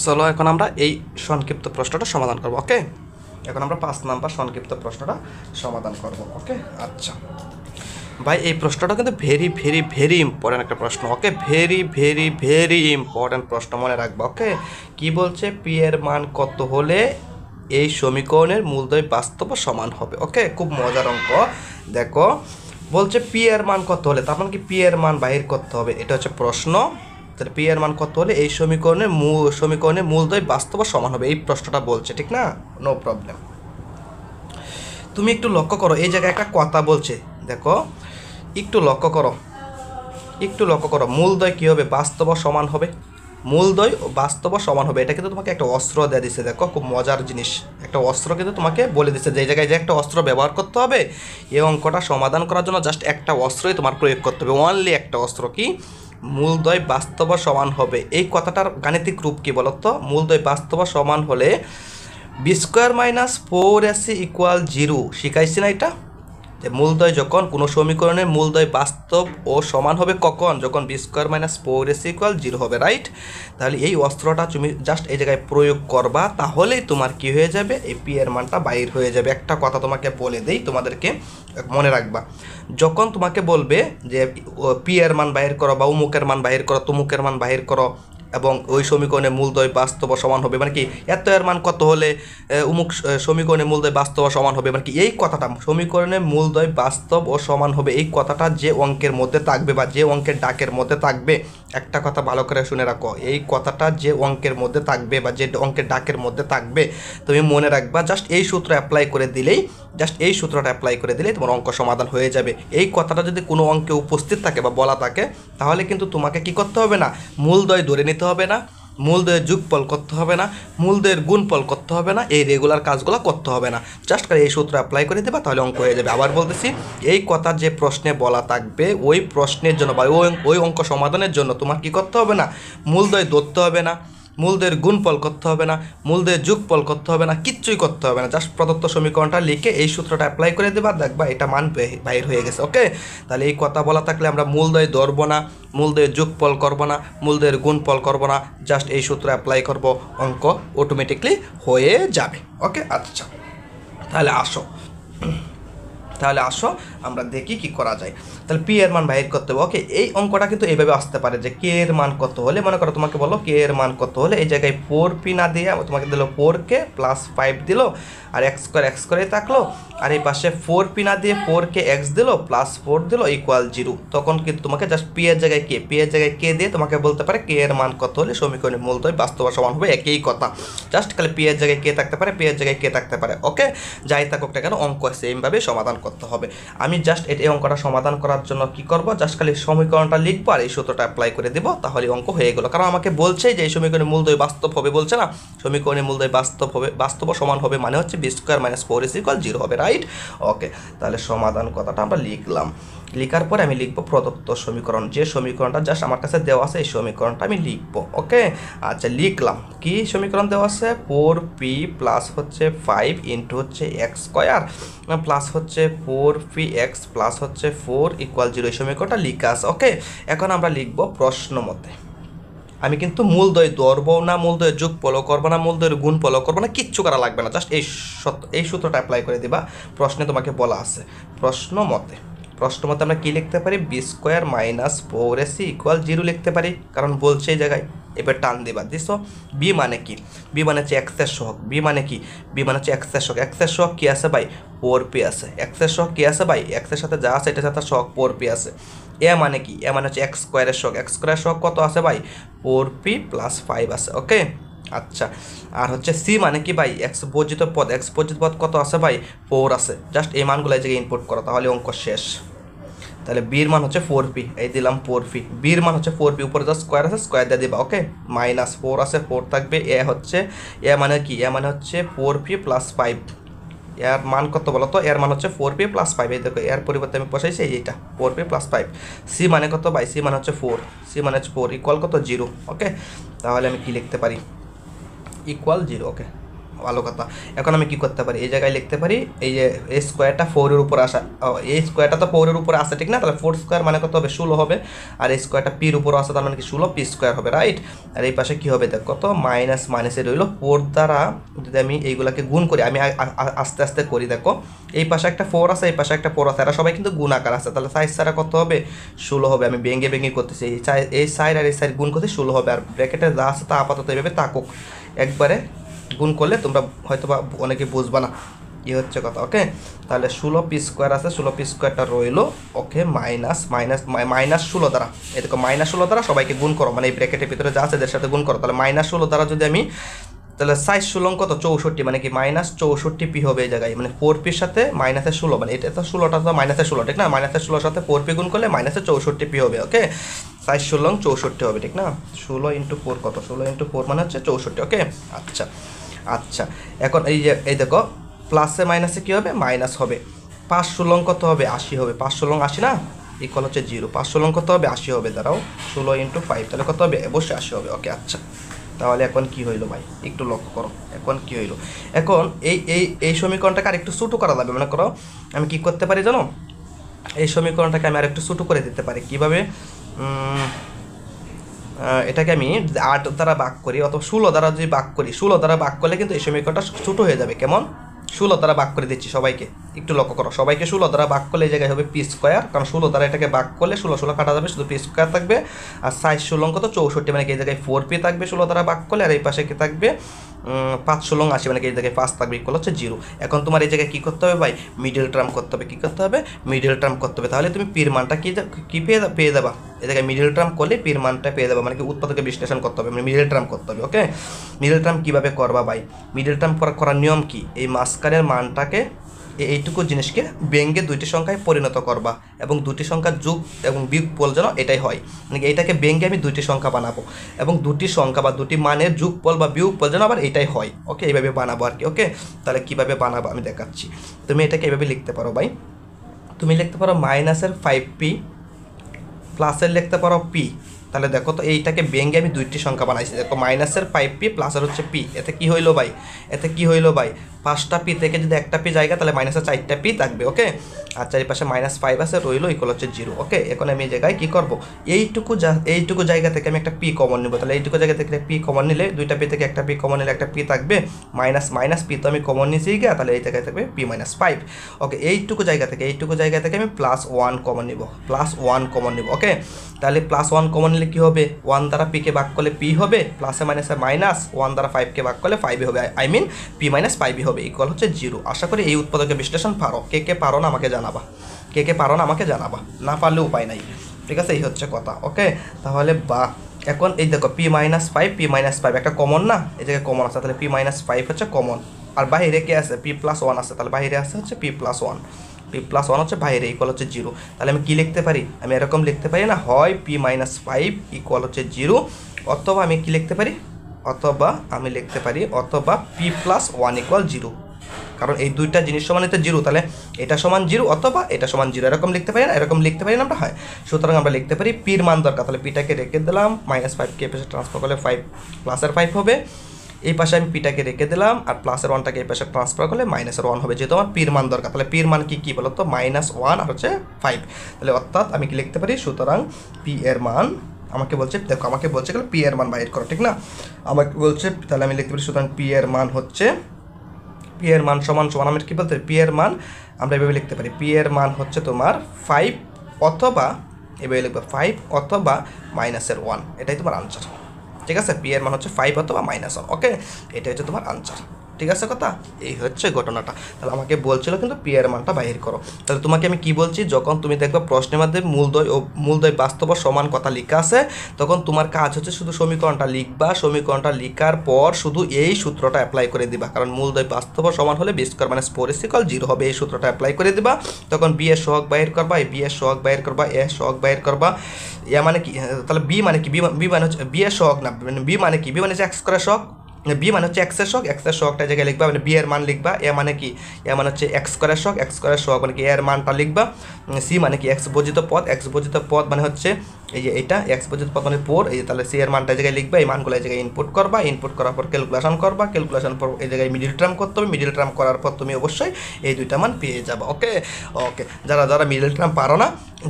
চলো এখন আমরা এই সংক্ষিপ্ত প্রশ্নটা সমাধান করব। ওকে, এখন আমরা 5 নাম্বার সংক্ষিপ্ত প্রশ্নটা সমাধান করব। ওকে, আচ্ছা ভাই, এই প্রশ্নটা কিন্তু ভেরি ভেরি ভেরি ইম্পর্ট্যান্ট একটা প্রশ্ন। ওকে, ভেরি ভেরি ভেরি ইম্পর্ট্যান্ট প্রশ্ন, মনে রাখবা। ওকে, কি বলছে? পি এর মান কত হলে এই সমীকরণের মূলদ্বয় বাস্তব সমান হবে? ওকে, খুব মজার অঙ্ক। দেখো, বলছে পি এর মান কত হলে, তার মানে কি পি এর মান বাহির করতে হবে, এটা হচ্ছে প্রশ্ন। তাহলে পি এর মান কত হলে এই সমীকরণের মূলদ্বয় বাস্তব সমান হবে, এই প্রশ্নটা বলছে, ঠিক না? No problem. তুমি একটু লক্ষ্য করো, এই জায়গায় একটা কথা বলছে, দেখো একটু লক্ষ্য করো, মূলদ্বয় কী হবে? বাস্তব সমান হবে। মূলদ্বয় বাস্তব সমান হবে, এটা কিন্তু তোমাকে একটা অস্ত্র দেওয়া দিচ্ছে। দেখো, খুব মজার জিনিস, একটা অস্ত্র কিন্তু তোমাকে বলে দিচ্ছে যে এই জায়গায় যে একটা অস্ত্র ব্যবহার করতে হবে, এই অঙ্কটা সমাধান করার জন্য জাস্ট একটা অস্ত্রই তোমার প্রয়োগ করতে হবে, অনলি একটা অস্ত্র। কি? মূলদ্বয় বাস্তব সমান হবে। এই কথাটার গাণিতিক রূপ কি বলতো? মূলদ্বয় বাস্তব সমান হলে b square minus 4ac equal 0। শিখাইছি না এটা? যে মূলদ্বয় যখন কোনো সমীকরণের মূলদ্বয় বাস্তব ও সমান হবে কখন? যখন B square minus 4ac equal 0 হবে, রাইট? তাহলে এই অস্ত্রটা তুমি জাস্ট এই জায়গায় প্রয়োগ করবা, তাহলেই তোমার কি হয়ে যাবে? এই পি এর মানটা বাইর হয়ে যাবে। একটা কথা তোমাকে বলে দেই, তোমাদেরকে মনে রাখবা, যখন তোমাকে বলবে যে পি এর মান বাহির করো বা উমুকের মান বাহির করো, তুমুকের মান বাহির করো, এবং ওই সমীকরণের মূলদ্বয় বাস্তব সমান হবে, মানে কি এত এর মান কত হলে অমুক সমীকরণের মূলদ্বয় বাস্তব সমান হবে, মানে কি এই কথাটা সমীকরণের মূলদ্বয় বাস্তব ও সমান হবে, এই কথাটা যে অঙ্কের মধ্যে থাকবে বা যে অঙ্কের ডাকের মধ্যে থাকবে, একটা কথা ভালো করে শুনে রাখো, এই কথাটা যে অঙ্কের মধ্যে থাকবে বা যে অঙ্কের ডাকের মধ্যে থাকবে, তুমি মনে রাখবা, জাস্ট এই সূত্র অ্যাপ্লাই করে দিলেই, তোমার অঙ্ক সমাধান হয়ে যাবে। এই কথাটা যদি কোনো অঙ্কে উপস্থিত থাকে বা বলা থাকে, তাহলে কিন্তু তোমাকে কি করতে হবে না? মূলদ্বয় ধরে নিতে হবে না, মূলদ্বয়ের যোগফল করতে হবে না, মূলদ্বয়ের গুণফল করতে হবে না, এই রেগুলার কাজগুলো করতে হবে না, জাস্ট এই সূত্র অ্যাপ্লাই করে দেবা, তাহলে অঙ্ক হয়ে যাবে। আবার বলতেছি, এই কথা যে প্রশ্নে বলা থাকবে, ওই প্রশ্নের জন্য বা ওই অঙ্ক সমাধানের জন্য তোমার কি করতে হবে না? মূলদ্বয় ধরতে হবে না, মূলদের গুণফল করতে হবে না, মূলদের যোগফল করতে হবে না, কিচ্ছুই করতে হবে না, জাস্ট প্রদত্ত সমীকরণটা লিখে এই সূত্রটা অ্যাপ্লাই করে দেবা, দেখবা এটা মান বাইর হয়ে গেছে। ওকে, তাহলে এই কথা বলা থাকলে আমরা মূলদ্বয় ধরবো না, মূলদের যোগফল করবো না, মূলদের গুণফল করবো না, জাস্ট এই সূত্র অ্যাপ্লাই করব, অঙ্ক অটোমেটিকলি হয়ে যাবে। ওকে, আচ্ছা, তাহলে আসো আমরা দেখি কি করা যায়। তাহলে পি এর মান বাহির করতে হবে। ওকে, এই অঙ্কটা কিন্তু এইভাবে আসতে পারে যে কে এর মান কত হলে, মনে করো তোমাকে বলো কে এর মান কত হলে, এই জায়গায় 4p না দিয়ে তোমাকে দিল 4k প্লাস 5 দিল, আর এক্স স্কোয়ারে থাকলো, আর এই পাশে 4p না দিয়ে 4k এক্স দিল প্লাস 4 দিল ইকুয়াল 0। তখন কিন্তু তোমাকে জাস্ট পি এর জায়গায় কে দিয়ে তোমাকে বলতে পারে কে এর মান কত হলে সমীকরণের মূলদ্বয় বাস্তব সমান হবে, একই কথা, জাস্ট খালি পি এর জায়গায় কে থাকতে পারে, থাকতে পারে। ওকে, যাই থাকুক না কেন, অঙ্ক সেমভাবে সমাধান করতে হবে। আমি জাস্ট এই অঙ্কটা সমাধান করার জন্য কি করব? জাস্ট খালি সমীকরণটা লিখবো আর এই সূত্রটা অ্যাপ্লাই করে দেবো, তাহলে অঙ্ক হয়ে গেল। কারণ আমাকে বলছে যে এই সমীকরণের মূলদ্বয় বাস্তব হবে, বলছে না? সমীকরণের মূলদ্বয় বাস্তব সমান হবে মানে হচ্ছে B square minus 4ac equal 0 হবে, রাইট? ওকে, তাহলে সমাধান কথাটা আমরা লিখলাম। লিখার পরে আমি লিখবো প্রদত্ত সমীকরণ, যে সমীকরণটা জাস্ট আমার কাছে দেওয়া আছে এই সমীকরণটা আমি লিখবো। ওকে, আচ্ছা লিখলাম। কি সমীকরণ দেওয়া আছে? 4p প্লাস হচ্ছে 5 ইন্টু হচ্ছে এক্স স্কোয়ার প্লাস হচ্ছে 4p এক্স প্লাস হচ্ছে 4 ইকুয়াল 0, এই সমীকরণটা লিখা আছে। ওকে, এখন আমরা লিখবো প্রশ্ন মতে। আমি কিন্তু মূলদ্বয় ধরবো না, মূলদ্বয়ের যোগ ফলো করবো না, মূলদ্বয়ের গুণ ফলো করবো না, কিচ্ছু করা লাগবে না, জাস্ট এই সূত্রটা অ্যাপ্লাই করে দিবা। প্রশ্নে তোমাকে বলা আছে প্রশ্ন মতে আমরা কী লিখতে পারি? B square minus 4ac equal 0 লিখতে পারি, কারণ বলছে এই জায়গায়। এবার টান দিবা, দিছো। বি মানে কি? বি মানে হচ্ছে এক্সের সহগ। বি মানে কি? বি মানে হচ্ছে এক্সের সহগ। এক্সের সহগ কী আছে ভাই? 4p আছে। এক্সের সহগ কী আছে ভাই? এক্সের সাথে যা আছে এটার সাথে সহগ 4p আছে। এ মানে কি? এ মানে হচ্ছে এক্স স্কোয়ারের সহগ। এক্স স্কোয়ারের সহগ কত আছে ভাই? 4p প্লাস 5 আছে। ওকে, আচ্ছা, আর হচ্ছে সি মানে কি ভাই? এক্স বর্জিত পদ কত আছে ভাই? 4 আছে। জাস্ট এই মানগুলো এই জায়গায় ইনপুট করো, তাহলে অঙ্ক শেষ। তাহলে বির মান হচ্ছে 4p, এই দিলাম 4p, বির মান হচ্ছে 4p, উপরে যা স্কোয়ার আছে স্কোয়ার দিয়ে দিবা। ওকে, মাইনাস 4 আছে, 4 থাকবে। এ মানে কি? এ মানে হচ্ছে 4p প্লাস 5। এর মান কত বলো তো? এর মান হচ্ছে 4p প্লাস 5। এই দেখো, এর পরিবর্তে আমি বসাইছি এইটা 4p প্লাস 5। সি মানে কত ভাই? সি মানে হচ্ছে 4। সি মানে হচ্ছে 4 ইকুয়াল কত? 0। ওকে, তাহলে আমি কি লিখতে পারি? ইকুয়াল 0। ওকে, ভালো কথা। এখন আমি কি করতে পারি, এই জায়গায় লিখতে পারি এই যে এই স্কোয়ারটা 4-এর উপর আসা, এই স্কোয়ারটা তো 4-এর উপরে আসে ঠিক না, তাহলে 4 স্কোয়ার মানে কত হবে 16 হবে, আর এই স্কোয়ারটা পির উপর আসে তার মানে কি 16 পি স্কোয়ার হবে, রাইট। আর এই পাশে কি হবে দেখ কত মাইনাস মাইনাসে রইল 4 দ্বারা যদি আমি এইগুলাকে গুণ করি, আমি আস্তে আস্তে করি দেখো, এই পাশে একটা 4 আছে, এই পাশে একটা 4 আছে, এরা সবাই কিন্তু গুণ আকার আছে, তাহলে সাইজ ছাড়া কত হবে 16 হবে। আমি ভেঙে ভেঙে করতেছি, এই সাইড আর এই সাইড গুণ করতে 16 হবে, আর ব্র্যাকেটে যা আছে তা আপাতত এইভাবে থাকুক, একবারে গুণ করলে তোমরা হয়তো বা অনেকে বুঝবা না কি হচ্ছে কথা, ওকে। তাহলে 16 পি স্কোয়ার আছে, 16 পি স্কোয়ারটা রইলো, ওকে, মাইনাস মাইনাস মাইনাস 16 দ্বারা, এই দেখো মাইনাস 16 দ্বারা সবাইকে গুণ করো, মানে এই ব্র্যাকেটের ভিতরে যা আছে এদের সাথে গুণ করো, তাহলে মাইনাস 16 দ্বারা যদি আমি, তাহলে সাইজ 16 কত 64, মানে কি মাইনাস 64 পি হবে এই জায়গায়, মানে 4 পির সাথে মাইনাসের 16, মানে এটা তো 16টা তো মাইনাসের 16 ঠিক না, মাইনাসের 16 সাথে 4 পি গুণ করলে মাইনাসের 64 পি হবে, ওকে। সাইজ 16 64 হবে ঠিক না, 16 × 4 কত, 16 × 4 মানে হচ্ছে 64, ওকে। আচ্ছা আচ্ছা, এখন এই যে এই দেখো প্লাসে মাইনাসে কী হবে মাইনাস হবে, 5 16 কত হবে 80 হবে, 5 16 80 না, ইকুয়াল হচ্ছে 0, 5 16 কত হবে 80 হবে, দাঁড়াও 16 × 5 তাহলে কত হবে অবশ্যই 80 হবে, ওকে। আচ্ছা তাহলে এখন কি হইলো ভাই একটু লক্ষ্য করো, এখন কি হইলো, এখন এই সমীকরণটাকে আর একটু ছোটো করা যাবে, মনে করো আমি কি করতে পারি জানো, এই সমীকরণটাকে আমি আর একটু ছোটো করে দিতে পারি, কীভাবে, এটাকে আমি 8 দ্বারা ভাগ করি অথবা 16 দ্বারা যদি ভাগ করি, 16 দ্বারা ভাগ করলে কিন্তু এই সমীকরণটা ছোটো হয়ে যাবে, কেমন 16 দ্বারা ভাগ করে দিচ্ছি সবাইকে, একটু লক্ষ্য করো, সবাইকে 16 দ্বারা ভাগ করলে এই জায়গায় হবে পি স্কোয়ার, কারণ 16 দ্বারা এটাকে ভাগ করলে 16 16 কাটা যাবে, শুধু পি স্কোয়ার থাকবে, আর সাইজ 16 কত 64, মানে কি এই জায়গায় 4 পি থাকবে 16 দ্বারা ভাগ করলে, আর এই পাশে কি থাকবে 5 16 80, মানে কি এই জায়গায় 5 থাকবে, ইকুয়াল হচ্ছে 0। এখন তোমার এই জায়গায় কী করতে হবে ভাই, মিডল টার্ম করতে হবে, কী করতে হবে মিডল টার্ম করতে হবে, তাহলে তুমি পির মানটা কী পেয়ে যাবা, এই জায়গায় মিডল টার্ম করলে পির মানটা পেয়ে যাবা, মানে কি উৎপাদকে বিশ্লেষণ করতে হবে, মানে মিডল টার্ম করতে হবে, ওকে। মিডল টার্ম কীভাবে করবা ভাই, মিডল টার্ম করার নিয়ম কি, এই মাঝখানের মানটাকে এইটুকু জিনিসকে ব্যঙ্গে দুইটি সংখ্যায় পরিণত করবা, এবং দুটি সংখ্যার যোগ এবং বিয়োগফল যেন এটাই হয়, মানে এইটাকে ব্যঙ্গে আমি দুইটি সংখ্যা বানাবো, এবং দুটি সংখ্যা বা দুটি মানের যোগফল বা বিয়োগফল যেন আবার এটাই হয়, ওকে, এইভাবে বানাবো আর কি, ওকে। তাহলে কীভাবে বানাবো আমি দেখাচ্ছি, তুমি এটাকে এইভাবে লিখতে পারো ভাই, তুমি লিখতে পারো মাইনাসের 5p প্লাসের লিখতে পারো পি, তাহলে দেখো তো এইটাকে ব্যঙ্গে আমি দুইটি সংখ্যা বানাইছি, দেখো মাইনাসের 5p প্লাসের হচ্ছে পি, এতে কি হইলো ভাই, এতে কি হইলো ভাই 5টা পি থেকে যদি একটা পি জায়গা তাহলে মাইনাসের 4টা পি থাকবে, ওকে। আর চারিপাশে -5 আছে রইলো, ইকুয়াল হচ্ছে 0, ওকে। এখন আমি এই জায়গায় কী করবো, এইটুকু জায়গা থেকে আমি একটা পি কমন নেবো, তাহলে এইটুকু জায়গা থেকে পি কমন নিলে দুইটা পি থেকে একটা পি কমন নিলে একটা পি থাকবে, মাইনাস পি তো আমি কমন নিয়েছি গিয়া, তাহলে এই জায়গায় থাকবে p-5, ওকে। এইটুকু জায়গা থেকে আমি +1 কমন নিব, +1 কমন নিব, ওকে। তাহলে +1 কমন নিলে কী হবে, 1 দ্বারা পিকে ভাগ করলে পি হবে, প্লাসে মাইনাসে মাইনাস, 1 দ্বারা 5কে ভাগ করলে 5 হবে, আই মিন p-5 হবে, ইকুয়াল হচ্ছে 0। আশা করি এই উৎপাদকের বিশ্লেষণ পারো, কে পারো না আমাকে জানাবা, কে পারো না আমাকে জানাবা, না পারলে উপায় নাই, ঠিক আছে, এই হচ্ছে কথা, ওকে। তাহলে বা এখন এই দেখো p-5 একটা কমন না, এই জায়গায় কমন আছে, তাহলে p-5 হচ্ছে কমন, আর বাইরে কে আছে p+1 আছে, তাহলে বাইরে আছে হচ্ছে p+1 হচ্ছে বাইরে, ইকুয়াল হচ্ছে 0। তাহলে আমি কি লিখতে পারি, আমি এরকম লিখতে পারি না, হয় p-5 ইকুয়াল হচ্ছে 0, অথবা আমি কি লিখতে পারি, অথবা p+1 ইকুয়াল 0, কারণ এই দুইটা জিনিস সমান হতে 0, তাহলে এটা সমান 0 অথবা এটা সমান 0, এরকম লিখতে পারি না, এরকম লিখতে পারি না আমরা, হয়। সুতরাং আমরা লিখতে পারি পির মান দরকার, তাহলে পিটাকে রেখে দিলাম, -5কে পাশে ট্রান্সফার করলে 5 প্লাসের 5 হবে, এই পাশে আমি পিটাকে রেখে দিলাম, আর প্লাসের 1টাকে এই পাশে ট্রান্সফার করলে -1 হবে, যেহেতু আমার পির মান দরকার, তাহলে পির মান কি বলো তো -1 আর হচ্ছে 5, তাহলে অর্থাৎ আমি কি লিখতে পারি, সুতরাং পি এর মান আমাকে বলছে, দেখো আমাকে বলছে গেল পি এর মান বাইর করো, ঠিক না, আমাকে বলছে, তাহলে আমি লিখতে পারি সুতরাং পি এর মান হচ্ছে, পি এর মান সমান আমি কি বলতে, পি এর মান আমরা এভাবে লিখতে পারি, পি এর মান হচ্ছে তোমার 5 অথবা এভাবে লিখবে 5 অথবা -1, এটাই তোমার আনসার, ঠিক আছে। পি এর মান হচ্ছে 5 অথবা -1, ওকে, এটা হচ্ছে তোমার আনসার, ঠিক আছে কথা, এই হচ্ছে ঘটনাটা। তাহলে আমাকে বলছিল কিন্তু পি এর মানটা বাহির করো, তাহলে তোমাকে আমি কি বলছি, যখন তুমি দেখবে প্রশ্নের মধ্যে মূলদ্বয় বাস্তব সমান কথা লেখা আছে, তখন তোমার কাজ হচ্ছে শুধু সমীকরণটা লিখবা, সমীকরণটা লেখার পর শুধু এই সূত্রটা অ্যাপ্লাই করে দিবা, কারণ মূলদ্বয় বাস্তব সমান হলে b² - 4 = 0 হবে, এই সূত্রটা অ্যাপ্লাই করে দিবা, তখন বি এর সহগ বাহির করবা, এই বি এর সহগ বাহির করবা, এ সহগ বাহির করবা, ইয়া মানে কি, তাহলে বি মানে কি, বি মানে হচ্ছে বি এর সহগ না, বি মানে কি, বি মানে হচ্ছে x² সহগ, বি মানে হচ্ছে এক্সের শখ, এক্সের শখটা জায়গায় লিখবা, মানে বি এর মান লিখবা। এ মানে কি, এ মানে হচ্ছে এক্স স্কোয়ারের শখ, এক্স স্কোয়ারের শখ মানে কি এর মানটা লিখবা। সি মানে কি এক্স বর্জিত পদ, এক্স বর্জিত পদ মানে হচ্ছে এই যে এটা এক্স বর্জিত পদ মানে 4, এই যে তাহলে সি এর মানটা জায়গায় লিখবা, এই মানগুলো এই জায়গায় ইনপুট করবা, ইনপুট করার পর ক্যালকুলেশন করবা, ক্যালকুলেশন পর এই জায়গায় মিডিল টার্ম করতে হবে, মিডিল টার্ম করার পর তুমি অবশ্যই এই দুইটা মান পেয়ে যাবে। ওকে ওকে, যারা যারা মিডিল টার্ম পারো না,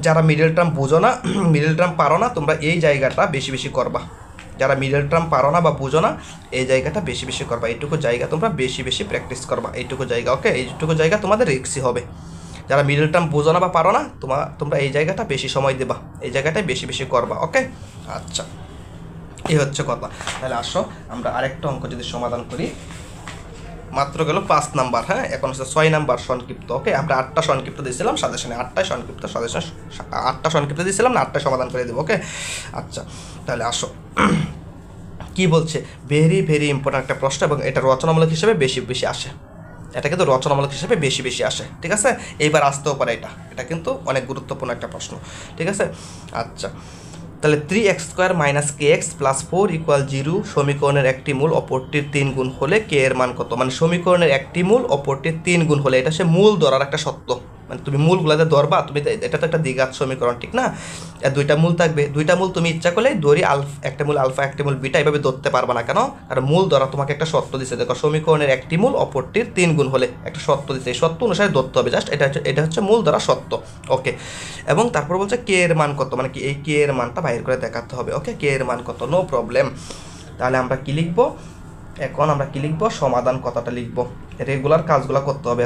যারা মিডিল টার্ম বুঝো না, মিডিল টার্ম পারো না, তোমরা এই জায়গাটা বেশি বেশি করবা। যারা মিডল টার্ম পারো না বা বুঝো না, এই জায়গাটা বেশি বেশি করবা, এইটুকু জায়গা তোমরা বেশি বেশি প্র্যাকটিস করবা, এইটুকু জায়গা। ওকে, এইটুকু জায়গা তোমাদের রিক্সি হবে। যারা মিডল টার্ম বুঝো না বা পারো না, তোমরা এই জায়গাটা বেশি সময় দেবা, এই জায়গাটায় বেশি বেশি করবা। ওকে আচ্ছা, এই হচ্ছে কথা। তাহলে আসো আমরা আরেকটা অঙ্ক যদি সমাধান করি, মাত্র গেল 5 নাম্বার। হ্যাঁ, এখন হচ্ছে 6 নাম্বার সংক্ষিপ্ত। ওকে, আমরা 8টা সংক্ষিপ্ত দিয়েছিলাম সাজেশনে, 8টাই সংক্ষিপ্ত সাজেশন, 8টা সংক্ষিপ্ত দিয়েছিলাম না, 8টাই সমাধান করে দেবো। ওকে আচ্ছা, তাহলে আসো কি বলছে, ভেরি ভেরি ইম্পর্ট্যান্ট একটা প্রশ্ন, এবং এটা রচনামূলক হিসেবে বেশি বেশি আসে, এটা কিন্তু রচনামূলক হিসেবে বেশি বেশি আসে। ঠিক আছে, এইবার আসতেও পারে, এটা কিন্তু অনেক গুরুত্বপূর্ণ একটা প্রশ্ন। ঠিক আছে আচ্ছা, তাহলে 3x² - kx + 4 = 0 সমীকরণের একটি মূল অপরটির 3 গুণ হলে কে এর মান কত? মানে সমীকরণের একটি মূল অপরটির 3 গুণ হলে, এটা সে মূল ধরার একটা সত্য, মানে তুমি মূলগুলাতে ধরবা, তুমি এটা তো একটা দ্বিঘাত সমীকরণ, ঠিক না? দুইটা মূল থাকবে, দুইটা মূল তুমি ইচ্ছা করলে ধরি একটা মূল আলফা একটা মূল বিটা, এভাবে ধরতে পারবা না। কেন? আর মূল ধরা তোমাকে একটা সত্য দিচ্ছে, দেখো সমীকরণের একটি মূল অপরটির 3 গুণ হলে একটা সত্য দিচ্ছে, এই সত্য অনুসারে ধরতে হবে, জাস্ট এটা হচ্ছে মূল ধরা সত্য। ওকে, এবং তারপর বলছে কে এর মান কত, মানে কি এই কে এর মানটা বাইর করে দেখাতে হবে। ওকে, কে এর মান কত, নো প্রবলেম। তাহলে আমরা কি লিখবো এখন, আমরা কি লিখবো, সমাধান কথাটা লিখবো, রেগুলার কাজগুলো করতে হবে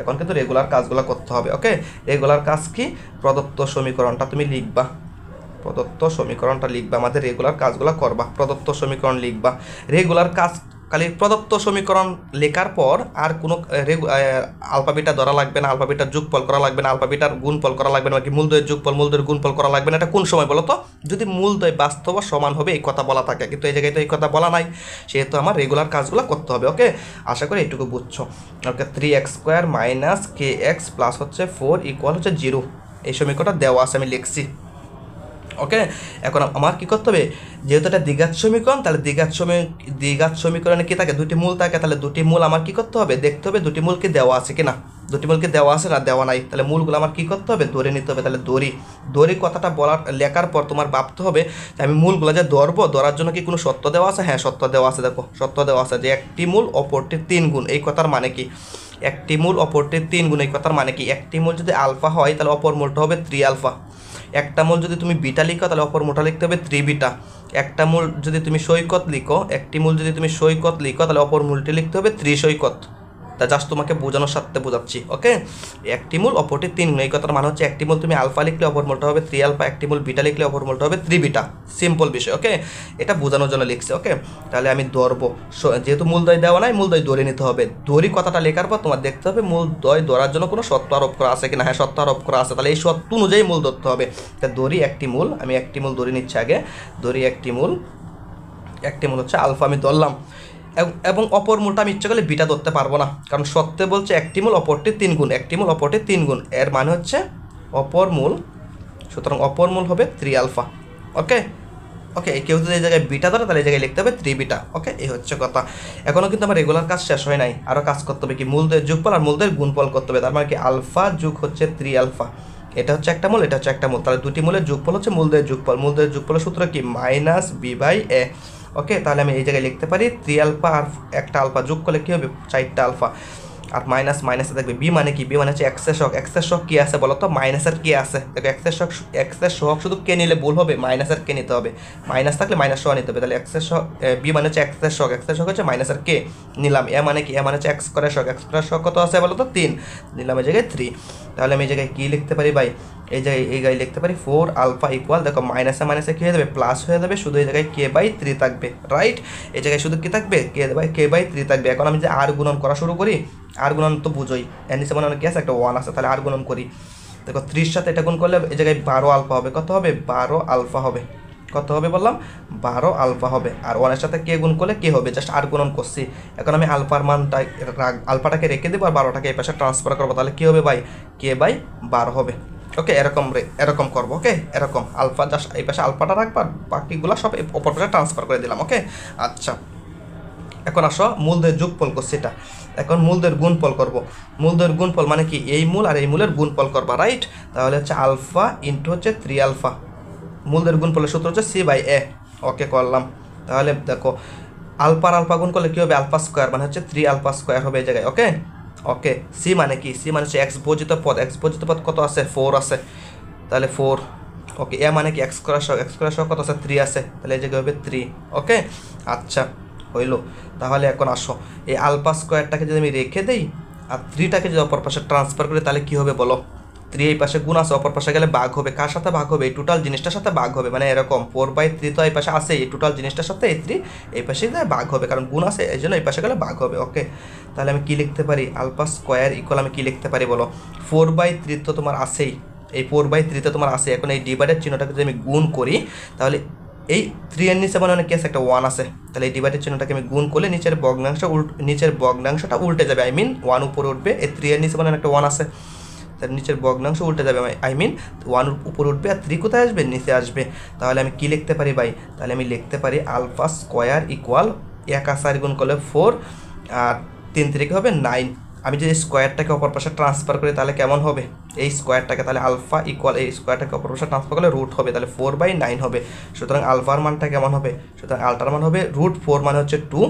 এখন কিন্তু রেগুলার কাজগুলো করতে হবে। ওকে, রেগুলার কাজ কি, প্রদত্ত সমীকরণটা তুমি লিখবা, প্রদত্ত সমীকরণটা লিখবা, আমাদের রেগুলার কাজগুলো করবা, প্রদত্ত সমীকরণ লিখবা। রেগুলার কাজ খালি প্রদত্ত সমীকরণ লেখার পর আর কোনো আলফা বিটা ধরা লাগবে না, আলফা বিটার যোগফল করা লাগবে না, আলফা বিটার গুণফল করা লাগবে না, কি মূলদ্বয়ের যোগফল মূলদ্বয়ের গুণফল করা লাগবে না। এটা কোন সময় বলো তো, যদি মূলদ্বয় বাস্তব সমান হবে এই কথা বলা থাকে, কিন্তু এই জায়গায় তো এই কথা বলা নাই, সেহেতু আমার রেগুলার কাজগুলো করতে হবে। ওকে, আশা করি এইটুকু বুঝছো। ওকে, 3x² - kx প্লাস হচ্ছে 4 = হচ্ছে 0, এই সমীকরণটা দেওয়া আছে, আমি লিখছি। ওকে, এখন আমার কী করতে হবে, যেহেতু এটা দ্বিঘাত সমীকরণ, তাহলে দ্বিঘাত সমীকরণে কী থাকে, দুটি মূল থাকে, তাহলে দুটি মূল আমার কী করতে হবে, দেখতে হবে দুটি মূলকে দেওয়া আছে কিনা, দুটি মূলকে দেওয়া আছে না দেওয়া নাই, তাহলে মূলগুলো আমার কী করতে হবে, ধরে নিতে হবে। তাহলে দড়ি কথাটা লেখার পর তোমার ভাবতে হবে যে আমি মূলগুলো যে ধরার জন্য কি কোনো সত্য দেওয়া আছে? হ্যাঁ, সত্য দেওয়া আছে, দেখো সত্য দেওয়া আছে যে একটি মূল অপরটির 3 গুণ, এই কথার মানে কি, একটি মূল অপরটির 3 গুণ, এই কথার মানে কি, একটি মূল যদি আলফা হয় তাহলে অপর মূলটা হবে 3 আলফা, একটা মূল যদি তুমি বিটা লিখো তাহলে অপর মূলটা লিখতে হবে 3 বিটা, একটা মূল যদি তুমি সৈকত লিখো, একটি মূল যদি তুমি সৈকত লিখো তাহলে অপর মূলটি লিখতে হবে 3 সৈকত। তা জাস্ট তোমাকে বোঝানোর সাথে বোঝাচ্ছি। ওকে, একটি মূল অপরটির 3 গুণ, এই কথার মানে হচ্ছে একটি মূল তুমি আলফা লিখলে অপর মূলটা হবে 3 আলফা, একটি মূল বিটা লিখলে অপর মূলটা হবে 3 বিটা, সিম্পল বিষয়। ওকে, এটা বোঝানোর জন্য লিখছি। ওকে, তাহলে আমি ধরবো, যেহেতু মূলদ্বয় দেওয়া নাই, মূলদ্বয় ধরে নিতে হবে। দড়ি কথাটা লেখার পর তোমার দেখতে হবে মূলদ্বয় ধরার জন্য কোনো সত্য আরোপ করা আছে কিনা, হ্যাঁ সত্য আরোপ করা আছে, তাহলে এই সত্য অনুযায়ী মূল ধরতে হবে। তা দড়ি একটি মূল, আমি একটি মূল ধরে নিচ্ছি আগে, দড়ি একটি মূল হচ্ছে আলফা, আমি ধরলাম, এবং অপর মূলটা আমি ইচ্ছা করলে বিটা ধরতে পারবো না, কারণ সত্যে বলছে একটি মূল অপরটির 3 গুণ, একটি মূল অপরটির 3 গুণ, এর মানে হচ্ছে অপর মূল, সুতরাং অপর মূল হবে 3 আলফা। ওকে ওকে, কেউ যদি এই জায়গায় বিটা ধরে তাহলে এই জায়গায় লিখতে হবে 3 বিটা। ওকে, এই হচ্ছে কথা। এখনও কিন্তু আমার রেগুলার কাজ শেষ হয় নাই, আরও কাজ করতে হবে, কি মূলদের যোগফল আর মূলদের গুণফল করতে হবে, তার মানে কি আলফা যোগ হচ্ছে 3 আলফা, এটা হচ্ছে একটা মূল, এটা হচ্ছে একটা মূল, তাহলে দুটি মূলের যোগফল হচ্ছে মূলদের যোগফল, মূলদের যোগফলের সূত্র কি -b/a। ওকে, তাহলে আমি এই জায়গায় লিখতে পারি 3 আলফা আর একটা আলফা যোগ করলে কী হবে, 4টা আলফা, আর মাইনাসে থাকবে বি, মানে কি, বি মানে হচ্ছে এক্সের শক, এক্সের শক কী আছে বলো তো, মাইনাসের কে আছে, দেখো এক্সের শক শুধু কে নিলে ভুল হবে, মাইনাসের কে নিতে হবে, মাইনাস থাকলে মাইনাস সহ নিতে হবে, তাহলে এক্সের শক, বি মানে হচ্ছে এক্সের শক হচ্ছে মাইনাসের কে নিলাম, এ মানে কি, এ মানে হচ্ছে এক্স স্কোয়ারের শক কত আছে বলো তো 3, নিলাম এই জায়গায় 3, তাহলে আমি এই জায়গায় কী লিখতে পারি ভাই, এই জায়গায় লিখতে পারি 4 আলফা ইকুয়াল, দেখো মাইনাসে কী হয়ে যাবে, প্লাস হয়ে যাবে, শুধু এই জায়গায় k/3 থাকবে, রাইট, এই জায়গায় শুধু কী থাকবে, k/3 থাকবে। এখন আমি যে আর গুণন করা শুরু করি, আর গুণন তো বুঝোই, এর নিচে মনে হয় কি আছে, একটা 1 আছে, তাহলে আর গুণন করি, দেখো 30 সাথে এটা গুণ করলে এই জায়গায় 12 আলফা হবে, কত হবে, 12 আলফা হবে, কত হবে বললাম, 12 আলফা হবে, আর 1-এর সাথে কে গুণ করলে কে হবে, জাস্ট আর গুণন করছি। এখন আমি আলফার মানটা আলফাটাকে রেখে দেবো আর 12টাকে এই পাশে ট্রান্সফার করবো, তাহলে কী হবে ভাই, k/12 হবে। ওকে, এরকম করবো। ওকে, এরকম আলফা জাস্ট এই পাশে আলফাটা রাখবার, বাকিগুলো সব অপর পাশে ট্রান্সফার করে দিলাম। ওকে আচ্ছা, এখন আসো মূলদের যোগফল করছি এটা, এখন মূলদের গুণফল করব। মূলদের গুণফল মানে কি এই মূল আর এই মূলের গুণফল করবা, রাইট? তাহলে হচ্ছে আলফা ইন্টু হচ্ছে 3 আলফা, মূলদের গুণফলের সূত্র হচ্ছে C/A। ওকে করলাম। তাহলে দেখো আলফার আলফা গুণ করলে কী হবে, আলফা স্কোয়ার মানে হচ্ছে 3 আলফা স্কোয়ার হবে এই জায়গায়। ওকে ওকে, সি মানে কি, সি মানে হচ্ছে এক্স বর্জিত পদ, এক্স বর্জিত পদ কত আছে, 4 আছে, তাহলে 4। ওকে, এ মানে কি এক্স স্কোয়ার সহ, এক্স স্কোয়ার সহ কত আছে, 3 আছে, তাহলে এই জায়গায় হবে 3। ওকে আচ্ছা হইল। তাহলে এখন আসো এই আলফা স্কোয়ারটাকে যদি আমি রেখে দেই আর 3টাকে যদি অপর পাশে ট্রান্সফার করি তাহলে কী হবে বলো, 3 এই পাশে গুণ আছে, অপর পাশে গেলে ভাগ হবে, কার সাথে ভাগ হবে, এই টোটাল জিনিসটার সাথে ভাগ হবে, মানে এরকম 4/3 তো এই পাশে আছে, এই টোটাল জিনিসটার সাথে এই 3 এই পাশে ভাগ হবে, কারণ গুণ আছে এই জন্য এই পাশে গেলে ভাগ হবে। ওকে, তাহলে আমি কী লিখতে পারি, আলফা স্কোয়ার ইকুয়াল আমি কী লিখতে পারি বলো, 4/3 তো তোমার আছেই, এই 4/3 তো তোমার আছে, এখন এই ডিভাইডের চিহ্নটাকে যদি আমি গুণ করি তাহলে এই 3 এর নিচে মানে অনেক কেস একটা 1 আছে, তাহলে এই ডিভাইডের চিহ্নটাকে আমি গুণ করলে নিচের ভগ্নাংশটা উল্টে যাবে, আই মিন 1 উপরে উঠবে, এই 3 এর নিচে মানে একটা 1 আছে, তার নিচের ভগ্নাংশ উল্টে যাবে, আই মিন 1 উপরে উঠবে আর 3 কোথায় আসবে, নিচে আসবে। তাহলে আমি কি লিখতে পারি ভাই, তাহলে আমি লিখতে পারি আলফা স্কোয়ার ইকুয়াল 1 আর 4 গুণ করলে 4 আর 3 3 হবে 9। আমি যদি স্কোয়ারটাকে অপর পাশে ট্রান্সফার করি তাহলে কেমন হবে, এই স্কোয়ারটাকে, তাহলে আলফা ইকুয়াল এই স্কোয়ারটাকে অপর পাশে ট্রান্সফার করলে রুট হবে, তাহলে 4/9 হবে। সুতরাং আলফার মানটা কেমন হবে, সুতরাং আলটার মান হবে √4 মানে হচ্ছে 2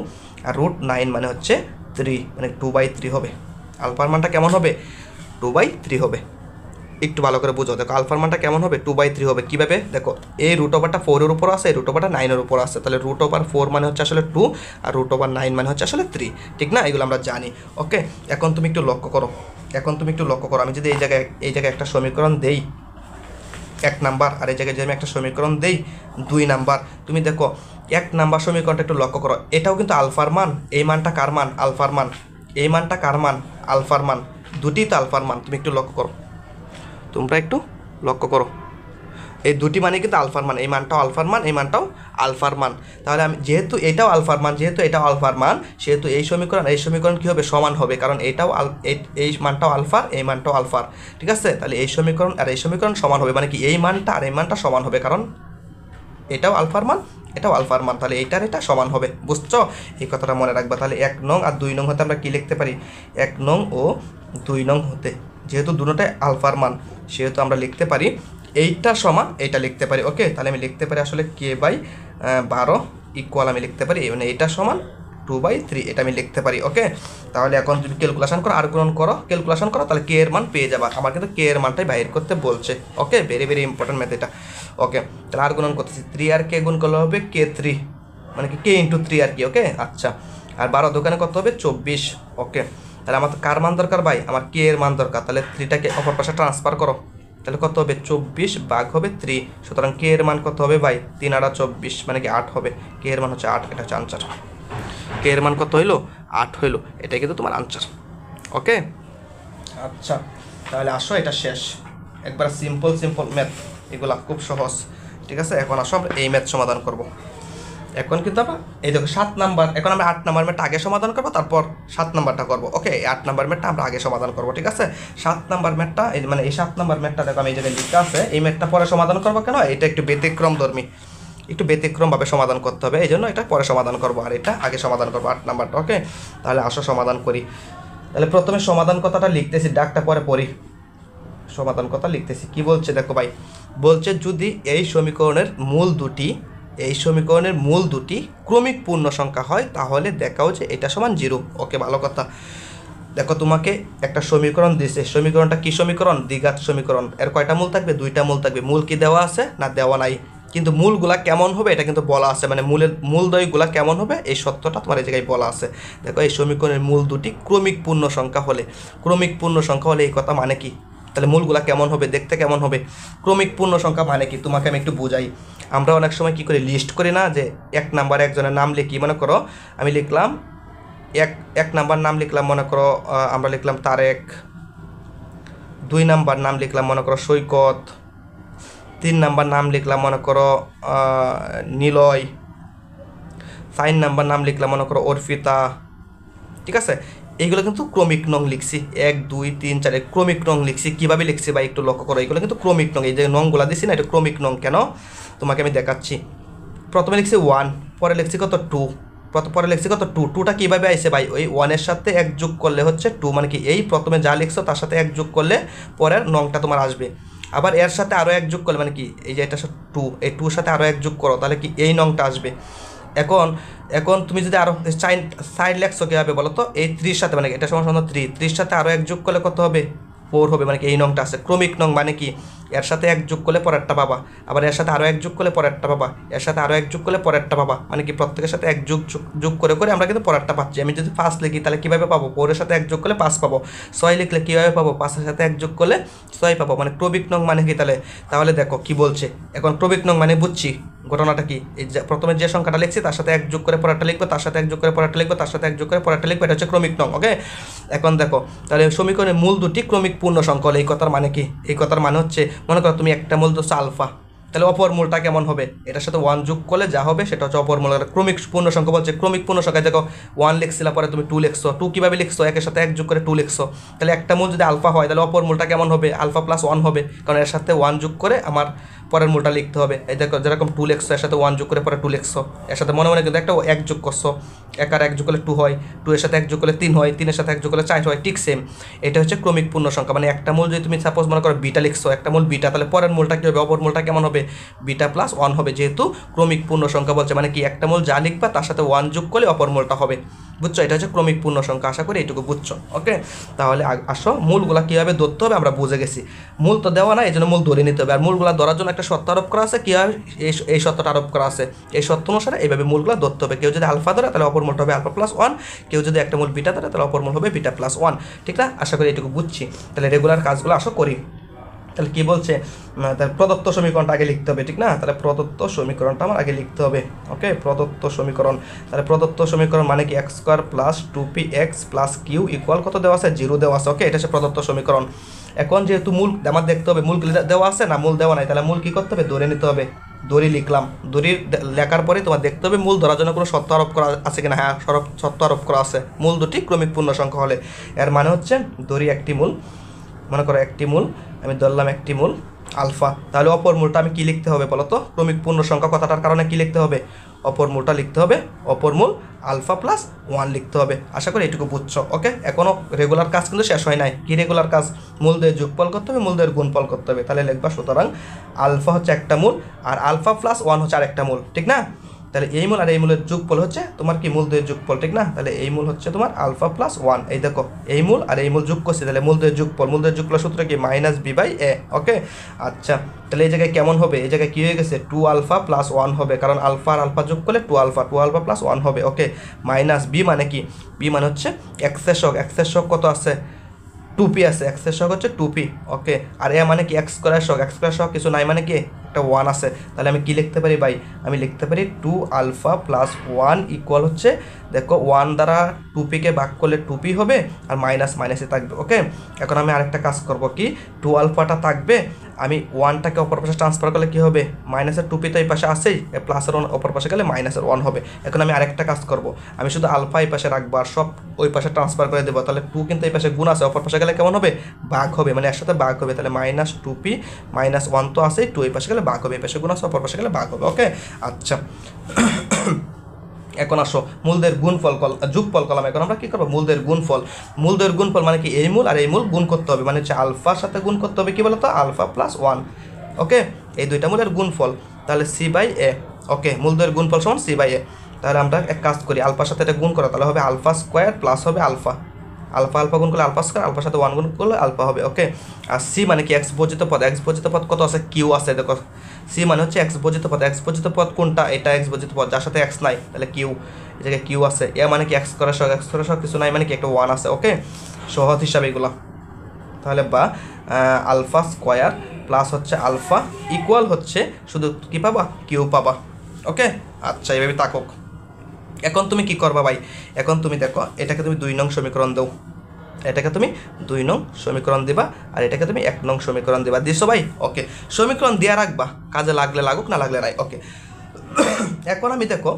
আর √9 মানে হচ্ছে 3, মানে 2/3 হবে। আলফার মানটা কেমন হবে, 2/3 হবে। একটু ভালো করে বুঝো, দেখো আলফার মানটা কেমন হবে, 2/3 হবে। কীভাবে দেখো, এই √4টা 4 এর উপর আছে, এই √4টা 9 এর উপর আছে, তাহলে √4 মানে হচ্ছে আসলে 2 আর √9 মানে হচ্ছে আসলে 3, ঠিক না? এগুলো আমরা জানি। ওকে, এখন তুমি একটু লক্ষ্য করো, আমি যদি এই জায়গায় একটা সমীকরণ দেই 1 নাম্বার, আর এই জায়গায় যদি আমি একটা সমীকরণ দেই 2 নাম্বার, তুমি দেখো 1 নাম্বার সমীকরণটা একটু লক্ষ্য করো, এটাও কিন্তু আলফার মান, এই মানটা কার মান, আলফার মান, এই মানটা কার মান, আলফার মান, দুটিই তো আলফার মান। তুমি একটু লক্ষ্য করো, তোমরা একটু লক্ষ্য করো, এই দুটি মানে কিন্তু আলফার মান, এই মানটাও আলফার মান, এই মানটাও আলফার মান। তাহলে আমি যেহেতু এটাও আলফার মান, যেহেতু এটাও আলফার মান, সেহেতু এই সমীকরণ কী হবে, সমান হবে, কারণ এটাও এই মানটাও আলফার, এই মানটাও আলফার, ঠিক আছে? তাহলে এই সমীকরণ আর এই সমীকরণ সমান হবে, মানে কি এই মানটা আর এই মানটা সমান হবে, কারণ এটাও আলফার মান, এটাও আলফার মান, তাহলে এইটার এটা সমান হবে। বুঝছো? এই কথাটা মনে রাখবা। তাহলে 1 নং আর 2 নং হতে আমরা কী লিখতে পারি, 1 নং ও 2 নং হতে, যেহেতু দুটোটাই আলফার মান, সেহেতু আমরা লিখতে পারি এইটা সমান এইটা লিখতে পারি। ওকে, তাহলে আমি লিখতে পারি আসলে K/12 ইকুয়াল আমি লিখতে পারি, মানে এটা সমান 2/3, এটা আমি লিখতে পারি। ওকে, তাহলে এখন যদি ক্যালকুলেশন করো, আর গ্রহণ করো, ক্যালকুলেশন করো, তাহলে কে এর মান পেয়ে যাবা। আমার কিন্তু কে এর মানটাই বাইর করতে বলছে। ওকে, ভেরি ভেরি ইম্পর্টেন্ট ম্যাথ এটা। ওকে, তাহলে আর গুণন করতেছি, 3 আর কে গুণ করলে হবে K3, মানে কি K×3 আর কি। ওকে আচ্ছা, আর 12 দোকানে কত হবে, 24। ওকে, তাহলে আমার কার মান দরকার ভাই, আমার কে এর মান দরকার, তাহলে 3টাকে অপর পাশে ট্রান্সফার করো, তাহলে কত হবে, 24 ভাগ হবে 3, সুতরাং কে এর মান কত হবে ভাই, 3 আর 24 মানে কি 8 হবে, কে এর মান হচ্ছে 8, এটা হচ্ছে আনসার। কে এর মান কত হইলো, 8 হইলো, এটাই কিন্তু তোমার আনসার। ওকে আচ্ছা, তাহলে আসো এটা শেষ, একবার সিম্পল ম্যাথ, এগুলা খুব সহজ, ঠিক আছে? এখন আসো আমরা এই ম্যাথ সমাধান করব। এখন কিন্তু আমরা এই দেখো 7 নাম্বার, এখন আমরা 8 নাম্বার ম্যাথটা আগে সমাধান করবো, তারপর 7 নাম্বারটা করবো। ওকে, 8 নাম্বার ম্যাথটা আমরা আগে সমাধান করবো, ঠিক আছে? 7 নাম্বার ম্যাথটা মানে এই 7 নাম্বার ম্যাথটা দেখো আমি এই জায়গায় লিখতে আছে, এই ম্যাথটা পরে সমাধান করবো। কেন, এটা একটু ব্যতিক্রমধর্মী, একটু ব্যতিক্রমভাবে সমাধান করতে হবে, এই জন্য এটা পরে সমাধান করবো, আর এটা আগে সমাধান করবো 8 নাম্বারটা। ওকে, তাহলে আসো সমাধান করি। তাহলে প্রথমে সমাধান কথাটা লিখতেছি, ডাকটা পরে পড়ি, সমাধান কথা লিখতেছি। কি বলছে দেখো ভাই, বলছে যদি এই সমীকরণের মূল দুটি ক্রমিক পূর্ণ সংখ্যা হয় তাহলে দেখাও যে এটা সমান 0। ওকে, ভালো কথা। দেখো তোমাকে একটা সমীকরণ দিয়েছে, সমীকরণটা কি সমীকরণ, দ্বিঘাত সমীকরণ। এর কয়টা মূল থাকবে, 2টা মূল থাকবে। মূল কি দেওয়া আছে না দেওয়া নাই, কিন্তু মূলগুলা কেমন হবে এটা কিন্তু বলা আছে, মানে মূলদ্বয়গুলা কেমন হবে এই সত্যটা তোমার এই জায়গায় বলা আছে। দেখো এই সমীকরণের মূল দুটি ক্রমিক পূর্ণ সংখ্যা হলে এই কথা মানে কি, তাহলে মূলগুলা কেমন হবে, দেখতে কেমন হবে, ক্রমিক পূর্ণ সংখ্যা মানে কি তোমাকে আমি একটু বুঝাই। আমরা অনেক সময় কি করি, লিস্ট করি না, যে 1 নাম্বারে একজনের নাম লিখি, মনে করো আমি লিখলাম এক নাম্বার নাম লিখলাম, মনে করো আমরা লিখলাম তারেক, 2 নাম্বার নাম লিখলাম মনে করো সৈকত, 3 নাম্বার নাম লিখলাম মনে করো নিলয়, 4 নাম্বার নাম লিখলাম মনে করো অর্পিতা, ঠিক আছে? এইগুলো কিন্তু ক্রমিক নং লিখছি, 1 2 3 4 ক্রমিক নং লিখছি। কীভাবে লিখছি বা একটু লক্ষ্য করো, এগুলো কিন্তু ক্রমিক নং, এই যে নংগুলো দিছি না, এটা ক্রমিক নং। কেন তোমাকে আমি দেখাচ্ছি, প্রথমে লিখছি 1, পরে লিখছি কত 2, পরে লিখছি কত 2, 2টা কীভাবে আইছে ভাই, ওই 1-এর সাথে 1 যোগ করলে হচ্ছে 2, মানে কি এই প্রথমে যা লিখছো তার সাথে 1 যোগ করলে পরের নংটা তোমার আসবে। আবার এর সাথে আরও 1 যোগ করলে মানে কি এই যে এটা 2, এই 2-র সাথে আরও 1 যোগ করো তাহলে কি এই নংটা আসবে। এখন এখন তুমি যদি আরও সাইড লেখছো কীভাবে বলো তো, এই 3-র সাথে মানে এটা সমান 3-3-র সাথে আরও 1 যোগ করলে কত হবে 4 হবে, মানে কি এই নংটা আছে ক্রমিক নং, মানে কি এর সাথে 1 যোগ করলে পরেরটা পাবা, আবার এর সাথে আরও 1 যোগ করলে পরেরটা পাবা, এর সাথে আরও 1 যোগ করলে পরেরটা পাবা, মানে কি প্রত্যেকের সাথে 1 যোগ করে করে আমরা কিন্তু পরেরটা পাচ্ছি। আমি যদি 5 লিখি তাহলে কীভাবে পাবো, 4-এর সাথে 1 যোগ করলে 5 পাবো, 6 লিখলে কীভাবে পাবো, 5-এর সাথে 1 যোগ করলে 6 পাবো, মানে ক্রমিক নং মানে কি। তাহলে দেখো কি বলছে, এখন ক্রমিক নং মানে বুঝছি ঘটনাটা কি, এই যে প্রথমে যে সংখ্যাটা লিখছি তার সাথে 1 যোগ করে পরেরটা লিখবো, তার সাথে 1 যোগ করে পরেরটা লিখবো, তার সাথে 1 যোগ করে পরেরটা লিখবো, এটা হচ্ছে ক্রমিক নং। ওকে, এখন দেখো তাহলে সমীকরণের মূল দুটি ক্রমিক পূর্ণ সংখ্যা হলে এই কথার মানে কি, এই কথার মানে হচ্ছে মনে করো তুমি একটা মূল ধরছো আলফা, তাহলে অপর মূলটা কেমন হবে, এটার সাথে 1 যোগ করলে যা হবে সেটা হচ্ছে অপর মূল। ক্রমিক পূর্ণ সংখ্যা বলছে, ক্রমিক পূর্ণ সংখ্যা দেখো 1 লিখছিলা পরে তুমি 2 লিখছো, 2 কীভাবে লিখছো, একের সাথে 1 যোগ করে 2 লিখছো, তাহলে একটা মূল যদি আলফা হয় তাহলে অপর মূলটা কেমন হবে, আলফা প্লাস 1 হবে, কারণ এর সাথে 1 যোগ করে আমার পরের মূলটা লিখতে হবে। এই দেখো যেরকম 2 লিখছো এর সাথে 1 যোগ করে পরে 2 লিখছো, এর সাথে মনে মনে কিন্তু একটা 1 যোগ করছো, 1 আর 1 যোগ করলে 2 হয়, 2 এর সাথে 1 যোগ করলে 3 হয়, 3 এর সাথে 1 যোগ করলে 4 হয়, ঠিক সেম এটা হচ্ছে ক্রমিক পূর্ণ সংখ্যা। মানে একটা মূল যদি তুমি সাপোজ মনে করো বিটা লিখছো, একটা মূল বিটা, তাহলে পরের মূলটা কী হবে, অপর মূলটা কেমন হবে, বিটা প্লাস 1 হবে, যেহেতু ক্রমিক পূর্ণ সংখ্যা বলছে, মানে কি একটা মূল যা লিখবা তার সাথে 1 যোগ করলে অপর মূলটা হবে, বুঝছো, এটা হচ্ছে ক্রমিক পূর্ণ সংখ্যা। আশা করি এইটুকু বুঝছো। ওকে, তাহলে আসো মূলগুলা কীভাবে ধরতে হবে আমরা বুঝে গেছি, মূল তো দেওয়া না এই জন্য মূল ধরে নিতে হবে, আর মূলগুলা ধরার জন্য একটা শর্ত আরোপ করা আছে, কীভাবে এই শর্তটা আরোপ করা আছে, এই শর্ত অনুসারে এইভাবে মূলগুলো ধরতে হবে। কেউ যদি আলফা ধরে তাহলে অপর মূলটা হবে আলফা প্লাস 1, কেউ যদি একটা মূল বিটা ধরে তাহলে অপর মূল হবে বিটা প্লাস 1, ঠিক না? আশা করি এইটুকু বুঝছি। তাহলে রেগুলার কাজগুলো আসো করি। তাহলে কী বলছে, তাহলে প্রদত্ত সমীকরণটা আগে লিখতে হবে, ঠিক না? তাহলে প্রদত্ত সমীকরণটা আমার আগে লিখতে হবে। ওকে, প্রদত্ত সমীকরণ, তাহলে প্রদত্ত সমীকরণ মানে কি x² plus 2px plus Q equal কত দেওয়া আছে, 0 দেওয়া আছে। ওকে, এটা হচ্ছে প্রদত্ত সমীকরণ। এখন যেহেতু মূল আমার দেখতে হবে মূল দেওয়া আছে না মূল দেওয়া নাই, তাহলে মূল কী করতে হবে, ধরে নিতে হবে। দড়ি লিখলাম, দড়ি লেখার পরে তোমার দেখতে হবে মূল ধরার জন্য কোনো শর্ত আরোপ করা আছে কিনা। হ্যাঁ, শর্ত আরোপ করা আছে, মূল দুটি ক্রমিক পূর্ণ সংখ্যা হলে। এর মানে হচ্ছে দড়ি একটি মূল, মনে করো একটি মূল, আমি ধরলাম একটি মূল আলফা, তাহলে অপর মূলটা আমি কী লিখতে হবে বলো তো, ক্রমিক পূর্ণ সংখ্যা কথাটার কারণে কী লিখতে হবে, অপর মূলটা লিখতে হবে, অপর মূল আলফা প্লাস 1 লিখতে হবে। আশা করি এটুকু বুঝছো। ওকে, এখনও রেগুলার কাজ কিন্তু শেষ হয় নাই। কী রেগুলার কাজ, মূলদের যোগফল করতে হবে, মূলদের গুণফল করতে হবে। তাহলে লিখবা সুতরাং আলফা হচ্ছে একটা মূল আর আলফা প্লাস 1 হচ্ছে আরেকটা মূল, ঠিক না? তাহলে এই মূল আর এই মূলের যোগফল হচ্ছে তোমার কি মূলদের যোগফল, ঠিক না? তাহলে এই মূল হচ্ছে তোমার আলফা প্লাস 1। এই দেখো এই মূল আর এই মূল যোগ করছি, তাহলে মূলদের যোগফল, মূলদের যোগফল সূত্র কি মাইনাস b/a। ওকে, আচ্ছা, তাহলে এই জায়গায় কেমন হবে, এই জায়গায় কী হয়ে গেছে 2 আলফা প্লাস 1 হবে, কারণ আলফা আর আলফা যোগ করলে 2 আলফা প্লাস 1 হবে। ওকে, মাইনাস b মানে কি, b মানে হচ্ছে এক্সের শক, এক্সের শক কত আছে 2p আছে, এক্সের শক হচ্ছে 2p। ওকে, আর এ মানে কি এক্স স্কোয়ার শক, এক্স স্কোয়ার শক কিছু নাই মানে কি একটা 1 আছে। তাহলে আমি কি লিখতে পারি ভাই, আমি লিখতে পারি 2 আলফা প্লাস 1 ইকুয়াল হচ্ছে, দেখো 1 দ্বারা 2pকে ভাগ করলে 2p হবে আর মাইনাস মাইনাসে থাকবে। ওকে, এখন আমি আরেকটা কাজ করব কি, 2 আলফাটা থাকবে, আমি 1টাকে অপর পাশে ট্রান্সফার করলে কী হবে, মাইনাসের 2p তো এই পাশে আসেই, প্লাসের অপর পাশে গেলে মাইনাসের 1 হবে। এখন আমি আরেকটা কাজ করব, আমি শুধু আলফা এই পাশে রাখবো আর সব ওই পাশে ট্রান্সফার করে দেবো, তাহলে 2 কিন্তু এই পাশে গুণ আছে, অপর পাশে গেলে কেমন হবে, ভাগ হবে, মানে একসাথে ভাগ হবে। তাহলে মাইনাস 2p মাইনাস 1 তো আসেই, 2 এই পাশে গেলে ভাগ হবে, এই পাশে গুণ আছে, অপর পাশে গেলে ভাগ হবে। ওকে, আচ্ছা, এখন আসো মূলদের গুণফল যোগফল কলাম। এখন আমরা কী করবো, মূলদের গুণফল, মূলদের গুণফল মানে কি এই মূল আর এই মূল গুণ করতে হবে, মানে হচ্ছে আলফার সাথে গুণ করতে হবে, কী বলতো আলফা প্লাস 1। ওকে, এই দুইটা মূলের গুণফল, তাহলে c/a। ওকে, মূলদের গুণফল সমান c/a। তাহলে আমরা এক কাজ করি, আলফার সাথে এটা গুণ করা, তাহলে হবে আলফা স্কোয়ার প্লাস হবে আলফা, আলফা গুণ করলে আলফা স্কোয়ার, আলফার সাথে 1 গুণ করলে আলফা হবে। ওকে, আর সি মানে কি এক্স বর্জিত পদ, এক্স বর্জিত পদ কত আছে, কিউ আছে। দেখো সি মানে হচ্ছে এক্স বর্জিত পদ, এক্স বর্জিত পদ কোনটা, এটা এক্স বর্জিত পদ যার সাথে এক্স নাই, তাহলে কিউ, এই জায়গায় কিউ আছে। এ মানে কি এক্স স্কোয়ার সহ, এক্স স্কোয়ার সহ কিছু নাই মানে কি একটা 1 আছে। ওকে, সহজ হিসাবে এগুলো, তাহলে বা আলফা স্কোয়ার প্লাস হচ্ছে আলফা ইকুয়াল হচ্ছে শুধু কী পাবা, কিউ পাবা। ওকে, আচ্ছা, এইভাবে থাকুক। এখন তুমি কি করবা ভাই, এখন তুমি দেখো এটাকে তুমি 2 নং সমীকরণ দাও, এটাকে তুমি 2 নং সমীকরণ দিবা আর এটাকে তুমি 1 নং সমীকরণ দিবা, দিছো ভাই? ওকে, সমীকরণ দিয়ে রাখবা, কাজে লাগলে লাগুক না লাগলে নাই। ওকে, এখন আমি দেখো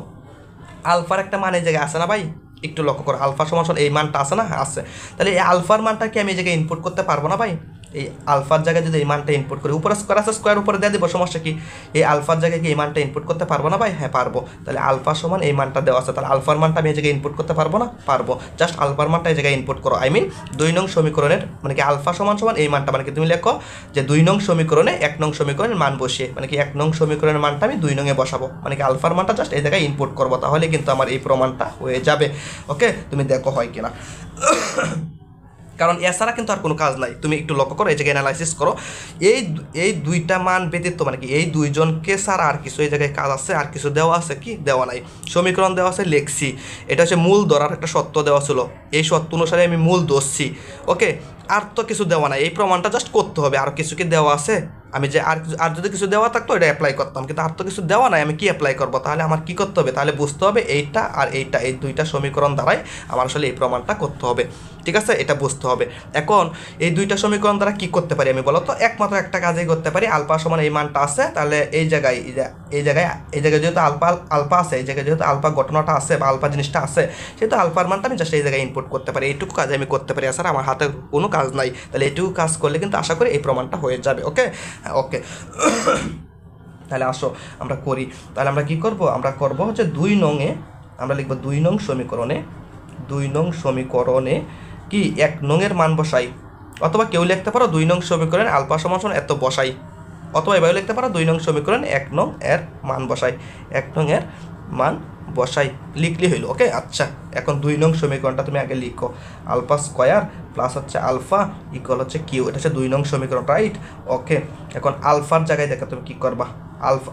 আলফার একটা মান এই জায়গায় আসে না ভাই, একটু লক্ষ্য করো, আলফা সমান এই মানটা আছে না, আছে। তাহলে এই আলফার মানটা কি আমি এই জায়গায় ইনপুট করতে পারবো না ভাই? এই আলফার জায়গায় যদি এই মানটা ইনপুট করি, উপরে স্কোয়ার আছে স্কোয়ার উপরে দিয়ে দিব, সমস্যা কি? এই আলফার জায়গায় কি এই মানটা ইনপুট করতে পারবো না ভাই? হ্যাঁ পারবো। তাহলে আলফা সমান এই মানটা দেওয়া আছে, তাহলে আলফার মানটা আমি এই জায়গায় ইনপুট করতে পারবো না? পারবো। জাস্ট আলফার মানটা এই জায়গায় ইনপুট করো, আই মিন 2 নং সমীকরণের মানে কি আলফা সমান সমান এই মানটা, মানে কি তুমি লেখো যে 2 নং সমীকরণে 1 নং সমীকরণের মান বসিয়ে, মানে কি 1 নং সমীকরণের মানটা আমি 2 নংয়ে বসাবো, মানে কি আলফার মানটা জাস্ট এই জায়গায় ইনপুট করবো, তাহলে কিন্তু আমার এই প্রমাণটা হয়ে যাবে। ওকে, তুমি দেখো হয় কিনা, কারণ এছাড়া কিন্তু আর কোনো কাজ নাই। তুমি একটু লক্ষ্য করো, এই জায়গায় অ্যানালাইসিস করো, এই দুইটা মান ব্যতীত মানে কি এই দুইজনকে ছাড়া আর কিছু এই জায়গায় কাজ আছে, আর কিছু দেওয়া আছে কি? দেওয়া নাই। সমীকরণ দেওয়া আছে, লেখছি, এটা হচ্ছে মূল ধরার একটা সত্য দেওয়া ছিল, এই সত্য অনুসারে আমি মূল ধরছি। ওকে, আর তো কিছু দেওয়া নাই, এই প্রমাণটা জাস্ট করতে হবে। আর কিছু কি দেওয়া আছে? আমি যে আর যদি কিছু দেওয়া থাকতো এটা অ্যাপ্লাই করতাম, কিন্তু আর তো কিছু দেওয়া নাই, আমি কি অ্যাপ্লাই করবো? তাহলে আমার কি করতে হবে? তাহলে বুঝতে হবে এইটা আর এইটা, এই দুইটা সমীকরণ দ্বারাই আমার আসলে এই প্রমাণটা করতে হবে। ঠিক আছে, এটা বুঝতে হবে। এখন এই দুইটা সমীকরণ দ্বারা কি করতে পারি আমি বলো তো? একমাত্র একটা কাজই করতে পারি, আলফা সমান এই মানটা আছে, তাহলে এই জায়গায় যেহেতু আলফা আছে, এই জায়গায় যেহেতু আলফা ঘটনাটা আছে বা আলফা জিনিসটা আছে, সেহেতু আলফার মানটা আমি জাস্ট এই জায়গায় ইনপুট করতে পারি। এইটুকু কাজ আমি করতে পারি, এছাড়া আমার হাতে কোনো কাজ নাই। তাহলে এইটুকু কাজ করলে কিন্তু আশা করি এই প্রমাণটা হয়ে যাবে। ওকে ওকে তাহলে আসো আমরা করি। তাহলে আমরা কি করব? আমরা করব হচ্ছে 2 নংয়ে আমরা লিখব 2 নং সমীকরণে, 2 নং সমীকরণে কি 1 নংয়ের মান বসাই, অথবা কেউ লিখতে পারো 2 নং সমীকরণে আলফা সমান এত বসাই, অথবা এভাবে লিখতে পারো 2 নং সমীকরণে 1 নং এর মান বসাই, 1 নং এর মান বসাই, লিখলি হইল। ওকে আচ্ছা, এখন 2 নং সমীকরণটা তুমি আগে লিখো, আলফা স্কোয়ার প্লাস হচ্ছে আলফা ইকুয়াল হচ্ছে কিউ, এটা হচ্ছে 2 নং সমীকরণ, রাইট? ওকে, এখন আলফার জায়গায় দেখো তুমি কি করবা, আলফা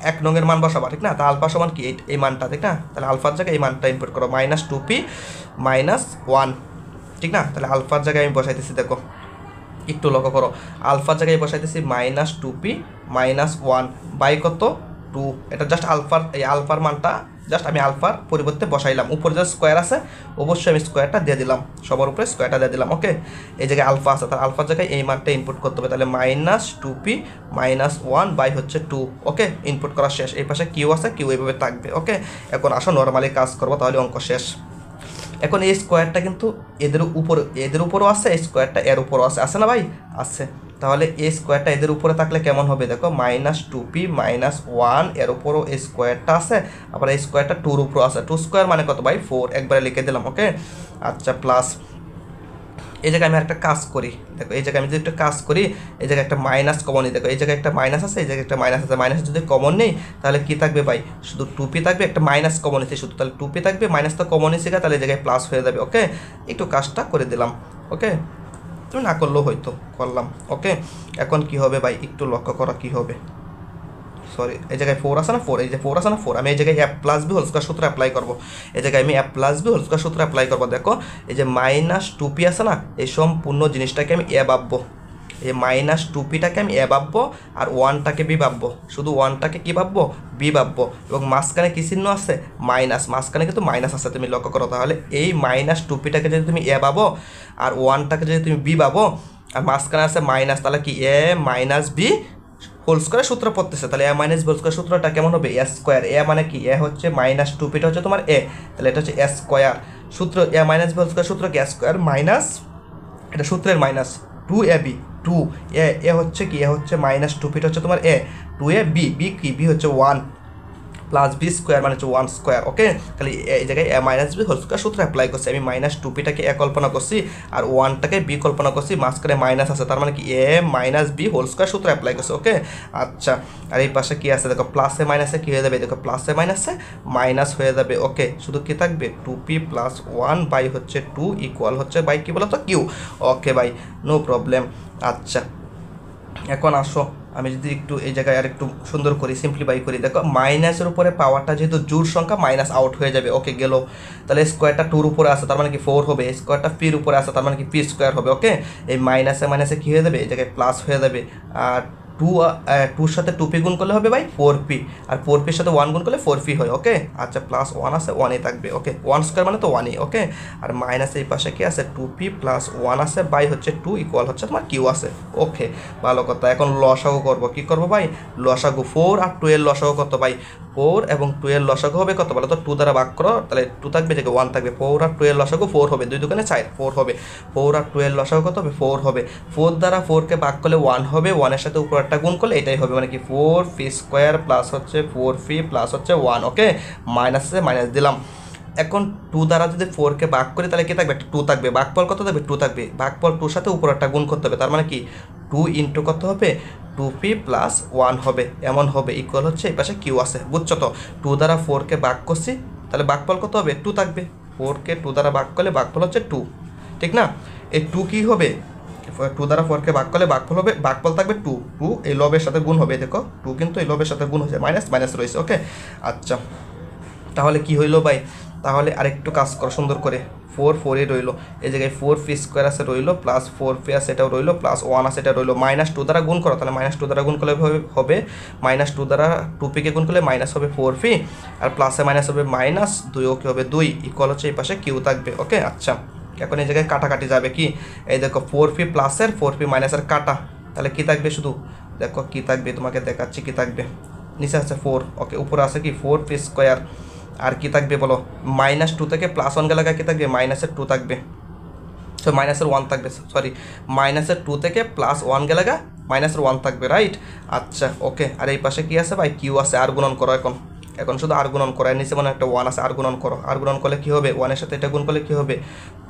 1 নং এর মান বসাবা, ঠিক না? তা আলফা সমান কি এই মানটা, ঠিক না? তাহলে আলফার জায়গায় এই মানটা ইনপুট করো, -2p -1, ঠিক না? তাহলে আলফার জায়গায় আমি বসাইতেছি, দেখো একটু লক্ষ্য করো, আলফার জায়গায় বসাইতেছি -2p -1 বাই কত 2, এটা জাস্ট আলফার, এই আলফার মানটা জাস্ট আমি আলফার পরিবর্তে বসাইলাম, উপরে যে স্কোয়ার আছে অবশ্যই আমি স্কোয়ারটা দিয়ে দিলাম, সবার উপরে স্কোয়ারটা দিয়ে দিলাম। ওকে, এই জায়গায় আলফা আছে, তাহলে আলফার জায়গায় এই মানটা ইনপুট করতে হবে, তাহলে -2p -1 বাই হচ্ছে 2। ওকে, ইনপুট করা শেষ। এই পাশে কিউ আছে, কিউ এইভাবে থাকবে। ওকে, এখন আসো নর্মালি কাজ করবো, তাহলে অঙ্ক শেষ। এখন এই স্কোয়ারটা কিন্তু এদের উপরও আছে, এই স্কোয়ারটা এর উপরও আছে না ভাই? আছে। তাহলে এই স্কোয়ারটা এদের উপরে থাকলে কেমন হবে? দেখো -2p -1 এর উপরও এই স্কোয়ারটা আছে, আবার এই স্কোয়ারটা 2-র উপরও আছে, 2 স্কোয়ার মানে কত ভাই? 4, একবারে লিখে দিলাম। ওকে আচ্ছা, প্লাস এই জায়গায় আমি একটা কাজ করি, দেখো এই জায়গায় আমি যদি একটা কাজ করি, এই জায়গায় একটা মাইনাস কমন নিই, দেখো এই জায়গায় একটা মাইনাস আছে, এই জায়গায় একটা মাইনাস আছে, মাইনাস যদি কমন নেই তাহলে কি থাকবে ভাই? শুধু 2p থাকবে, একটা মাইনাস কমন নিচ্ছে শুধু, তাহলে 2p থাকবে, মাইনাস তো কমন নিচ্ছে, তাহলে এই জায়গায় প্লাস হয়ে যাবে। ওকে, একটু কাজটা করে দিলাম। ওকে, তুমি না করলেও হয়তো করলাম। ওকে, এখন কি হবে ভাই? একটু লক্ষ্য করা কি হবে, সরি এই জায়গায় 4 আছে না 4, এই যে 4 আছে না 4, আমি এই জায়গায় a plus b whole square সূত্র অ্যাপ্লাই করবো, এই জায়গায় আমি a plus b whole square সূত্র অ্যাপ্লাই করবো। দেখো এই যে -2p আছে না, এই সম্পূর্ণ জিনিসটাকে আমি a ভাববো, এই -2pটাকে আমি a ভাববো, আর 1টাকে b ভাববো, শুধু 1টাকে কি ভাববো? b ভাববো, এবং মাঝখানে কি চিহ্ন আছে? মাইনাস, মাঝখানে কিন্তু মাইনাস আছে, তুমি লক্ষ্য করো। তাহলে এই -2pটাকে যদি তুমি a ভাবো, আর 1টাকে যদি তুমি b ভাবো, আর মাঝখানে আছে মাইনাস, তাহলে কি a minus b whole square সূত্র পড়তেছে, তাহলে a মাইনাস হোল স্কোয়ার সূত্রটা কেমন হবে? a স্কোয়ার, a মানে কি? a হচ্ছে -2pটা হচ্ছে তোমার a, তাহলে এটা হচ্ছে a স্কোয়ার সূত্র, a মাইনাস হোল স্কোয়ার সূত্র কি? a স্কোয়ার মাইনাস, এটা সূত্রের মাইনাস 2ab, 2 a হচ্ছে কি? a হচ্ছে -2pটা হচ্ছে তোমার a, 2ab, b কি? b হচ্ছে 1 প্লাস বি স্কোয়ার মানে হচ্ছে 1 স্কোয়ার। ওকে, তাহলে এই জায়গায় a minus b whole square সূত্র অ্যাপ্লাই করছি, আমি -2pটাকে a কল্পনা করছি, আর 1টাকে b কল্পনা করছি, মাঝখানে মাইনাস আছে, তার মানে কি a minus b whole square সূত্র অ্যাপ্লাই করছে। ওকে আচ্ছা, আর এই পাশে কি আছে? দেখো প্লাসে মাইনাসে কি হয়ে যাবে? দেখো প্লাসে মাইনাসে মাইনাস হয়ে যাবে। ওকে, শুধু কি থাকবে? 2p + 1 বাই হচ্ছে 2 ইকুয়াল হচ্ছে বাই কি বলো তো? কিউ। ওকে ভাই, নো প্রবলেম। আচ্ছা, এখন আসো আমি যদি একটু এই জায়গায় আর একটু সুন্দর করি, সিম্পলিফাই করি, দেখো মাইনাসের উপরে পাওয়ারটা যেহেতু জোড় সংখ্যা, মাইনাস আউট হয়ে যাবে। ওকে গেল, তাহলে স্কোয়ারটা 2-র উপরে আছে, তার মানে কি 4 হবে, স্কোয়ারটা p-র উপরে আছে, তার মানে কি p স্কোয়ার হবে। ওকে, এই মাইনাসে মাইনাসে কী হয়ে যাবে? এই জায়গায় প্লাস হয়ে যাবে, আর টুর সাথে 2p গুণ করলে হবে ভাই 4p, আর 4pর সাথে 1 গুণ করলে 4p হয়। ওকে আচ্ছা, প্লাস 1 আছে, 1ই থাকবে। ওকে 1 স্কোয়ার মানে তো 1ই। ওকে আর মাইনাস এই পাশে কি আছে 2p প্লাস 1 আছে বাই হচ্ছে 2 ইকুয়াল হচ্ছে তোমার কিউ আছে। ওকে ভালো কথা। এখন লসাগু করব, কি করব ভাই? লসাগু 4 আর 2 এর লসাগু কত ভাই? 4 এবং 2 এর লসাগু হবে কত বলো তো? 2 দ্বারা ভাগ করো, তাহলে 2 থাকবে, যে 1 থাকবে। 4 আর 2 এর লসাগু 4 হবে, 2 দুগুণে 4, 4 হবে। 4 আর 2 এর লসাগু কত হবে? 4 হবে। 4 দ্বারা 4কে ভাগ করলে 1 হবে, 1 এর সাথে উপরেরটা গুণ করলে এটাই হবে, মানে কি 4p স্কোয়ার প্লাস হচ্ছে 4p প্লাস হচ্ছে 1। ওকে মাইনাসে মাইনাস দিলাম। এখন 2 দ্বারা যদি 4কে ভাগ করি তাহলে কি থাকবে? একটা 2 থাকবে। ভাগফল কত থাকবে? 2 থাকবে। ভাগফল 2 সাথে উপরেরটা গুণ করতে হবে, তার মানে কি 2 ইন্টু কত হবে? 2p প্লাস 1 হবে, এমন হবে। ইকুয়াল হচ্ছে এই পাশে কিউ আছে, বুঝছো তো? 2 দ্বারা 4কে ভাগ করছি, তাহলে ভাগফল কত হবে? 2 থাকবে। 4কে 2 দ্বারা ভাগ করলে ভাগফল হচ্ছে 2, ঠিক না? এই 2 কি হবে? 2 দ্বারা 4কে ভাগ করলে ভাগফল হবে, ভাগফল থাকবে 2, 2 এই লবের সাথে গুণ হবে। দেখো 2 কিন্তু এই লবের সাথে গুণ হয়েছে, মাইনাস মাইনাস রয়েছে। ওকে আচ্ছা, তাহলে কি হইলো ভাই? তাহলে আরেকটু কাজ করো সুন্দর করে। 4 রইলো, এই জায়গায় 4p স্কোয়ার আছে রইলো, প্লাস 4p আছে এটাও রইলো, প্লাস 1 আছে এটা রইলো। মাইনাস 2 দ্বারা গুণ করো, তাহলে মাইনাস 2 দ্বারা গুণ করলে হবে মাইনাস 2 দ্বারা 2pকে গুণ করলে মাইনাস হবে 4p, আর প্লাসে মাইনাস হবে মাইনাস 2, ওকে হবে 2 ইকুয়াল হচ্ছে এই পাশে কিউ থাকবে। ওকে আচ্ছা, এখন এই জায়গায় কাটাকাটি যাবে কি? এই দেখো 4p প্লাসের 4p মাইনাসের কাটা, তাহলে কি থাকবে? শুধু দেখো কি থাকবে, তোমাকে দেখাচ্ছি কি থাকবে। নিচে আছে 4, ওকে উপরে আছে কি 4p স্কোয়ার, আর কি থাকবে বলো? মাইনাস 2 থেকে প্লাস 1 গেলে কি থাকবে? মাইনাসের 2 থাকবে, সো মাইনাসের 1 থাকবে, সরি মাইনাসের 2 থেকে প্লাস 1 গেলে মাইনাসের 1 থাকবে, রাইট? আচ্ছা ওকে, আর এই পাশে কি আছে ভাই? কিউ আছে। আর গুণন করো, এখন শুধু আর গুণন করো। নিচে মনে একটা 1 আছে, আর গুণন করো। আর গুণন করলে কি হবে? 1 এর সাথে এটা গুণ করলে কি হবে?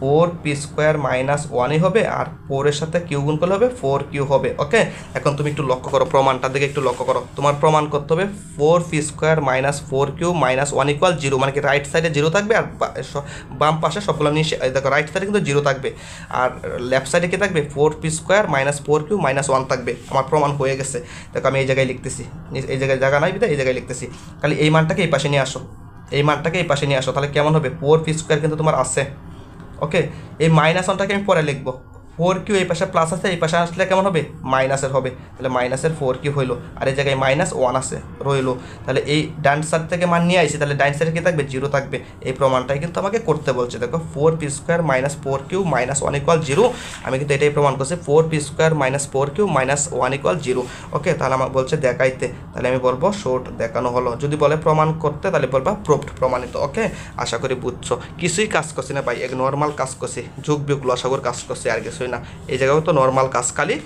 4p স্কোয়ার মাইনাস 1ই হবে, আর 4 এর সাথে কিউ গুণ করলে হবে 4q হবে। ওকে এখন তুমি একটু লক্ষ্য করো, প্রমাণটার দিকে একটু লক্ষ্য করো। তোমার প্রমাণ করতে হবে 4p square minus 4q minus 1 equal 0, মানে কি রাইট সাইডে 0 থাকবে, আর বাম পাশে সবগুলো নিচে দেখো রাইট সাইডে কিন্তু 0 থাকবে, আর লেফট সাইডে কি থাকবে? 4p square minus 4q minus 1 থাকবে। আমার প্রমাণ হয়ে গেছে। দেখো আমি এই জায়গায় লিখতেছি, এই জায়গায় জায়গা নাই বিধায় এই জায়গায় লিখতেছি। খালি এই মানটাকে এই পাশে নিয়ে আসো, এই মানটাকে এই পাশে নিয়ে আসো, তাহলে কেমন হবে? 4p স্কোয়ার কিন্তু তোমার আছে। ওকে এই মাইনাস 1টাকে আমি পরে লিখবো। 4q এই পাশে প্লাস আছে, এই পাশে আসলে কেমন হবে? মাইনাসের হবে, তাহলে মাইনাসের 4q হইলো, আর এই জায়গায় মাইনাস 1 আছে রইলো। তাহলে এই ডান সাইড থেকে মান নিয়ে আইছি, তাহলে ডান সাইডে কি থাকবে? 0 থাকবে। এই প্রমাণটাই কিন্তু আমাকে করতে বলছে। দেখো 4p square minus 4q minus 1 equal 0, আমি কিন্তু এটাই প্রমাণ করছি। 4p square minus 4q minus 1 equal 0। ওকে তাহলে আমার বলছে দেখাইতে, তাহলে আমি বলবো শর্ট দেখানো হলো। যদি বলে প্রমাণ করতে, তাহলে বলবা প্রুভড, প্রমাণিত। ওকে আশা করি বুঝছো। কিছুই কাজ করছি না ভাই, এক নর্মাল কাজ করছি, যোগ বিয়োগ লসাগুর কাজ করছি, আর কিছুই না। এই জায়গায় তো নর্মাল কাজ, খালি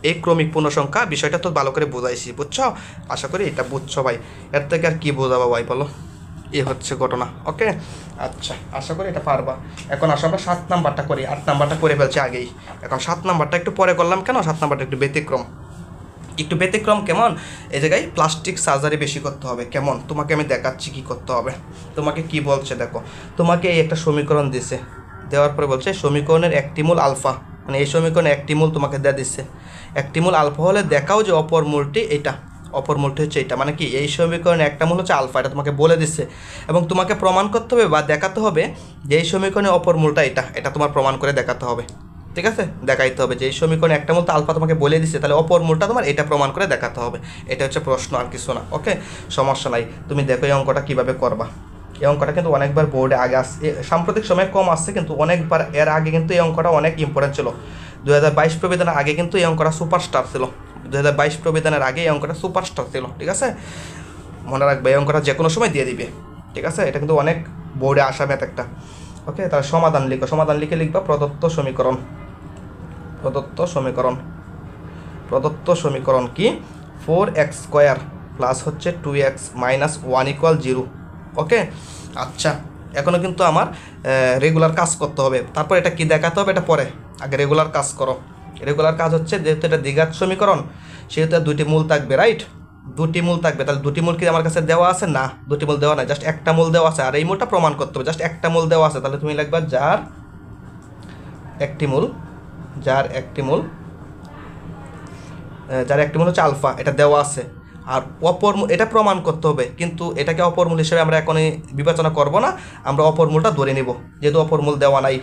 এই ক্রমিক পূর্ণসংখ্যা বিষয়টা তো ভালো করে বোঝাইছি, বুঝছো? আশা করি এটা বুঝছো ভাই। এর থেকে আর কি বোঝাবো ভাই বলো? এ হচ্ছে ঘটনা। ওকে আচ্ছা, আশা করি এটা পারবা। এখন আসো আমরা 7 নাম্বারটা করি, 8 নাম্বারটা করে ফেলছি আগেই। এখন 7 নাম্বারটা একটু পরে করলাম কেন? 7 নাম্বারটা একটু ব্যতিক্রম কেমন? এই জায়গায় প্লাস্টিক সার্জারি বেশি করতে হবে। কেমন? তোমাকে আমি দেখাচ্ছি কি করতে হবে। তোমাকে কি বলছে দেখো, তোমাকে এই একটা সমীকরণ দিছে, দেওয়ার পরে বলছে সমীকরণের একটি মূল আলফা, মানে এই সমীকরণে একটি মূল তোমাকে দেওয়া দিচ্ছে। একটি মূল আলফা হলে দেখাও যে অপর মূলটি এটা, অপর মূলটি হচ্ছে এটা, মানে কি এই সমীকরণে একটা মূল হচ্ছে আলফা, এটা তোমাকে বলে দিচ্ছে। এবং তোমাকে প্রমাণ করতে হবে বা দেখাতে হবে যে এই সমীকরণে অপর মূলটা এটা, এটা তোমার প্রমাণ করে দেখাতে হবে। ঠিক আছে, দেখাইতে হবে যে এই সমীকরণে একটা মূল তো আলফা তোমাকে বলে দিচ্ছে, তাহলে অপর মূলটা তোমার এটা প্রমাণ করে দেখাতে হবে। এটা হচ্ছে প্রশ্ন, আর কিছু না। ওকে সমস্যা নাই, তুমি দেখো এই অঙ্কটা কীভাবে করবা। এই অঙ্কটা কিন্তু অনেকবার বোর্ডে আগে আসছে, সাম্প্রতিক সময় কম আসছে, কিন্তু অনেকবার এর আগে কিন্তু এই অঙ্কটা অনেক ইম্পর্টেন্ট ছিল। 2022 প্রবিধানের আগে কিন্তু এই অঙ্কটা সুপারস্টার ছিল। 2022 প্রবিধানের আগে এই অঙ্কটা সুপারস্টার ছিল। ঠিক আছে, মনে রাখবে এই অঙ্কটা যে কোনো সময় দিয়ে দিবে। ঠিক আছে, এটা কিন্তু অনেক বোর্ডে আসা ম্যাথ একটা। ওকে তাহলে সমাধান লিখো, সমাধান লিখে লিখবা প্রদত্ত সমীকরণ কি? 4x স্কোয়ার প্লাস হচ্ছে 2x মাইনাস 1 ইকুয়াল 0। ওকে আচ্ছা, এখনও কিন্তু আমার রেগুলার কাজ করতে হবে, তারপর এটা কি দেখাতে হবে এটা পরে, আগে রেগুলার কাজ করো। রেগুলার কাজ হচ্ছে যেহেতু এটা দ্বিঘাত সমীকরণ, সেহেতু দুটি মূল থাকবে, রাইট? দুটি মূল থাকবে, তাহলে দুটি মূল কি আমার কাছে দেওয়া আছে? না, দুটি মূল দেওয়া নাই, জাস্ট একটা মূল দেওয়া আছে। আর এই মূলটা প্রমাণ করতে হবে, জাস্ট একটা মূল দেওয়া আছে, তাহলে তুমি লিখবা যার একটি মূল হচ্ছে আলফা, এটা দেওয়া আছে। আর অপর এটা প্রমাণ করতে হবে, কিন্তু এটাকে অপর মূল হিসেবে আমরা এখনই বিবেচনা করব না, আমরা অপর মূলটা ধরে নিব, যেহেতু অপর মূল দেওয়া নাই।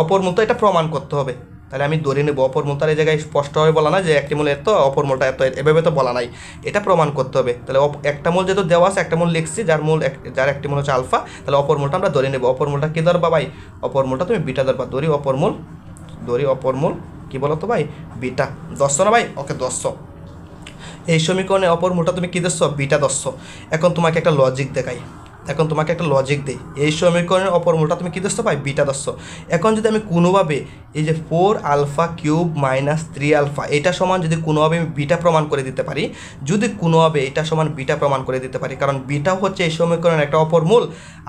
অপর মূল তো এটা প্রমাণ করতে হবে, তাহলে আমি ধরে নেব অপর মূল, তার এই জায়গায় স্পষ্টভাবে বলা না যে একটি মূল এত অপর মূলটা এত, এভাবে তো বলা নাই, এটা প্রমাণ করতে হবে। তাহলে একটা মূল যেহেতু দেওয়া আছে, একটা মূল লিখছি যার একটি মূল হচ্ছে আলফা, তাহলে অপর মূলটা আমরা ধরে নেব। অপর মূলটা কী ধরবা ভাই? অপর মূলটা তুমি বিটা ধরবা। ধরি অপর মূল কী বলো তো ভাই? বিটা। 10 না ভাই? ওকে 10। এই সমীকরণে অপর মূলটা তুমি কী ধরছো? বিটা ধরছো। এখন তোমাকে একটা লজিক দেখাই, দিই। এই সমীকরণের অপর মূলটা তুমি কী ধরছো ভাই? বিটা ধরছো। এখন যদি আমি কোনোভাবে এই যে 4 আলফা কিউব মাইনাস 3 আলফা এটা সমান যদি কোনোভাবে আমি বিটা প্রমাণ করে দিতে পারি, কারণ বিটা হচ্ছে এই সমীকরণের একটা অপর মূল,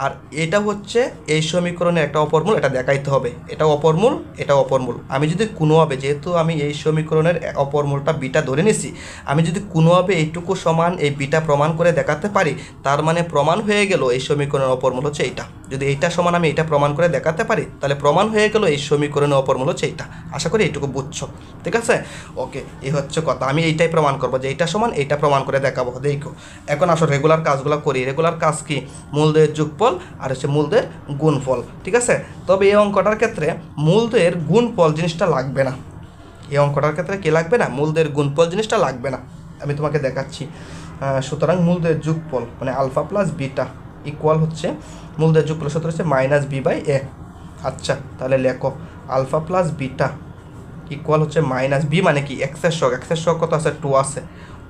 আর এটা হচ্ছে এই সমীকরণের একটা অপর মূল, এটা দেখাইতে হবে। এটা অপর মূল। আমি যদি কোনোভাবে, যেহেতু আমি এই সমীকরণের অপর মূলটা বিটা ধরে নিছি, আমি যদি কোনোভাবে এইটুকু সমান এই বিটা প্রমাণ করে দেখাতে পারি, তার মানে প্রমাণ হয়ে গেল এই সমীকরণের অপর মূল হচ্ছে এইটা। যদি এইটা সমান আমি এটা প্রমাণ করে দেখাতে পারি, তাহলে প্রমাণ হয়ে গেল এই সমীকরণের অপর মূল হচ্ছে এইটা। আশা করি এইটুকু বুঝছো, ঠিক আছে? ওকে, এই হচ্ছে কথা। আমি এইটাই প্রমাণ করবো যে এইটা সমান, এইটা প্রমাণ করে দেখাবো। দেখো এখন আসো রেগুলার কাজগুলো করি। রেগুলার কাজ কি? মূলদের যোগফল আর হচ্ছে মূলদের গুণফল, ঠিক আছে? তবে এই অঙ্কটার ক্ষেত্রে মূলদের গুণফল জিনিসটা লাগবে না। কি লাগবে না? মূলদের গুণফল জিনিসটা লাগবে না। আমি তোমাকে দেখাচ্ছি। সুতরাং মূলদের যোগফল মানে আলফা প্লাস বিটা ইকুয়াল হচ্ছে, মূলদের যোগফল সূত্র হচ্ছে মাইনাস বি বাই এ। আচ্ছা, তাহলে লেখো আলফা প্লাস বিটা ইকুয়াল হচ্ছে মাইনাস বি মানে কি? এক্সের শক কত আছে? 2 আছে।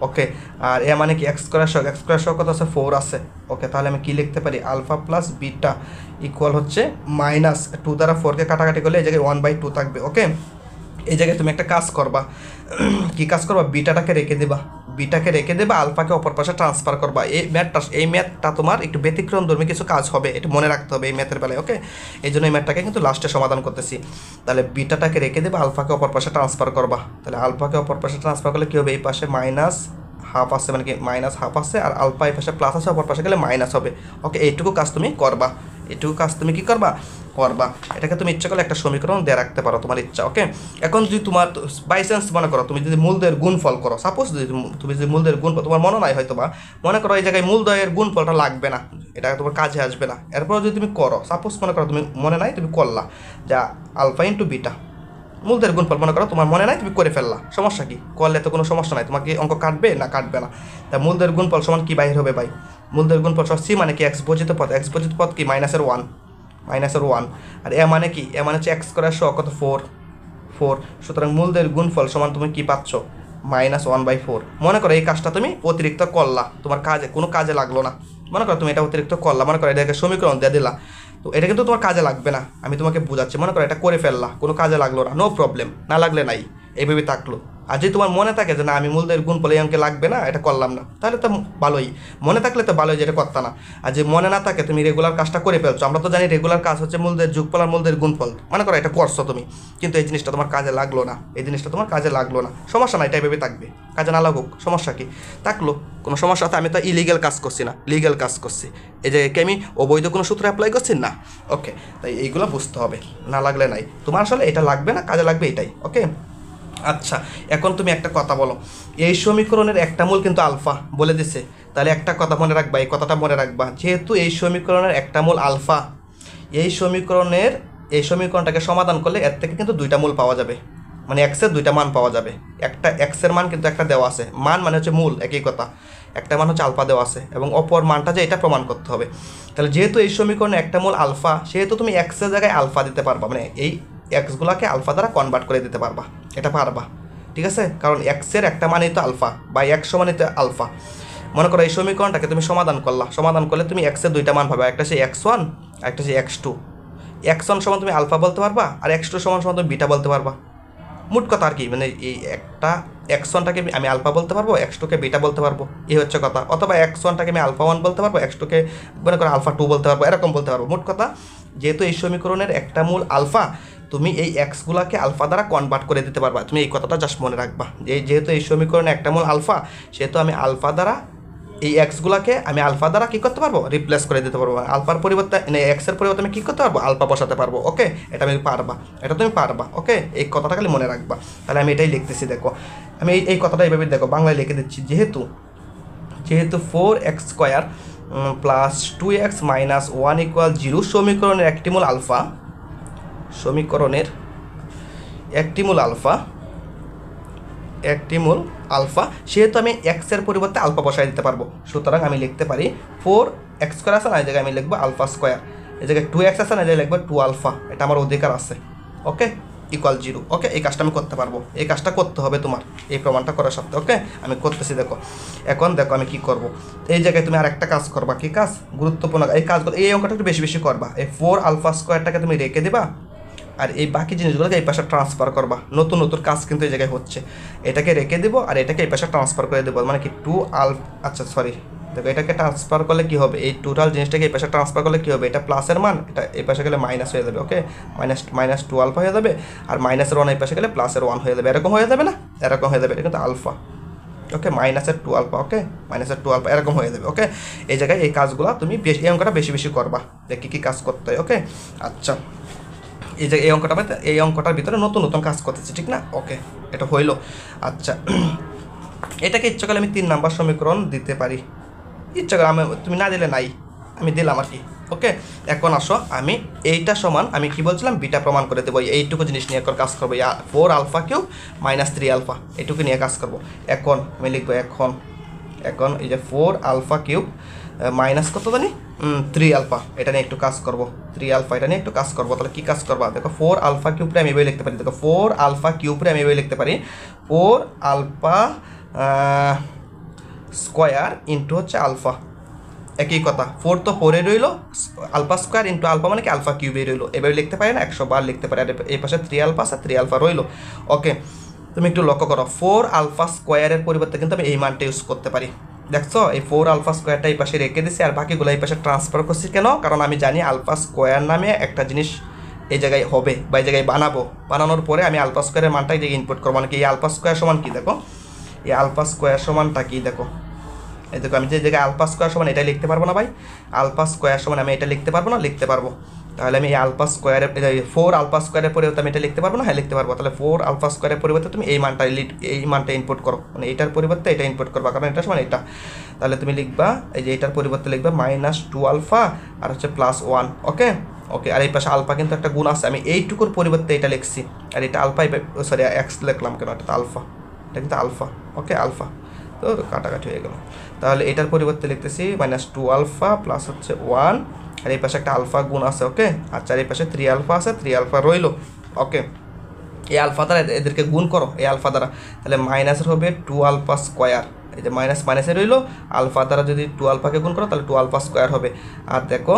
ওকে, আর এ মানে কি? এক্স স্কোয়ার শক কত আছে? 4 আছে। ওকে, তাহলে আমি কি লিখতে পারি? আলফা প্লাস বিটা ইকুয়াল হচ্ছে মাইনাস 2 দ্বারা 4কে কাটাকাটি করলে এই জায়গায় 1/2 থাকবে। ওকে, এই জায়গায় তুমি একটা কাজ করবা। কি কাজ করবা? বিটাকে রেখে দেবা, আলফাকে অপর পাশে ট্রান্সফার করবা। এই ম্যাথটা তোমার একটু ব্যতিক্রমধর্মী কিছু কাজ হবে, এটা মনে রাখতে হবে এই ম্যাথের বেলায়। ওকে, এই জন্য এই ম্যাথটাকে কিন্তু লাস্টে সমাধান করতেছি। তাহলে বিটাটাকে রেখে দেবা, আলফাকে অপর পাশে ট্রান্সফার করবা। তাহলে আলফাকে অপর পাশে ট্রান্সফার করলে কী হবে? এই পাশে মাইনাস হাফ আছে, মানে কি মাইনাস হাফ আছে, আর আলফা এই পাশে প্লাস আছে, অপর পাশে গেলে মাইনাস হবে। ওকে, এইটুকু কাজ তুমি করবা। কি করবা? এটাকে তুমি ইচ্ছা করলে একটা সমীকরণ দিয়ে রাখতে পারো, তোমার ইচ্ছা। ওকে, এখন যদি তোমার বাই চান্স মনে করো তুমি যদি মূলদের গুণফল করো, সাপোজ তুমি যদি মূলদের গুণফল তোমার মনে নাই হয়তো, বা মনে করো এই জায়গায় মূলদ্বয়ের গুণফলটা লাগবে না, এটা তোমার কাজে আসবে না। এরপর যদি তুমি করো, সাপোজ মনে করো তুমি মনে নাই, তুমি করলা যা আলফা ইন্টু বিটা, মূলদের গুণফল মনে করো তোমার মনে নাই, তুমি করে ফেললা, সমস্যা কি? করলে তো কোনো সমস্যা নাই, তোমাকে অঙ্ক কাটবে না? তা মূলদের গুণফল সমান কি বাহির হবে ভাই? মূলদের গুণফল সমান সি মানে কি? এক্স বর্জিত পদ কি? মাইনাসের ওয়ান। আর এ মানে কি? এ মানে হচ্ছে এক্স স্কোয়ার শক কত? 4। সুতরাং মূলদের গুণফল সমান তুমি কি পাচ্ছ? -1/4। মনে করো এই কাজটা তুমি অতিরিক্ত করলা, তোমার কোনো কাজে লাগলো না। মনে করো তুমি এটা অতিরিক্ত করলা, মনে করো এটাকে সমীকরণ দিয়ে দিলা, তো এটা কিন্তু তোমার কাজে লাগবে না। আমি তোমাকে বোঝাচ্ছি, মনে করো এটা করে ফেললা, কোনো কাজে লাগলো না, নো প্রবলেম, না লাগলে নাই, এইভাবে থাকলো। আর যদি তোমার মনে থাকে যে না আমি মূলদের গুণফল এই অঙ্কে লাগবে না, এটা করলাম না, তাহলে তো ভালোই। মনে থাকলে তো ভালোই যে এটা করতা না। আর যে মনে না থাকে, তুমি রেগুলার কাজটা করে ফেলছো। আমরা তো জানি রেগুলার কাজ হচ্ছে মূলদের যোগফল আর মূলদের গুণফল। মনে করো এটা করছো তুমি, কিন্তু এই জিনিসটা তোমার কাজে লাগলো না, সমস্যা নাই, এটা এভাবে থাকবে। কাজে না লাগুক, সমস্যা কি? থাকলো, কোনো সমস্যা? আমি তো ইলিগাল কাজ করছি না, লিগাল কাজ করছি। এই যে আমি অবৈধ কোনো সূত্র অ্যাপ্লাই করছি না। ওকে, তাই এইগুলো বুঝতে হবে, না লাগলে নাই। তোমার আসলে এটা লাগবে না, কাজে লাগবে এটাই। ওকে, আচ্ছা, এখন তুমি একটা কথা বলো, এই সমীকরণের একটা মূল কিন্তু আলফা বলে দিছে। তাহলে একটা কথা মনে রাখবা, এই কথাটা মনে রাখবা, যেহেতু এই সমীকরণের একটা মূল আলফা, এই সমীকরণটাকে সমাধান করলে এর থেকে কিন্তু 2টা মূল পাওয়া যাবে, মানে এক্সের 2টা মান পাওয়া যাবে। একটা এক্সের মান কিন্তু একটা দেওয়া আছে, মান মানে হচ্ছে মূল, একই কথা। একটা মান হচ্ছে আলফা দেওয়া আছে, এবং অপর মানটা যে এটা প্রমাণ করতে হবে। তাহলে যেহেতু এই সমীকরণে একটা মূল আলফা, সেহেতু তুমি এক্সের জায়গায় আলফা দিতে পারবা, মানে এই এক্সগুলোকে আলফা দ্বারা কনভার্ট করে দিতে পারবা, এটা পারবা, ঠিক আছে? কারণ এক্সের একটা মানেই তো আলফা, বা এক্স সমানই তো আলফা। মনে করো এই সমীকরণটাকে তুমি সমাধান করলে তুমি এক্সের 2টা মান পাবে, একটা সেই x1 আর একটা সেই x2। x1 সমান তুমি আলফা বলতে পারবা, আর x2 সমান তুমি বিটা বলতে পারবা। মোট কথা আর কি, মানে এই একটা x1টাকে আমি আলফা বলতে পারবো, x2কে বিটা বলতে পারবো, এই হচ্ছে কথা। অথবা x1টাকে আমি আলফা 1 বলতে পারবো, x2কে মনে করো আলফা 2 বলতে পারবো, এরকম বলতে পারবো। মোট কথা, যেহেতু এই সমীকরণের একটা মূল আলফা, তুমি এই এক্সগুলোকে আলফা দ্বারা কনভার্ট করে দিতে পারবা। তুমি এই কথাটা জাস্ট মনে রাখবা, যেহেতু এই সমীকরণে একটা মূল আলফা, সেহেতু আমি আলফা দ্বারা এই এক্সগুলোকে আমি আলফা দ্বারা কী করতে পারবো? রিপ্লেস করে দিতে পারবো। আলফার পরিবর্তে, এক্সের পরিবর্তে আমি কী করতে পারবো? আলফা বসাতে পারবো। ওকে, এটা তুমি পারবা। ওকে, এই কথাটা খালি মনে রাখবা। তাহলে আমি এটাই লিখতেছি, দেখো আমি এই কথাটা এইভাবে দেখো বাংলায় লিখে দিচ্ছি। যেহেতু 4x² প্লাস 2x মাইনাস 1 = 0 সমীকরণের একটি মূল আলফা, একটি মূল আলফা সেহেতু আমি এক্সের পরিবর্তে আলফা বসাই দিতে পারবো। সুতরাং আমি লিখতে পারি 4x² আছে না, এই জায়গায় আমি লিখবো আলফা স্কোয়ার, এই জায়গায় 2x আছে না, এই জায়গায় লিখবো 2 আলফা, এটা আমার অধিকার আছে। ওকে, ইকুয়াল 0। ওকে, এই কাজটা আমি করতে পারবো, এই কাজটা করতে হবে তোমার এই প্রমাণটা করার সাথে। ওকে, আমি করতেছি। দেখো এখন দেখো আমি কি করব। এই জায়গায় তুমি আরেকটা কাজ করবা। কি কাজ? গুরুত্বপূর্ণ এই কাজগুলো, এই অঙ্কটা একটু বেশি বেশি করবা। এই 4 আলফা স্কোয়ারটাকে তুমি রেখে দিবা, আর এই বাকি জিনিসগুলোকে এই পাশে ট্রান্সফার করবা। নতুন নতুন কাজ কিন্তু এই জায়গায় হচ্ছে। এটাকে রেখে দেবো আর এটাকে এই পাশে ট্রান্সফার করে দেবো, মানে কি 2 আচ্ছা সরি, দেখো এটাকে ট্রান্সফার করলে কী হবে, এই টোটাল জিনিসটাকে এই পাশে ট্রান্সফার করলে কী হবে, এটা প্লাসের মান, এটা এই পাশে গেলে মাইনাস হয়ে যাবে। ওকে, মাইনাস 2 আলফা হয়ে যাবে, আর মাইনাসের 1 এই পাশে গেলে প্লাসের 1 হয়ে যাবে। এরকম হয়ে যাবে না? এরকম হয়ে যাবে, এটা কিন্তু আলফা। ওকে, মাইনাসের 2 আলফা, ওকে মাইনাসের 2 আলফা এরকম হয়ে যাবে। ওকে, এই জায়গায় এই কাজগুলো তুমি এই অঙ্কটা বেশি বেশি করবা, যে কী কাজ করতে হয়। ওকে, আচ্ছা এই যে এই অঙ্কটার ভিতরে নতুন নতুন কাজ করতেছি, ঠিক না? ওকে, এটা হইলো। আচ্ছা, এটাকে ইচ্ছা করলে আমি 3 নাম্বার সমীকরণ দিতে পারি, ইচ্ছা করে আমি, তুমি না দিলে নাই, আমি দিলাম আর কি। ওকে, এখন আসো আমি এইটা সমান, আমি কি বলছিলাম, বিটা প্রমাণ করে দেবো। এইটুকু জিনিস নিয়ে এখন কাজ করবো, 4 আলফা কিউব মাইনাস 3 আলফা, এইটুকু নিয়ে কাজ করবো। এখন আমি লিখবো এখন এই যে 4 আলফা কিউব মাইনাস কত জানি 3 আলফা, এটা নিয়ে একটু কাজ করবো। 3 আলফা এটা নিয়ে একটু কাজ করবো। তাহলে কী কাজ করবা? দেখো 4 আলফা কিউবরে আমি এভাবে লিখতে পারি, দেখো 4 আলফা কিউবরে আমি এভাবে লিখতে পারি 4 আলফা স্কোয়ার ইন্টু হচ্ছে আলফা, একই কথা। 4 তো 4-এ রইল, আলফা স্কোয়ার ইন্টু আলফা মানে কি আলফা কিউবে রইল। এভাবে লিখতে পারি না, 100 বার লিখতে পারি। আর এই পাশে 3 আলফা আছে, 3 আলফা রইল। ওকে, তুমি একটু লক্ষ্য করো, 4 আলফা স্কোয়ারের পরিবর্তে কিন্তু আমি এই মানটা ইউজ করতে পারি। দেখছো, এই 4 আলফা স্কোয়ারটা এই পাশে রেখে দিছি, আর বাকিগুলো এই পাশে ট্রান্সফার করছি। কেন? কারণ আমি জানি আলফা স্কোয়ার নামে একটা জিনিস এই জায়গায় হবে বা এই জায়গায় বানানোর পরে আমি আলফা স্কোয়ারের মানটা এই জায়গায় ইনপুট করবো। মানে কি এই আলফা স্কোয়ার সমান কি? দেখো এই আলফা স্কোয়ার সমানটা কি, দেখো এই দেখো, আমি যে জায়গায় আলফা স্কোয়ার সমান এটা লিখতে পারবো না ভাই, আলফা স্কোয়ার সমান আমি এটা লিখতে পারবো না, লিখতে পারবো। তাহলে আমি এই আলফা স্কোয়ারের 4 আলফা স্কোয়ারের পরিবর্তে আমি এটা লিখতে পারবো না, হ্যাঁ লিখতে পারবো। তাহলে 4 আলফা স্কোয়ারের পরিবর্তে তুমি এই মানটা ইনপুট করো, মানে এটার পরিবর্তে এটা ইনপুট করবা, কারণ এটা সমান এটা। তাহলে তুমি লিখবা এই যে এটার পরিবর্তে লিখবা -2 আলফা আর হচ্ছে +1। ওকে, আর এই পাশে আলফা কিন্তু একটা গুণ আছে, আমি এইটুকুর পরিবর্তে এটা লিখছি, আর এটা আলফা, সরি এক্স লিখলাম কেন, এটা আলফা, এটা কিন্তু আলফা। ওকে, আলফা তো কাটাকাটি হয়ে গেল। তাহলে এটার পরিবর্তে লিখতেছি -2 আলফা প্লাস হচ্ছে 1, আর এই পাশে একটা আলফা গুণ আছে। ওকে, আচ্ছা, আর এই পাশে 3 আলফা আছে, 3 আলফা রইল। ওকে, এই আলফা দ্বারা এদেরকে গুণ করো, এই আলফা দ্বারা, তাহলে মাইনাসের হবে 2 আলফা স্কোয়ার, এই যে মাইনাসে রইল, আলফা দ্বারা যদি 2 আলফাকে গুণ করো তাহলে 2 আলফা স্কোয়ার হবে। আর দেখো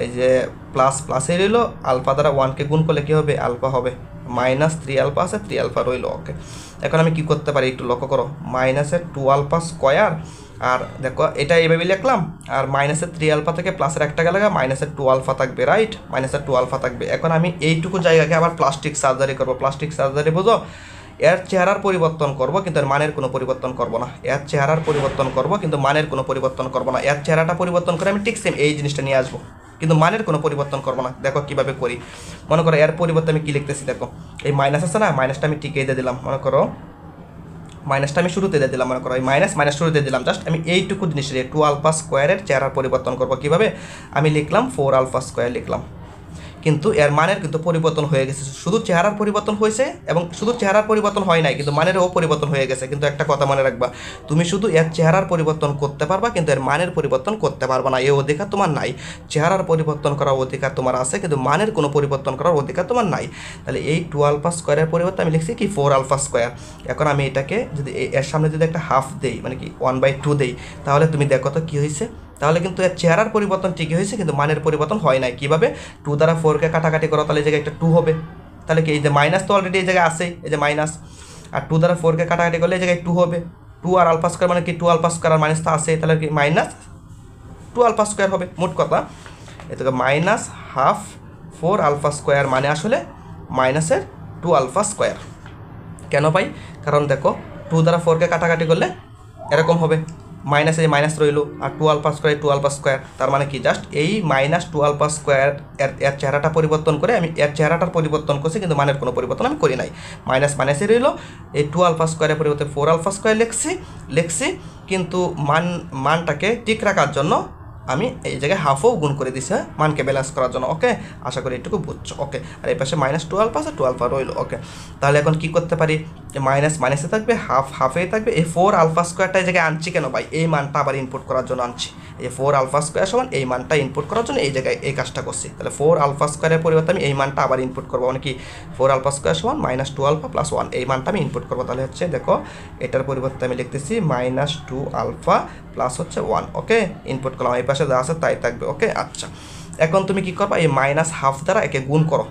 এই যে প্লাসে রইল, আলফা দ্বারা 1কে গুণ করলে কী হবে? আলফা হবে। -3 আলফা আছে, 3 আলফা রইল। ওকে, এখন আমি কি করতে পারি একটু লক্ষ্য করো, মাইনাসের 2 আলফা স্কোয়ার, আর দেখো এটা এইভাবে লিখলাম, আর -3 আলফা থেকে প্লাসের একটা গেলে -2 আলফা থাকবে, রাইট? -2 আলফা থাকবে। এখন আমি এইটুকু জায়গাকে আবার প্লাস্টিক সার্জারি করবো। প্লাস্টিক সার্জারি বোঝো? এর চেহারার পরিবর্তন করব কিন্তু এর মানের কোনো পরিবর্তন করব না। এর চেহারার পরিবর্তন করব কিন্তু মানের কোনো পরিবর্তন করব না। এর চেহারাটা পরিবর্তন করে আমি ঠিক সেম এই জিনিসটা নিয়ে আসবো, কিন্তু মানের কোনো পরিবর্তন করব না। দেখো কীভাবে করি, মনে করো এর পরিবর্তে আমি কী লিখতেছি, দেখো এই মাইনাস আছে না, মাইনাসটা আমি টিকে দিয়ে দিলাম। মনে করো মাইনাসটা আমি শুরুতে দিয়ে দিলাম, মনে করো এই মাইনাস শুরুতে দিলাম। জাস্ট আমি এইটুকু জিনিসের 2 আলফা স্কোয়ারের চেহারার পরিবর্তন করবো। কীভাবে? আমি লিখলাম 4 আলফা স্কোয়ার লিখলাম, কিন্তু এর মানের কিন্তু পরিবর্তন হয়ে গেছে। শুধু চেহারার পরিবর্তন হয়েছে, এবং শুধু চেহারার পরিবর্তন হয় নাই, কিন্তু মানেরও পরিবর্তন হয়ে গেছে। কিন্তু একটা কথা মনে রাখবা, তুমি শুধু এর চেহারার পরিবর্তন করতে পারবা, কিন্তু এর মানের পরিবর্তন করতে পারবা না। এই অধিকার তোমার নাই। চেহারার পরিবর্তন করার অধিকার তোমার আছে, কিন্তু মানের কোনো পরিবর্তন করার অধিকার তোমার নাই। তাহলে এই 2 আলফা স্কোয়ারের পরিবর্তে আমি লিখছি কি 4 আলফা স্কোয়ার। এখন আমি এটাকে যদি এর সামনে যদি একটা হাফ দেই, মানে কি 1/2 দেই, তাহলে তুমি দেখো তো কী হয়েছে। তাহলে কিন্তু এর চেহারার পরিবর্তন ঠিকই হয়েছে, কিন্তু মানের পরিবর্তন হয় নাই। কীভাবে? 2 দ্বারা 4কে কাটাকাটি করো, তাহলে এই জায়গায় একটা 2 হবে। তাহলে কি এই যে মাইনাস তো অলরেডি এই জায়গায় আছে, এই যে মাইনাস, আর 2 দ্বারা 4কে কাটাকাটি করলে এই জায়গায় 2 হবে। 2 আর আলফা স্কোয়ার মানে কি 2 আলফা স্কোয়ার আর মাইনাস তো আছে, তাহলে কি -2 আলফা স্কোয়ার হবে। মোট কথা এটাকে -12 4 আলফা স্কোয়ার মানে আসলে -2 আলফা স্কোয়ার। কেন পাই? কারণ দেখো 2 দ্বারা 4কে কাটাকাটি করলে এরকম হবে, মাইনাসে মাইনাস রইল, আর 2 আলফা স্কোয়ার 2 আলফা স্কোয়ার, তার মানে কি জাস্ট এই -2 আলফা স্কোয়ার এর চেহারাটা পরিবর্তন করে আমি এর চেহারাটার পরিবর্তন করছি, কিন্তু মানের কোনো পরিবর্তন আমি করি নাই। মাইনাসে রইল, এই 2 আলফা স্কোয়ারের পরিবর্তে 4 আলফা স্কোয়ার লিখছি, কিন্তু মানটাকে ঠিক রাখার জন্য আমি এই জায়গায় হাফও গুণ করে দিছি মানকে ব্যালেন্স করার জন্য। ওকে, আশা করি এটুকু বুঝছো। ওকে, আর এই পাশে -12 আছে, 12 রইল। ওকে, তাহলে এখন কি করতে পারি, মাইনাস মাইনাসে থাকবে, হাফ হাফেই থাকবে। এই 4 আলফা স্কোয়ারটা এই জায়গায় আনছি কেন ভাই, এই মানটা আবার ইনপুট করার জন্য আনছি। এই 4 আলফা স্কোয়ার সমান এই মানটা ইনপুট করার জন্য এই জায়গায় এই কাজটা করছি। তাহলে 4 আলফা স্কোয়ারের পরিবর্তে আমি এই মানটা আবার ইনপুট করবো, মানে কি 4 আলফা স্কোয়ার সমান -2 আলফা প্লাস 1, এই মানটা আমি ইনপুট করবো। তাহলে হচ্ছে দেখো এটার পরিবর্তে আমি লিখতেছি -2 আলফা প্লাস হচ্ছে 1। ওকে, ইনপুট করলাম, এই পাশে যা আছে তাই থাকবে। ওকে, আচ্ছা এখন তুমি কি করবা, এই -1/2 দ্বারা একে গুণ করো,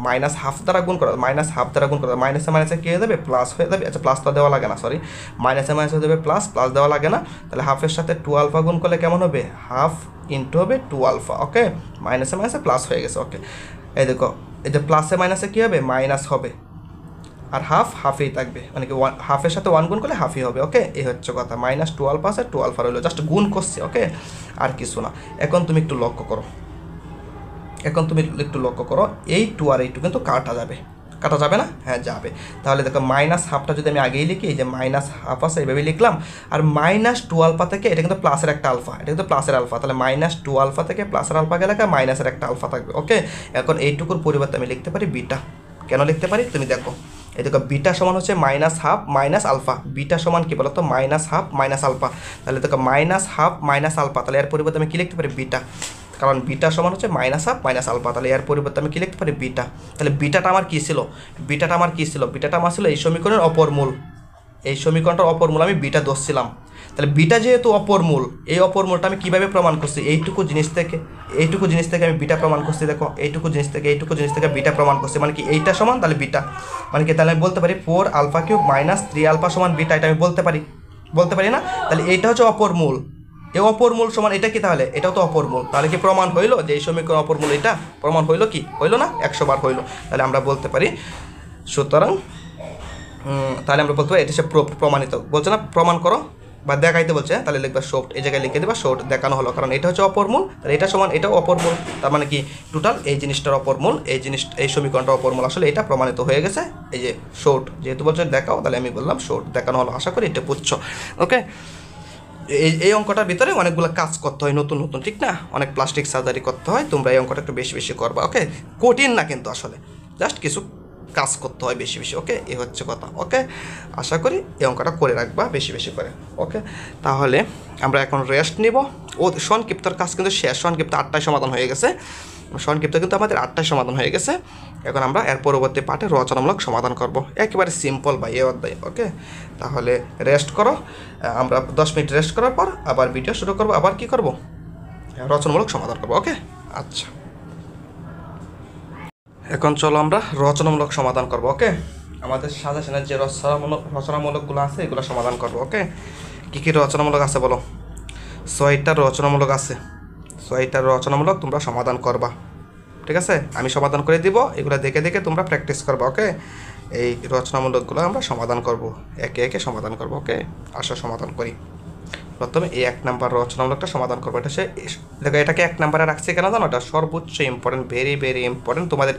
-1/2 দ্বারা গুণ করো, -1/2 দ্বারা গুণ করো, মাইনাসে মাইনাসে কী হয়ে যাবে, প্লাস হয়ে যাবে। আচ্ছা, প্লাস তো দেওয়া লাগে না, সরি, মাইনাসে মাইনাস হয়ে যাবে প্লাস, প্লাস দেওয়া লাগে না। তাহলে হাফের সাথে 2 আলফা গুণ করলে কেমন হবে, হাফ ইন্টু হবে 2 আলফা। ওকে, মাইনাসে মাইনাসে প্লাস হয়ে গেছে। ওকে, এই দেখো এই যে প্লাসে মাইনাসে কী হবে, মাইনাস হবে, আর হাফ হাফেই থাকবে, মানে কি হাফের সাথে 1 গুণ করলে হাফই হবে। ওকে, এই হচ্ছে কথা, -2 আলফা আছে, 2 আলফা রইলো, জাস্ট গুণ করছি। ওকে, আর কিছু না। এখন তুমি একটু লক্ষ্য করো, এই 2 আর এই 2 কিন্তু কাটা যাবে না, হ্যাঁ যাবে। তাহলে দেখো -1/2টা যদি আমি আগেই লিখি, এই যে -1/2 আছে এইভাবে লিখলাম, আর -2 আলফা থেকে এটা কিন্তু প্লাসের একটা আলফা, এটা কিন্তু প্লাসের আলফা, তাহলে -2 আলফা থেকে প্লাসের আলফা গেলে মাইনাসের একটা আলফা থাকবে। ওকে, এখন এইটুকুর পরিবর্তে আমি লিখতে পারি বিটা। কেন লিখতে পারি তুমি দেখো, এই দেখো বিটা সমান হচ্ছে -1/2 মাইনাস আলফা, বিটা সমান কি বলতো, -1/2 মাইনাস আলফা। তাহলে দেখো -1/2 মাইনাস আলফা, তাহলে এর পরিবর্তে আমি কী লিখতে পারি, বিটা, কারণ বিটা সমান হচ্ছে -1/2 মাইনাস আলফা। তাহলে এর পরিবর্তে আমি কী লিখতে পারি, বিটা। তাহলে বিটাটা আমার কী ছিল, বিটাটা আমার ছিল এই সমীকরণের অপরমূল, এই সমীকরণটার অপরমূল আমি বিটা ধরছিলাম। তাহলে বিটা যেহেতু অপরমূল, এই অপরমূলটা আমি কীভাবে প্রমাণ করছি, এইটুকু জিনিস থেকে আমি বিটা প্রমাণ করছি। দেখো এইটুকু জিনিস থেকে বিটা প্রমাণ করছি, মানে কি এইটা সমান তাহলে বিটা, মানে কি তাহলে আমি বলতে পারি 4 আলফা কিউব -3 আলফা সমান বিটা, এটা আমি বলতে পারি না। তাহলে এইটা হচ্ছে অপরমূল, এই অপরমূল সমান এটা কি, তাহলে এটাও তো অপরমূল। তাহলে কি প্রমাণ হইলো যে এই সমীকরণ অপরমূল, এটা প্রমাণ হইলো কি, হইলো না, 100 বার হইলো। তাহলে আমরা বলতে পারি, সুতরাং তাহলে আমরা বলতে পারি এটা সে প্রমাণিত, বলছে না প্রমাণ করো বা দেখাইতে বলছে, তাহলে লিখবা শোট, এই জায়গায় লিখে দেবা শোট, দেখানো হলো, কারণ এটা হচ্ছে অপরমূল, তাহলে এটা সমান এটাও অপরমূল, তার মানে কি টোটাল এই জিনিসটার অপরমূল, এই সমীকরণটা অপরমূল, আসলে এটা প্রমাণিত হয়ে গেছে। এই যে শোট, যেহেতু বলছে দেখাও, তাহলে আমি বললাম শোট, দেখানো হলো। আশা করি এটা বুঝছো। ওকে, এই অঙ্কটার ভিতরে অনেকগুলো কাজ করতে হয়, নতুন, ঠিক না, অনেক প্লাস্টিক সার্জারি করতে হয়, তোমরা এই অঙ্কটা একটু বেশি করবা। ওকে, কঠিন না কিন্তু, আসলে জাস্ট কিছু কাজ করতে হয় বেশি। ওকে, এই হচ্ছে কথা। ওকে, আশা করি এই অঙ্কটা করে রাখবা বেশি করে। ওকে, তাহলে আমরা এখন রেস্ট নিব। সংক্ষিপ্তর কাজ কিন্তু শেষ, সংক্ষিপ্ত 8টায় সমাধান হয়ে গেছে, সংক্ষিপ্ত কিন্তু আমাদের 8টায় সমাধান হয়ে গেছে। এখন আমরা এর পরবর্তী পার্টে রচনামূলক সমাধান করব, একেবারে সিম্পল ভাই এই অধ্যায়। ওকে, তাহলে রেস্ট করো, আমরা 10 মিনিট রেস্ট করার পর আবার ভিডিও শুরু করবো, আবার কি করব, রচনামূলক সমাধান করব। ওকে, আচ্ছা এখন চলো আমরা রচনামূলক সমাধান করব। ওকে, আমাদের সাজেশনের যে রচনামূলকগুলো আছে এগুলো সমাধান করব। ওকে, কী রচনামূলক আছে বলো, 6টা রচনামূলক আছে, 6টা রচনামূলক তোমরা সমাধান করবা। ঠিক আছে, আমি সমাধান করে দিব, এগুলো দেখে তোমরা প্র্যাকটিস করবা। ওকে, এই রচনামূলকগুলো আমরা সমাধান করব, একে সমাধান করব। ওকে, আসো সমাধান করি। প্রথমে এই 1 নাম্বার রচনামূলকটা সমাধান করবো। এটা দেখো এটাকে 1 নাম্বারে রাখছি কেন জানো, এটা সর্বোচ্চ ইম্পর্টেন্ট, ভেরি ইম্পর্টেন্ট তোমাদের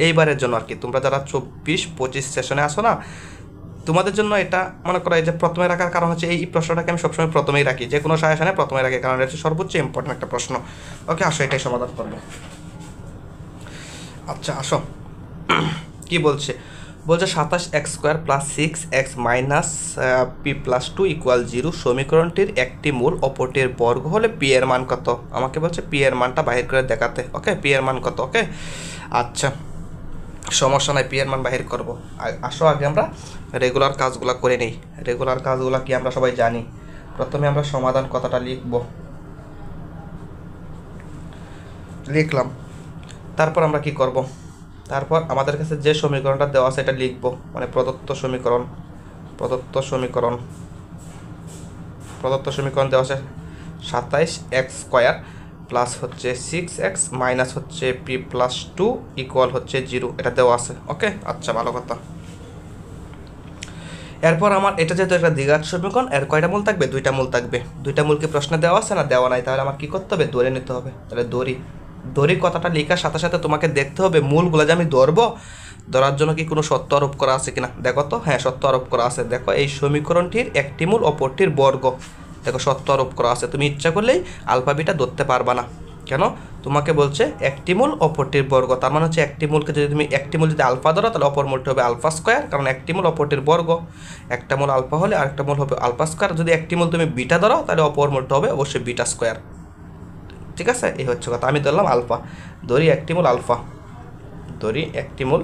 এইবারের জন্য আর কি। তোমরা যারা 24-25 সেশনে আসো না, তোমাদের জন্য এটা মনে করো এই যে প্রথমে রাখার কারণ হচ্ছে এই প্রশ্নটাকে আমি সবসময় প্রথমেই রাখি, যে কোনো সাজেশনে প্রথমে রাখি, কারণ এটা হচ্ছে সর্বোচ্চ ইম্পর্টেন্ট একটা প্রশ্ন। ওকে, আসো এটাই সমাধান করবো। আচ্ছা আসো, কি বলছে 27x² + 6x - p + 2 = 0 সমীকরণটির একটি মূল অপরটির বর্গ হলে পি এর মান কত। আমাকে বলছে পি এর মানটা বাহির করে দেখাতে। ওকে, পি এর মান কত। ওকে, আচ্ছা সমস্যা নাই, পি এর মান বাহির করব। আসো আগে আমরা রেগুলার কাজগুলো করে নিই। রেগুলার কাজগুলো কি আমরা সবাই জানি। প্রথমে আমরা সমাধান কথাটা লিখলাম, তারপর আমরা কি করব, তারপর আমাদের কাছে যে সমীকরণটা দেওয়া আছে এটা লিখব, মানে প্রদত্ত সমীকরণ দেওয়া আছে 27x² প্লাস হচ্ছে 6x মাইনাস হচ্ছে p + 2 ইকুয়াল হচ্ছে 0, এটা দেওয়া আছে। ওকে, আচ্ছা ভালো কথা। এরপর আমার এটা যেহেতু একটা দ্বিঘাত সমীকরণ, এর কয়টা মূল থাকবে, 2টা মূল থাকবে। 2টা মূল কি প্রশ্নে দেওয়া আছে না, দেওয়া নাই, তাহলে আমার কি করতে হবে, ধরে নিতে হবে। তাহলে দড়ি কথাটা লেখার সাথে সাথে তোমাকে দেখতে হবে মূলগুলো যে আমি ধরার জন্য কি কোনো সত্য আরোপ করা আছে কিনা। দেখো তো, হ্যাঁ সত্য আরোপ করা আছে। দেখো এই সমীকরণটির একটি মূল অপরটির বর্গ, দেখো সত্য আরোপ করা আছে, তুমি ইচ্ছা করলেই আলফা বিটা ধরতে পারবা না। কেন? তোমাকে বলছে একটি মূল অপরটির বর্গ, তার মানে হচ্ছে একটি মূলকে যদি তুমি একটি মূল যদি আলফা ধরো তাহলে অপর মূলটি হবে আলফা স্কোয়ার, কারণ একটি মূল অপরটির বর্গ। একটা মূল আলফা হলে আরেকটা মূল হবে আলফা স্কোয়ার। যদি একটি মূল তুমি বিটা ধরো তাহলে অপর মূলটা হবে অবশ্যই বিটা স্কোয়ার। ঠিক আছে, এই হচ্ছে কথা। আমি ধরলাম আলফা, ধরি একটি মূল আলফা, ধরি একটি মূল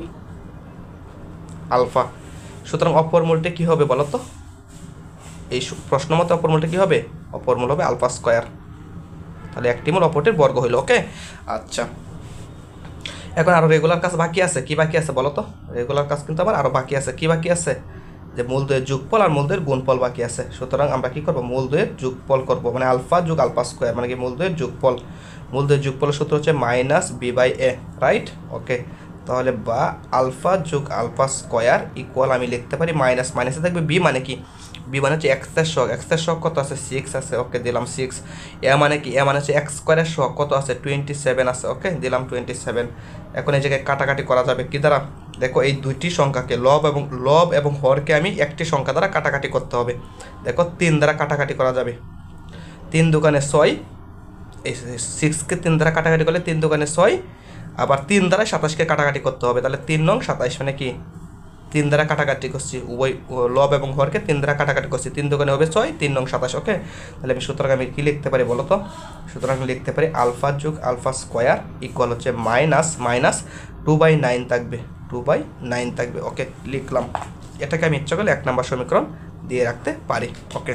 আলফা। সুতরাং অপর মূলটি কী হবে বলো তো? এই প্রশ্ন মতো অপর মূলটা কী হবে? অপর মূল হবে আলফা স্কোয়ার। তাহলে একটি মূল অপরটির বর্গ হইল। ওকে, আচ্ছা। এখন আরও রেগুলার কাজ বাকি আছে। কি বাকি আছে বলো তো? রেগুলার কাজ কিন্তু আবার আরও বাকি আছে। কি বাকি আছে? যে মূল দুয়ের যোগফল আর মূল দুয়ের গুণফল বাকি আছে। সুতরাং আমরা কী করবো? মূল দুয়ের যোগফল করবো, মানে আলফা যোগ আলফা স্কোয়ার, মানে কি মূল দুয়ের যোগফল। মূল দুয়ের যোগফলের সূত্র হচ্ছে minus B by A, right? Okay, তাহলে বা আলফা যোগ আলফা স্কোয়ার ইকুয়াল আমি লিখতে পারি মাইনাস মাইনাসে থাকবে বি, মানে কি? বি মানে হচ্ছে এক্সের শখ, এক্সের শখ কত আছে? 6 আছে। ওকে, দিলাম 6। এ মানে কি? এ মানে হচ্ছে এক্স স্কোয়ারের শখ কত আছে? 27 আছে। ওকে, দিলাম 27। এখন এই জায়গায় কাটাকাটি করা যাবে কি দ্বারা? দেখো এই দুইটি সংখ্যাকে লব এবং হরকে আমি একটি সংখ্যা দ্বারা কাটাকাটি করতে হবে। দেখো 3 দ্বারা কাটাকাটি করা যাবে। 3 দোকানে 6, এই 6কে 3 দ্বারা কাটাকাটি করলে 3 দোকানে 6, আবার 3 দ্বারা 27কে কাটাকাটি করতে হবে। তাহলে 3 নং 27, মানে কি 3 দ্বারা কাটাকাটি করছি, উভয় লব এবং হরকে 3 দ্বারা কাটাকাটি করছি। 3 দোকানে হবে 6, 3 নং 27। ওকে, তাহলে আমি সুতরাং আমি কী লিখতে পারি বলো তো? সুতরাং লিখতে পারি আলফা যোগ আলফা স্কোয়ার ইকুয়াল হচ্ছে মাইনাস মাইনাস 2/9 থাকবে, 2/9 থাকবে। ওকে, লিখলাম। এটাকে আমি ইচ্ছা করলে 1 নম্বর সমীকরণ দিয়ে রাখতে পারি। ওকে,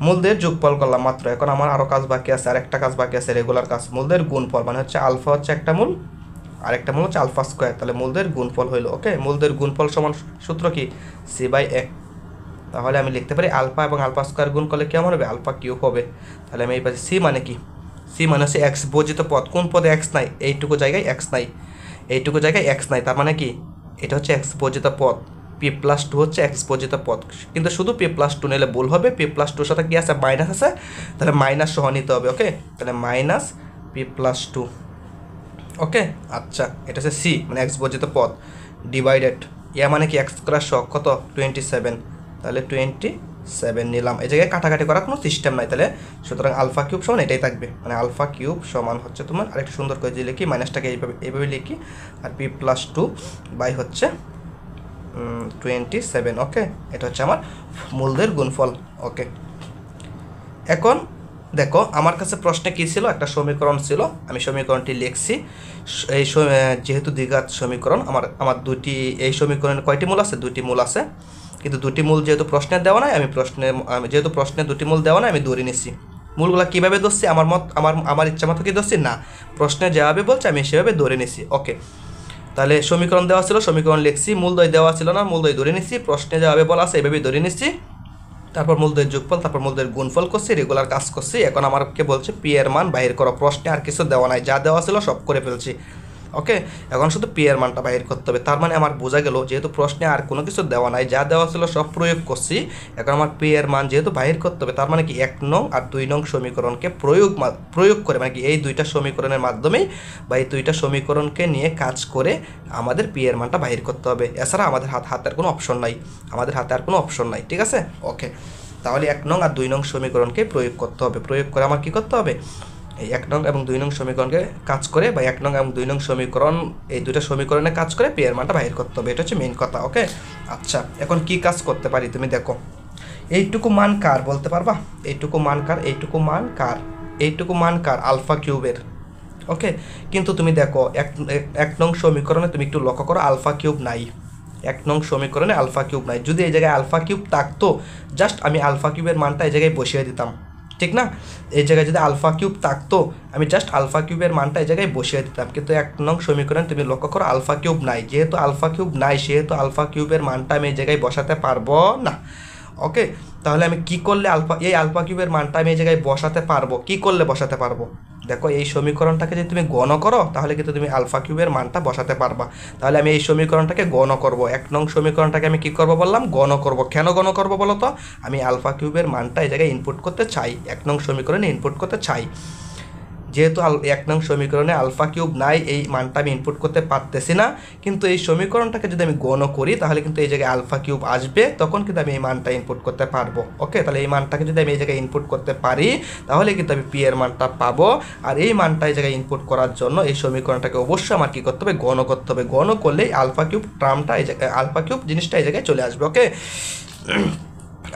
মূলদের যোগফল করলাম মাত্র। এখন আমার আরও কাজ বাকি আছে, আর একটা কাজ বাকি আছে রেগুলার কাজ। মূলদের গুণফল, মানে হচ্ছে আলফা হচ্ছে একটা মূল, আরেকটা মূল হচ্ছে আলফা স্কোয়ার, তাহলে মূলদের গুণফল হইল। ওকে, মূলদের গুণফল সমান সূত্র কি? সি বাই এ। তাহলে আমি লিখতে পারি আলফা এবং আলফা স্কোয়ার গুণ করলে কেমন হবে? আলফা কিউব হবে। তাহলে আমি এই পাচ্ছি সি মানে কি? সি মানে হচ্ছে এক্স বর্জিত পদ। কোন পদে এক্স নাই? এইটুকু জায়গায় এক্স নাই, এইটুকু জায়গায় এক্স নাই, তার মানে কি এটা হচ্ছে এক্স বর্জিত পদ। p+2 হচ্ছে এক্স বর্জিত পদ, কিন্তু শুধু p+2 নিলে ভুল হবে। p+2 সাথে কি আছে? মাইনাস আছে, তাহলে মাইনাস সহ নিতে হবে। ওকে, তাহলে মাইনাস p+2। ওকে, আচ্ছা, এটা হচ্ছে সি মানে এক্স বর্জিত পদ, ডিভাইডেড ইয়া মানে কি এক্স স্কোয়ার শখ কত? 27, তাহলে 27 নিলাম। এই জায়গায় কাটাকাটি করার কোনো সিস্টেম নাই, তাহলে সুতরাং আলফা কিউব সমান এটাই থাকবে, মানে আলফা কিউব সমান হচ্ছে তোমার আরেকটু সুন্দর করে যে লিখি, মাইনাসটাকে এইভাবে লিখি, আর p+2 বাই হচ্ছে 27। ওকে, এটা হচ্ছে আমার মূলদের গুণফল। ওকে, এখন দেখো আমার কাছে প্রশ্নে কী ছিল? একটা সমীকরণ ছিল, আমি সমীকরণটি লিখছি। এই যেহেতু দ্বিঘাত সমীকরণ, আমার দুটি, এই সমীকরণে কয়টি মূল আছে? 2টি মূল আছে, কিন্তু 2টি মূল যেহেতু প্রশ্নে দেওয়া নাই, যেহেতু প্রশ্নে 2টি মূল দেওয়া নাই, আমি ধরে নিছি। মূলগুলো কীভাবে ধরছি? আমার ইচ্ছা মতো কি ধরছি না, প্রশ্নে যেভাবে বলছে আমি সেভাবে ধরে নিছি। ওকে, তাহলে সমীকরণ দেওয়া ছিল, সমীকরণ লিখছি। মূলদ্বয় দেওয়া ছিল না, মূলদ্বয় ধরে নিছি। প্রশ্নে যেভাবে বলা আছে এইভাবেই ধরে নিচ্ছি। তারপর মূলদের যোগফল, তারপর মূলদের গুণফল করছি, রেগুলার কাজ করছি। এখন আমাকে বলছে পি এর মান বাহির করো। প্রশ্নে আর কিছু দেওয়া নাই, যা দেওয়া ছিল সব করে ফেলছি। ওকে, এখন শুধু পি এর মানটা বাহির করতে হবে। তার মানে আমার বোঝা গেল যেহেতু প্রশ্নে আর কোনো কিছু দেওয়া নাই, যা দেওয়া ছিল সব প্রয়োগ করছি। এখন আমার পি এর মান যেহেতু বাহির করতে হবে, তার মানে কি 1 নং আর 2 নং সমীকরণকে প্রয়োগ করে, মানে কি এই দুইটা সমীকরণের মাধ্যমেই বা এই দুইটা সমীকরণকে নিয়ে কাজ করে আমাদের পি এর মানটা বাহির করতে হবে। এছাড়া আমাদের হাতে আর কোনো অপশন নাই, ঠিক আছে? ওকে, তাহলে 1 নং আর 2 নং সমীকরণকে প্রয়োগ করতে হবে। প্রয়োগ করে আমার কী করতে হবে? এই 1 নং এবং 2 নং সমীকরণকে কাজ করে, বা 1 নং এবং 2 নং সমীকরণ, এই দুটো সমীকরণে কাজ করে পি এর মানটা বাহির করতে হবে। এটা হচ্ছে মেইন কথা। ওকে, আচ্ছা, এখন কি কাজ করতে পারি তুমি দেখো। এইটুকু মান কার বলতে পারবা? এইটুকু মান কার? এইটুকু মান কার? আলফা কিউবের। ওকে, কিন্তু তুমি দেখো 1 নং সমীকরণে তুমি একটু লক্ষ্য করো, আলফা কিউব নাই। 1 নং সমীকরণে আলফা কিউব নাই। যদি এই জায়গায় আলফা কিউব থাকতো, জাস্ট আমি আলফা কিউবের মানটা এই জায়গায় বসিয়ে দিতাম, ঠিক না? এই জায়গায় যদি আলফা কিউব থাকতো, আমি জাস্ট আলফা কিউবের মানটা এই জায়গায় বসিয়ে দিতাম। কিন্তু 1 নং সমীকরণে তুমি লক্ষ্য করো আলফা কিউব নাই। যেহেতু আলফা কিউব নাই, সেহেতু আলফা কিউবের মানটা আমি এই জায়গায় বসাতে পারবো না। ওকে, তাহলে আমি কি করলে এই আলফা কিউবের মানটা আমি এই জায়গায় বসাতে পারবো? কি করলে বসাতে পারবো? দেখো, এই সমীকরণটাকে যদি তুমি গণ করো, তাহলে কিন্তু তুমি আলফা কিউবের মানটা বসাতে পারবা। তাহলে আমি এই সমীকরণটাকে গণ করব। 1 নং সমীকরণটাকে আমি কি করব বললাম? গণ করব। কেন গণ করব বলো তো? আমি আলফা কিউবের মানটা এই জায়গায় ইনপুট করতে চাই, 1 নং সমীকরণে ইনপুট করতে চাই। যেহেতু 1 নং সমীকরণে আলফা কিউব নাই, এই মানটা আমি ইনপুট করতে পারতেছি না, কিন্তু এই সমীকরণটাকে যদি আমি গণ করি তাহলে কিন্তু এই জায়গায় আলফা কিউব আসবে, তখন কিন্তু আমি এই মানটা ইনপুট করতে পারবো। ওকে, তাহলে এই মানটাকে যদি আমি এই জায়গায় ইনপুট করতে পারি তাহলে কিন্তু আমি পি এর মানটা পাবো। আর এই মানটা এই জায়গায় ইনপুট করার জন্য এই সমীকরণটাকে অবশ্যই আমার কী করতে হবে, গণ করতে হবে। গণ করলে আলফা কিউব টার্মটা এই জায়গায়, আলফা কিউব জিনিসটা এই জায়গায় চলে আসবে। ওকে,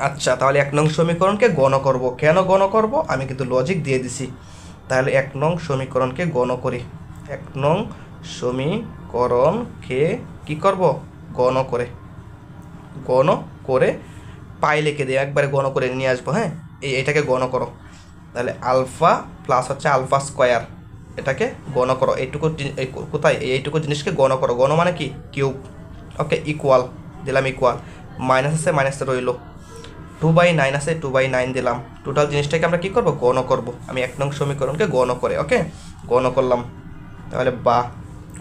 আচ্ছা, তাহলে 1 নং সমীকরণকে গণ করব। কেন গণ করব আমি কিন্তু লজিক দিয়ে দিছি। তাহলে 1 নং সমীকরণকে গণ করি। 1 নং সমীকরণকে কী করব, গণ করে পাই লিখে দিয়ে একবারে গণ করে নিয়ে আসবো। হ্যাঁ, এটাকে গণ করো। তাহলে আলফা প্লাস হচ্ছে আলফা স্কোয়ার, এটাকে গণ করো। এইটুকু কোথায়, এইটুকু জিনিসকে গণ করো। গণ মানে কি, কিউব। ওকে, ইকুয়াল দিলাম, ইকুয়াল, মাইনাস আছে মাইনাসে রইল, 2/9 আছে 2/9 দিলাম। টোটাল জিনিসটাকে আমরা কী করবো, গণ করব। আমি 1 নং সমীকরণকে গণ করে, ওকে, গণ করলাম। তাহলে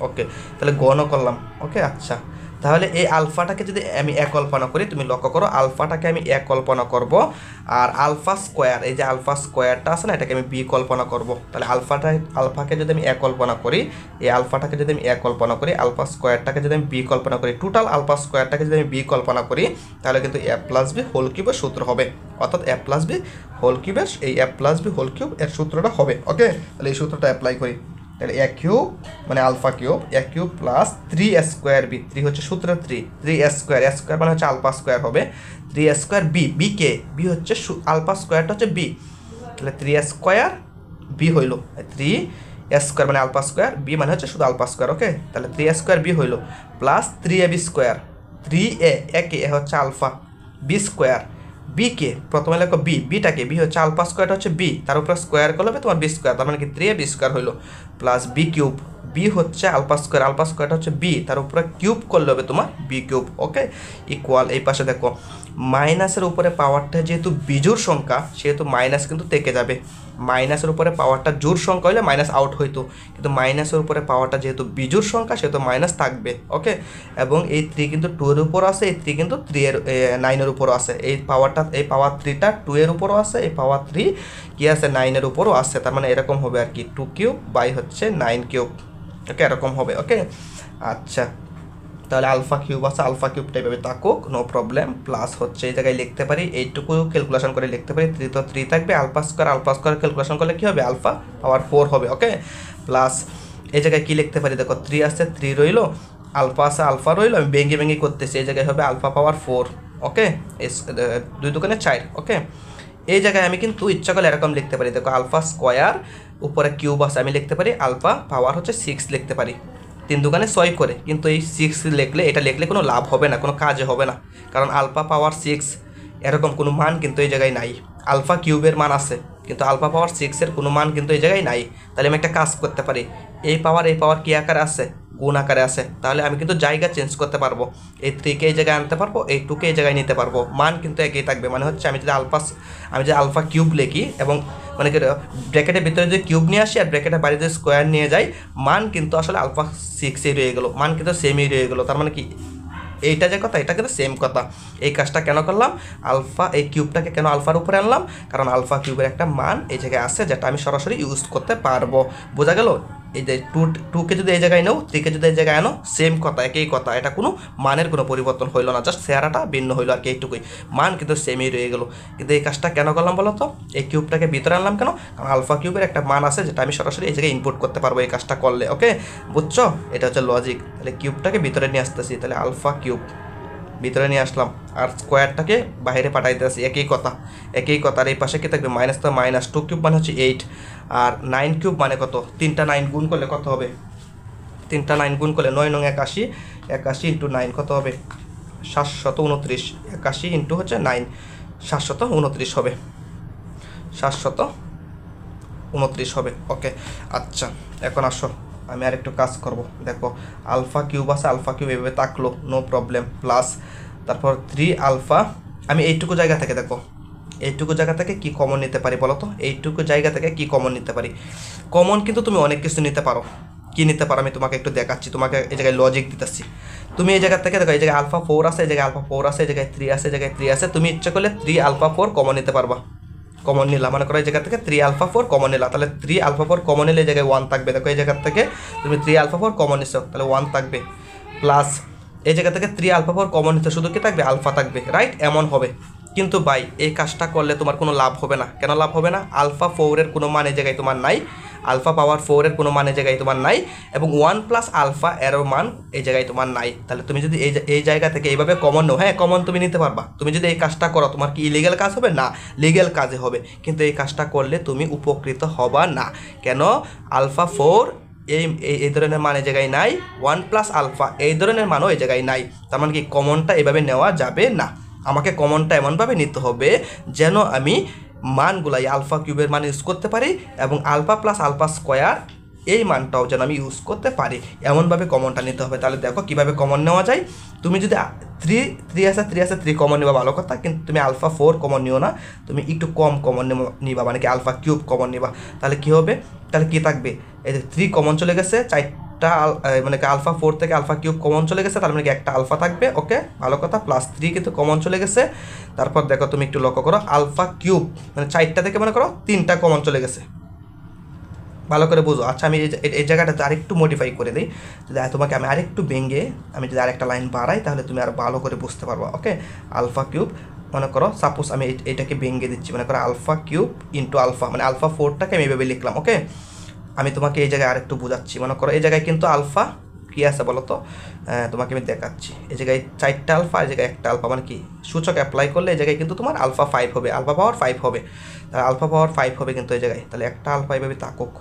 ওকে, তাহলে গণ করলাম। ওকে, আচ্ছা, তাহলে এই আলফাটাকে যদি আমি এক কল্পনা করি, তুমি লক্ষ্য করো আলফাটাকে আমি এক কল্পনা করব, আর আলফা স্কোয়ার, এই যে আলফা স্কোয়ারটা আছে না, এটাকে আমি বি কল্পনা করব। তাহলে আলফাকে যদি আমি এক কল্পনা করি, এই আলফাটাকে যদি আমি এক কল্পনা করি, আলফা স্কোয়ারটাকে যদি আমি বি কল্পনা করি, টোটাল আলফা স্কোয়ারটাকে যদি আমি বি কল্পনা করি, তাহলে কিন্তু এ প্লাস বি হোল কিউবের সূত্র হবে। অর্থাৎ এ প্লাস বি হোল কিউবের, এই এ প্লাস বি হোল কিউব এর সূত্রটা হবে। ওকে, তাহলে এই সূত্রটা অ্যাপ্লাই করি। তাহলে এ কিউব মানে আলফা কিউব, এ কিউব প্লাস 3 স্কোয়ার বি, 3 হচ্ছে সূত্র 3 স্কোয়ার, স্কোয়ার মানে হচ্ছে আলফা স্কোয়ার হবে, 3 স্কোয়ার বি কে, বি হচ্ছে আলফা স্কোয়ারটা হচ্ছে বি, তাহলে 3 স্কোয়ার বি হইল, 3 স্কোয়ার মানে আলফা স্কোয়ার, বি মানে হচ্ছে শুধু আলফা স্কোয়ার। ওকে, তাহলে 3 স্কোয়ার বি হইল প্লাস 3ab স্কোয়ার, 3a একে এ হচ্ছে আলফা, বি স্কোয়ার, বি কে প্রথমে লেখো বি, বিটাকে, বি হচ্ছে আলফা স্কোয়ারটা হচ্ছে বি, তার উপরে স্কোয়ার করলে হবে তোমার বি স্কোয়ার, তার মানে কি 3ab স্কোয়ার হইলো, প্লাস বি কিউব, বি হচ্ছে আলফা স্কোয়ারটা হচ্ছে বি, তার উপরে কিউব করলে হবে তোমার বি কিউব। ওকে, ইকুয়াল, এই পাশে দেখো মাইনাসের উপরে পাওয়ারটা যেহেতু বিজোড় সংখ্যা সেহেতু মাইনাস কিন্তু থেকে যাবে। মাইনাসের উপরে পাওয়ারটা জোড় সংখ্যা হলে মাইনাস আউট হইতো, কিন্তু মাইনাসের উপরে পাওয়ারটা যেহেতু বিজোড় সংখ্যা সেহেতু মাইনাস থাকবে। ওকে, এবং এই 3 কিন্তু 2 এর উপর আছে, এই 3 কিন্তু 9 এর উপরও আছে, এই পাওয়ারটা, এই পাওয়ার 3টা 2 এর উপরও আছে, এই পাওয়ার 3 কি আছে 9 এর উপরও আছে, তার মানে এরকম হবে আর কি, 2 কিউব বাই হচ্ছে 9 কিউব। ওকে, এরকম হবে। ওকে, আচ্ছা, তাহলে আলফা কিউব আছে, আলফা কিউবটা এভাবে থাকুক, নো প্রবলেম। প্লাস হচ্ছে এই জায়গায় লিখতে পারি, এইটুকু ক্যালকুলেশন করে লিখতে পারি, 3 তো 3 থাকবে, আলফা স্কোয়ার ক্যালকুলেশন করলে কী হবে, আলফা পাওয়ার 4 হবে। ওকে, প্লাস এই জায়গায় কী লিখতে পারি, দেখো 3 আছে 3 রইলো, আলফা আছে আলফা রইলো, আমি ভেঙে করতেছি, এই জায়গায় হবে আলফা পাওয়ার 4। ওকে, 2 দুগুণে 4। ওকে, এই জায়গায় আমি কিন্তু ইচ্ছা করলে এরকম লিখতে পারি, দেখো আলফা স্কোয়ার উপরে কিউব আছে, আমি লিখতে পারি আলফা পাওয়ার হচ্ছে 6 লিখতে পারি, 3 দুগুণে 6 করে, কিন্তু এই 6 লিখলে, এটা লিখলে কোনো লাভ হবে না, কোনো কাজে হবে না, কারণ আলফা পাওয়ার 6 এরকম কোনো মান কিন্তু এই জায়গায় নাই। আলফা কিউবের মান আছে কিন্তু আলফা পাওয়ার 6-এর কোনো মান কিন্তু এই জায়গায় নাই। তাহলে আমি একটা কাজ করতে পারি, এই পাওয়ার কী আকারে আছে, গুণ আকারে আছে, তাহলে আমি কিন্তু জায়গা চেঞ্জ করতে পারবো, এই 3কে এই জায়গায় আনতে পারবো, এই 2কে এই জায়গায় নিতে পারবো, মান কিন্তু একই থাকবে। মানে হচ্ছে আমি যদি আলফা কিউব লিখি এবং মানে কি ব্র্যাকেটের ভিতরে যদি কিউব নিয়ে আসি আর ব্র্যাকেটের বাইরে যদি স্কোয়ার নিয়ে যাই, মান কিন্তু আসলে আলফা 6-এই রয়ে গেলো, মান কিন্তু সেমই রয়ে গেলো, তার মানে কি এইটা যে কথা এটা কিন্তু সেম কথা। এই কাজটা কেন করলাম, আলফা এই কিউবটাকে কেন আলফার উপরে আনলাম, কারণ আলফা কিউবের একটা মান এই জায়গায় আছে যেটা আমি সরাসরি ইউজ করতে পারবো। বোঝা গেল, এই যে 2কে যদি এই জায়গায় নাও, 3কে যদি এই জায়গায় আনো, সেম কথা, একই কথা, এটা কোনো মানের কোনো পরিবর্তন হইলো না, জাস্ট চেহারাটা ভিন্ন হইলো আর কি, এইটুকুই, মান কিন্তু সেমই রয়ে গেলো। কিন্তু এই কাজটা কেন করলাম বলো তো, এই কিউবটাকে ভিতরে আনলাম কেন, কারণ আলফা কিউবের একটা মান আছে যেটা আমি সরাসরি এই জায়গায় ইনপুট করতে পারবো এই কাজটা করলে। ওকে, বুঝছো, এটা হচ্ছে লজিক। তাহলে কিউবটাকে ভিতরে নিয়ে আসতেছি, তাহলে আলফা কিউব ভিতরে নিয়ে আসলাম, আর স্কোয়ারটাকে বাইরে পাঠাইতে আসি, একই কথা। আর এই পাশে কি থাকবে, মাইনাস, তো মাইনাস, 2 কিউব মানে হচ্ছে 8, আর 9 কিউব মানে কত, 3টা 9 গুণ করলে কত হবে, 3টা 9 গুণ করলে 9 নং 81, 81 ইন্টু 9 কত হবে, 729, 81 ইন্টু হচ্ছে 9, 729 হবে, 729 হবে। ওকে, আচ্ছা, এখন আসো আমি আর একটু কাজ করব। দেখো আলফা কিউব আছে, আলফা কিউব এভাবে থাকলো, নো প্রবলেম। প্লাস তারপর 3 আলফা, আমি এইটুকু জায়গা থেকে, দেখো এইটুকু জায়গা থেকে কি কমন নিতে পারি বলো তো, এইটুকু জায়গা থেকে কি কমন নিতে পারি, কমন কিন্তু তুমি অনেক কিছু নিতে পারো। কি নিতে পারো আমি তোমাকে একটু দেখাচ্ছি, তোমাকে এই জায়গায় লজিক দিতেছি। তুমি এই জায়গা থেকে দেখো, এই জায়গায় আলফা 4 আছে, এই জায়গায় আলফা 4 আছে, এই জায়গায় 3 আছে, এই জায়গায় 3 আছে, তুমি ইচ্ছা করলে 3 আলফা 4 কমন নিতে পারবা। কমন নিলাম, মনে করো এই জায়গা থেকে 3 আলফা 4 কমন নিলাম, তাহলে 3 আলফা 4 কমন নিলে এই জায়গায় 1 থাকবে। দেখো এই জায়গা থেকে তুমি 3 আলফা 4 কমন নিছো, তাহলে 1 থাকবে, প্লাস এই জায়গা থেকে 3 আলফা 4 কমন নিতে শুধু কি থাকবে, আলফা থাকবে, রাইট? এমন হবে। কিন্তু ভাই এই কাজটা করলে তোমার কোনো লাভ হবে না। কেন লাভ হবে না? আলফা 4 এর কোনো মান এই জায়গায় তোমার নাই, আলফা পাওয়ার 4 এর কোনো মান এই জায়গায় তোমার নাই, এবং 1 প্লাস আলফা এরও মান এই জায়গায় তোমার নাই। তাহলে তুমি যদি এই জায়গা থেকে এইভাবে কমন নাও, হ্যাঁ কমন তুমি নিতে পারবা। তুমি যদি এই কাজটা করো তোমার কি ইলিগাল কাজ হবে? না, লিগ্যাল কাজে হবে। কিন্তু এই কাজটা করলে তুমি উপকৃত হবা না। কেন? আলফা 4 এই ধরনের মান এই জায়গায় নাই, 1 প্লাস আলফা এই ধরনের মানও এই জায়গায় নাই। তার মানে কি কমনটা এভাবে নেওয়া যাবে না। আমাকে কমনটা এমনভাবে নিতে হবে যেন আমি মানগুলো এই আলফা কিউবের মান ইউজ করতে পারি, এবং আলফা প্লাস আলফা স্কোয়ার এই মানটাও যেন আমি ইউজ করতে পারি, এমনভাবে কমনটা নিতে হবে। তাহলে দেখো কীভাবে কমন নেওয়া যায়। তুমি যদি 3 কমন নেবা ভালো কথা, কিন্তু তুমি আলফা 4 কমন নিও না, তুমি একটু কম কমন নিবা, মানে কি আলফা কিউব কমন নিবা। তাহলে কী হবে? তাহলে কী থাকবে? এই যে 3 কমন চলে গেছে, 4টা মানে কি আলফা 4 থেকে আলফা কিউব কমন চলে গেছে, তার মানে কি একটা আলফা থাকবে, ওকে ভালো কথা, প্লাস 3 কিন্তু কমন চলে গেছে। তারপর দেখো তুমি একটু লক্ষ্য করো, আলফা কিউব মানে 4টা থেকে মনে করো 3টা কমন চলে গেছে, ভালো করে বুঝো। আচ্ছা আমি এই জায়গাটাতে আরেকটু মডিফাই করে দিই, যদি তোমাকে আমি আরেকটু ভেঙে আমি যদি আরেকটা লাইন বাড়াই তাহলে তুমি আর ভালো করে বুঝতে পারবো। ওকে, আলফা কিউব মনে করো, সাপোজ আমি এইটাকে ভেঙে দিচ্ছি, মনে করো আলফা কিউব ইন্টু আলফা, মানে আলফা 4টাকে আমি এইভাবে লিখলাম। ওকে, আমি তোমাকে এই জায়গায় আরেকটু বোঝাচ্ছি। মনে করো এই জায়গায় কিন্তু আলফা কী আছে বলো তো, তোমাকে আমি দেখাচ্ছি। এই জায়গায় 4টা আলফা, এই জায়গায় একটা আলফা, মানে কি সূচক অ্যাপ্লাই করলে এই জায়গায় কিন্তু তোমার আলফা 5 হবে, আলফা পাওয়ার 5 হবে। তাহলে আলফা পাওয়ার 5 হবে কিন্তু এই জায়গায়, তাহলে একটা আলফা এইভাবে থাকুক।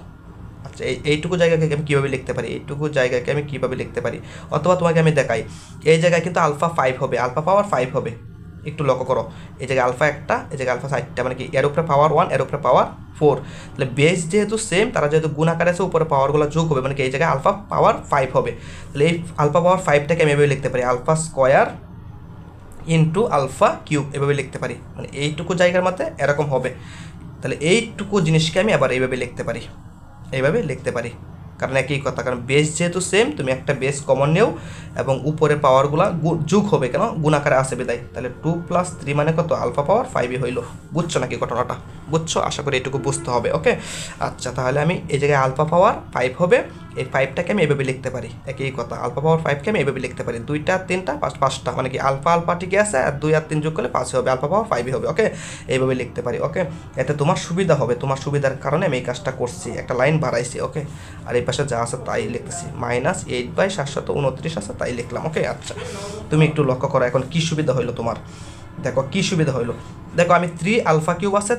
আচ্ছা এইটুকু জায়গাকে আমি কীভাবে লিখতে পারি, এইটুকু জায়গাকে আমি কীভাবে লিখতে পারি, অথবা তোমাকে আমি দেখাই। এই জায়গায় কিন্তু আলফা 5 হবে, আলফা পাওয়ার 5 হবে। একটু লক্ষ্য করো, এই জায়গায় আলফা একটা, এই জায়গায় আলফা 4টা, মানে কি এর উপরে পাওয়ার 1, এর উপরে পাওয়ার 4। তাহলে বেস যেহেতু সেম, তারা যেহেতু গুণ আকারে আছে, উপরে পাওয়ারগুলো যোগ হবে, মানে কি এই জায়গায় আলফা পাওয়ার 5 হবে। তাহলে এই আলফা পাওয়ার 5টাকে আমি এভাবে লিখতে পারি, alpha square into alpha cube, এভাবে লিখতে পারি। মানে এইটুকু জায়গার মধ্যে এরকম হবে। তাহলে এইটুকু জিনিসকে আমি আবার এইভাবে লিখতে পারি, এইভাবে লিখতে পারি, কারণ একই কথা, কারণ বেস যেহেতু সেম, তুমি একটা বেস কমন নেও এবং উপরের পাওয়ারগুলো যোগ হবে, কেন গুণাকারে আসে বিদায়। তাহলে 2 প্লাস 3 মানে কত? আলফা পাওয়ার 5ই হইল। বুঝছো নাকি ঘটনাটা? বুঝছো? আশা করি এটুকু বুঝতে হবে। ওকে, আচ্ছা তাহলে আমি এই জায়গায় আলফা পাওয়ার 5 হবে, এই 5টাকে আমি এভাবে লিখতে পারি, একই কথা, আলফা পাওয়ার 5কে আমি এভাবে লিখতে পারি, 2টা 3টা 5টা, মানে কি আলফা আলফা ঠিকই আছে, আর 2 আর 3 যোগ করলে 5 হবে, আলফা পাওয়ার 5ই হবে। ওকে, এইভাবে লিখতে পারি। ওকে, এতে তোমার সুবিধা হবে, তোমার সুবিধার কারণে আমি এই কাজটা করছি, একটা লাইন বাড়াইছি। ওকে, আর এই পাশে যা আছে তাই লিখতেছি, -8/729 আছে তাই লিখলাম। ওকে, আচ্ছা তুমি একটু লক্ষ্য করো এখন কী সুবিধা হইলো তোমার। দেখো কী সুবিধা হইলো, দেখো আমি 3 আলফা কিউব আছে,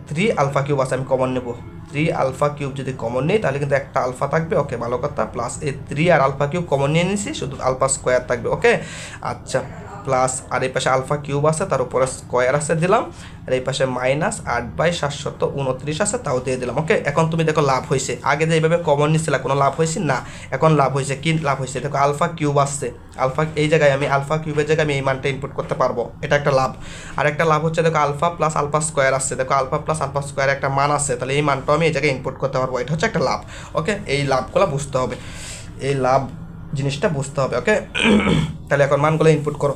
3 আলফা কিউব আছে, আমি কমন নেব। 3 আলফা কিউব যদি কমন নেই তাহলে কিন্তু একটা আলফা থাকবে। ওকে, ভালো কথা, প্লাস এই 3 আর আলফা কিউব কমন নিয়ে নিছি, শুধু আলফা স্কোয়ার থাকবে। ওকে, আচ্ছা প্লাস, আর এই পাশে আলফা কিউব আছে, তার উপরে স্কোয়ার আছে দিলাম, আর এই পাশে -8/729 আছে, তাও দিয়ে দিলাম। ওকে, এখন তুমি দেখো লাভ হয়েছে। আগে যে এইভাবে কমন নিচ্ছিল কোনো লাভ হয়েছে না, এখন লাভ হয়েছে। কি লাভ হয়েছে? দেখো আলফা কিউব আসছে, আলফা এই জায়গায় আমি আলফা কিউবের জায়গায় আমি এই মানটা ইনপুট করতে পারবো, এটা একটা লাভ। আর একটা লাভ হচ্ছে দেখো আলফা প্লাস আলফা স্কোয়ার আসছে, দেখো আলফা প্লাস আলফা স্কোয়ার একটা মান আছে, তাহলে এই মানটাও আমি এই জায়গায় ইনপুট করতে পারবো, এটা হচ্ছে একটা লাভ। ওকে, এই লাভগুলো বুঝতে হবে, এই লাভ জিনিসটা বুঝতে হবে। ওকে, তাহলে এখন মানগুলো ইনপুট করো,